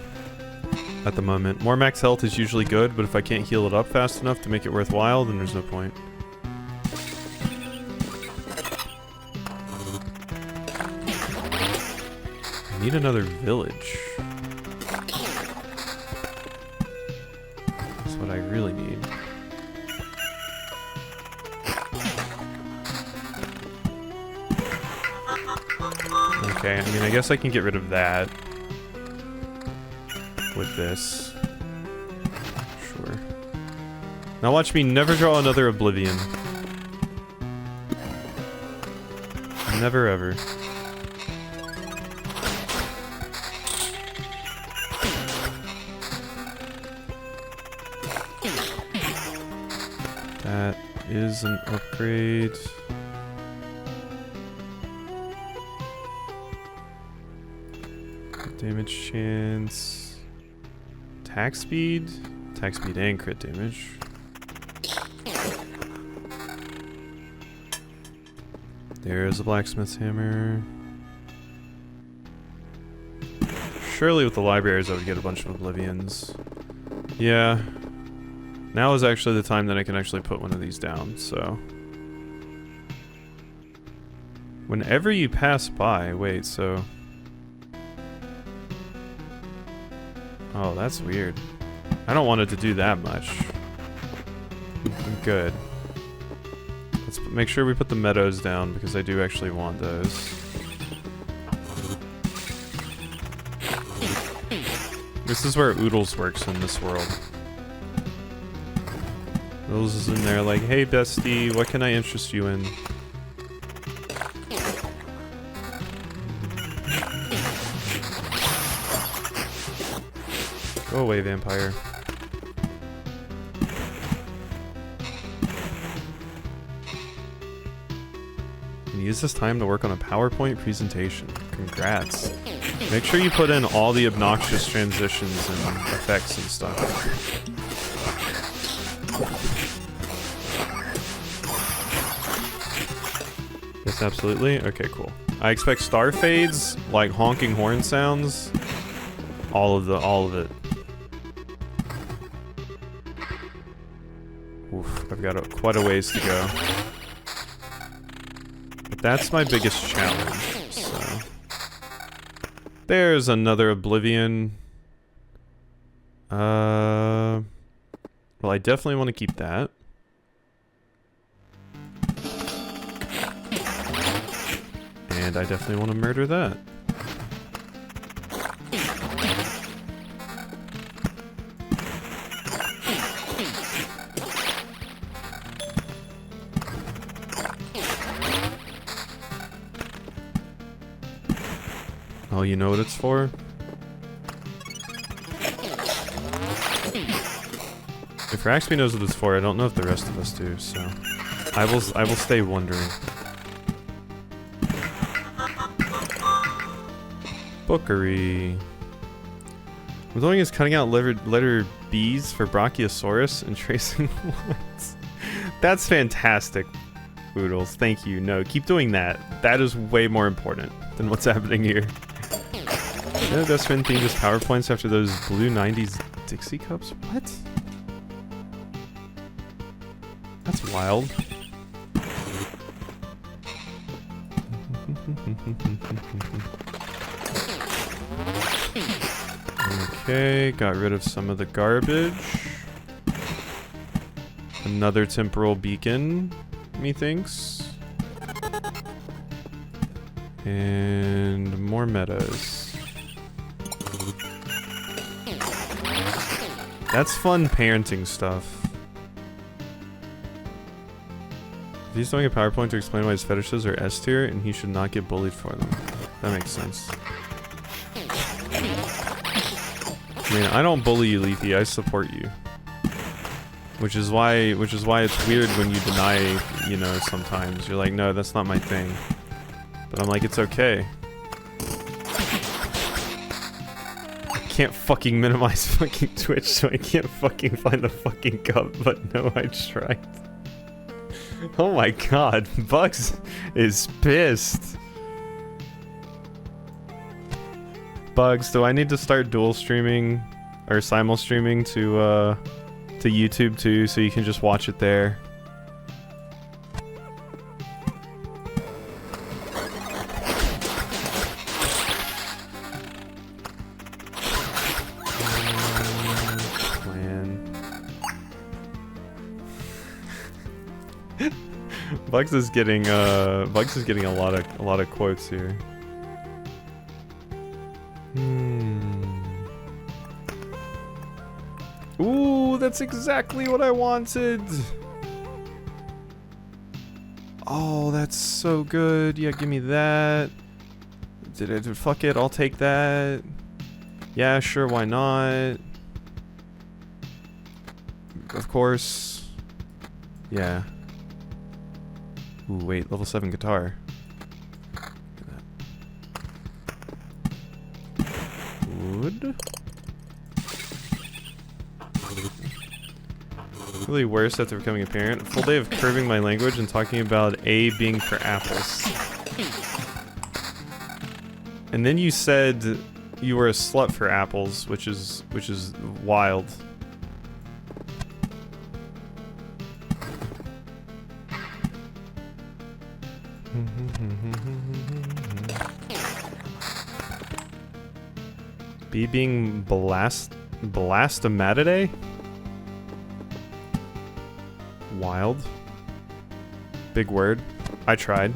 at the moment. More max health is usually good, but if I can't heal it up fast enough to make it worthwhile, then there's no point. I need another village. That's what I really need. Okay, I mean, I guess I can get rid of that with this. Sure. Now watch me never draw another Oblivion. Never ever. That is an upgrade. Damage chance. Attack speed? Attack speed and crit damage. There's a blacksmith's hammer. Surely with the libraries I would get a bunch of Oblivions. Yeah. Now is actually the time that I can actually put one of these down, so. Whenever you pass by, wait, so. Oh, that's weird. I don't want it to do that much. I'm good. Let's make sure we put the meadows down because I do actually want those. This is where Oodles works in this world. Oodles is in there like, hey bestie, what can I interest you in? Go away, vampire. And use this time to work on a PowerPoint presentation. Congrats. Make sure you put in all the obnoxious transitions and effects and stuff. Yes, absolutely. Okay, cool. I expect star fades, like honking horn sounds. All of it. Oof, I've got quite a ways to go. But that's my biggest challenge, so. There's another Oblivion. Well, I definitely want to keep that. And I definitely want to murder that. Oh, you know what it's for? If Raxby knows what it's for, I don't know if the rest of us do, so I will stay wondering. Bookery. I'm doing is cutting out letter B's for Brachiosaurus and tracing lines. That's fantastic, Oodles. Thank you. No, keep doing that. That is way more important than what's happening here. No, best friend themed as PowerPoints after those blue 90s Dixie cups? What? That's wild. Okay, got rid of some of the garbage. Another temporal beacon, methinks. And more meadows. That's fun parenting stuff. If he's doing a PowerPoint to explain why his fetishes are S tier and he should not get bullied for them. That makes sense. I mean, I don't bully you, Leafy, I support you. Which is why it's weird when you deny, you know, sometimes. You're like, no, that's not my thing. But I'm like, it's okay. I can't fucking minimize fucking Twitch, so I can't fucking find the fucking cup, but no, I tried. Oh my god, Bugs is pissed. Bugs, do I need to start dual streaming or simul streaming to YouTube too, so you can just watch it there? Bugs is getting a lot of quotes here. Ooh, that's exactly what I wanted. Oh, that's so good. Yeah, give me that. Fuck it, I'll take that. Yeah, sure, why not? Of course. Yeah. Ooh, wait, level 7 guitar. Wood. Really worse after becoming a parent. A full day of curving my language and talking about A being for apples. And then you said you were a slut for apples, which is wild. B being blastomatidae? Wild. Big word. I tried.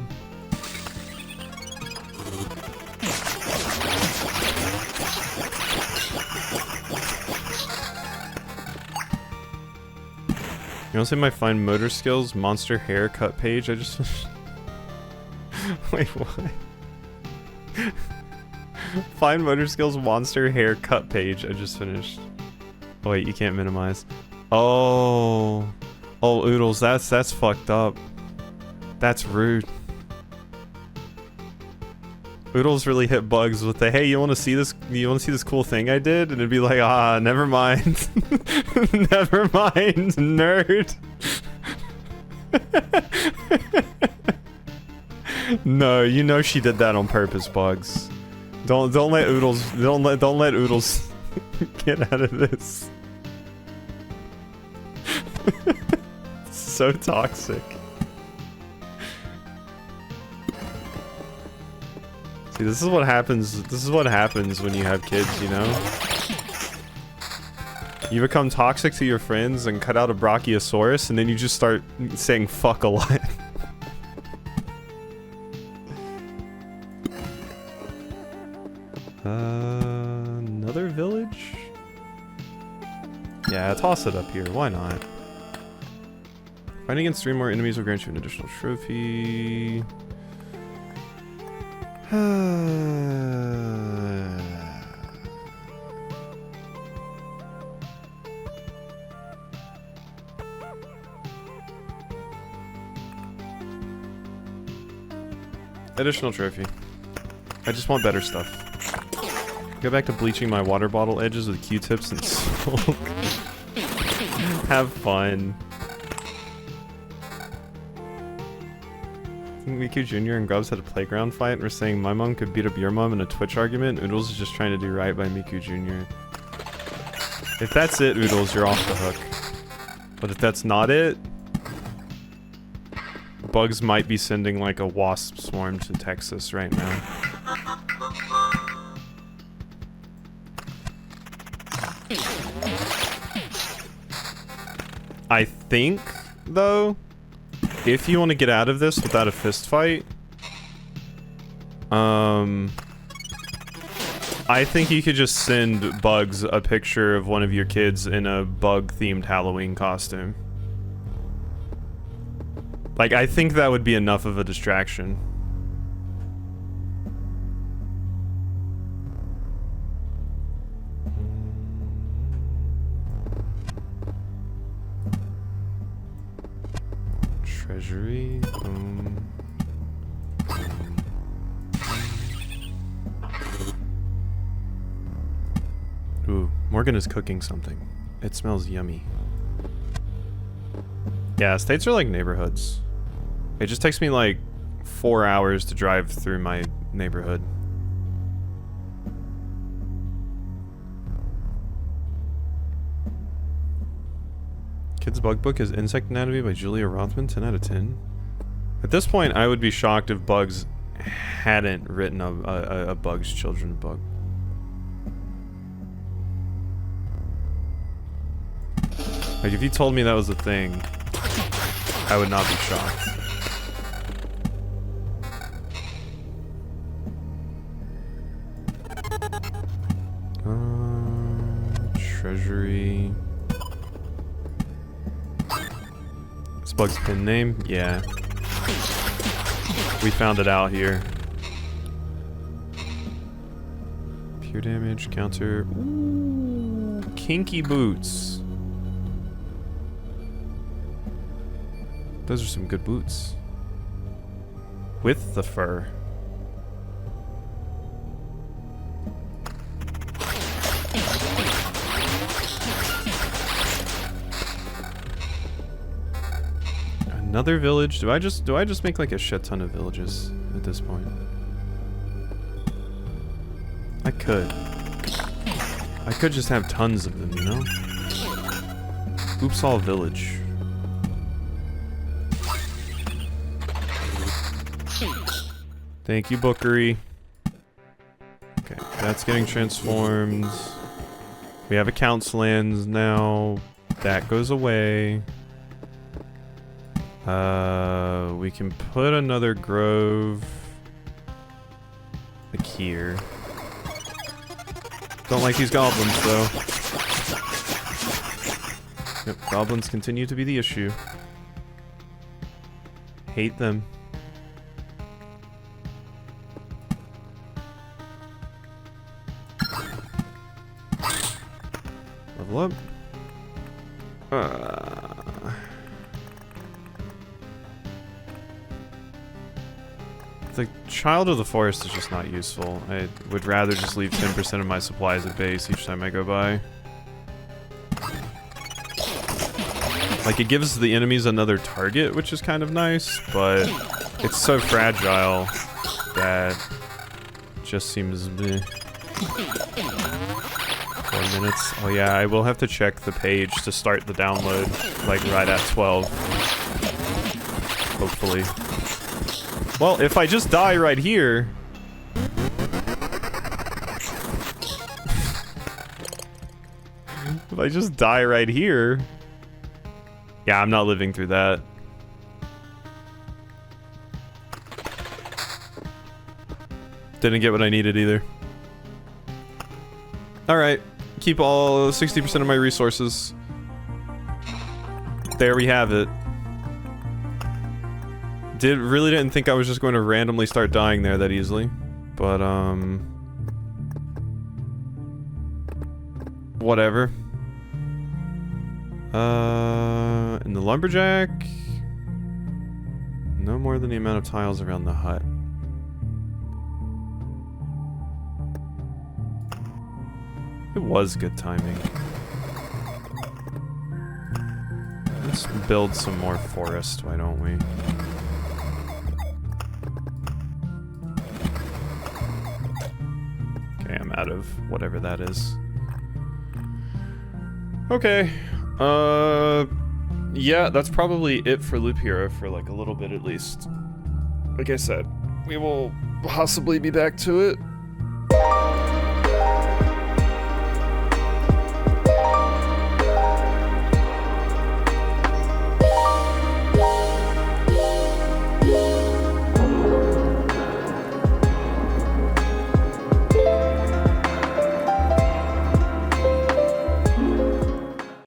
You wanna say my fine motor skills, monster haircut page? I just... Wait, what? Fine motor skills, monster haircut page. I just finished. Oh wait, you can't minimize. Oh. Oh, Oodles, that's fucked up. That's rude. Oodles really hit Bugs with the, hey, you wanna see this cool thing I did? And it'd be like, ah, never mind. Never mind, nerd. No, you know she did that on purpose, Bugs. Don't let Oodles don't let Oodles get out of this. So toxic. See, this is what happens. This is what happens when you have kids, you know? You become toxic to your friends and cut out a Brachiosaurus, and then you just start saying fuck a lot. Another village? Yeah, toss it up here. Why not? Fighting against 3 more enemies will grant you an additional trophy. Additional trophy. I just want better stuff. Go back to bleaching my water bottle edges with Q-tips and smoke. Have fun. I think Miku Jr. and Grubs had a playground fight and were saying my mom could beat up your mom in a Twitch argument. Oodles is just trying to do right by Miku Jr. If that's it, Oodles, you're off the hook. But if that's not it, Bugs might be sending like a wasp swarm to Texas right now. I think, though, if you want to get out of this without a fist fight, I think you could just send Bugs a picture of one of your kids in a bug-themed Halloween costume. Like, I think that would be enough of a distraction. Treasury. Ooh, Morgan is cooking something. It smells yummy. Yeah, states are like neighborhoods. It just takes me like 4 hours to drive through my neighborhood. Kids Bug Book is Insect Anatomy by Julia Rothman, 10 out of 10. At this point, I would be shocked if Bugs hadn't written a Bugs Children book. Like, if you told me that was a thing, I would not be shocked. Treasury. Is Bug's pin name? Yeah. We found it out here. Pure damage, counter. Ooh, kinky boots. Those are some good boots. With the fur. Another village? Do I just make like a shit ton of villages at this point? I could. I could just have tons of them, you know? Oopsall Village. Thank you, Bookery. Okay, that's getting transformed. We have accounts lands now. That goes away. We can put another grove like here. Don't like these goblins though. Yep, goblins continue to be the issue. Hate them. Level up. The Child of the Forest is just not useful. I would rather just leave 10% of my supplies at base each time I go by. Like, it gives the enemies another target, which is kind of nice, but it's so fragile that it just seems bleh. 4 minutes. Oh yeah, I will have to check the page to start the download, like right at 12. Hopefully. Well, if I just die right here... if I just die right here... Yeah, I'm not living through that. Didn't get what I needed either. Alright, keep all 60% of my resources. There we have it. Really didn't think I was just going to randomly start dying there that easily, but whatever. And the lumberjack, no more than the amount of tiles around the hut. It was good timing. Let's build some more forest, why don't we? Okay, I'm out of whatever that is. Okay. Yeah, that's probably it for Loop Hero for like a little bit at least. Like I said, we will possibly be back to it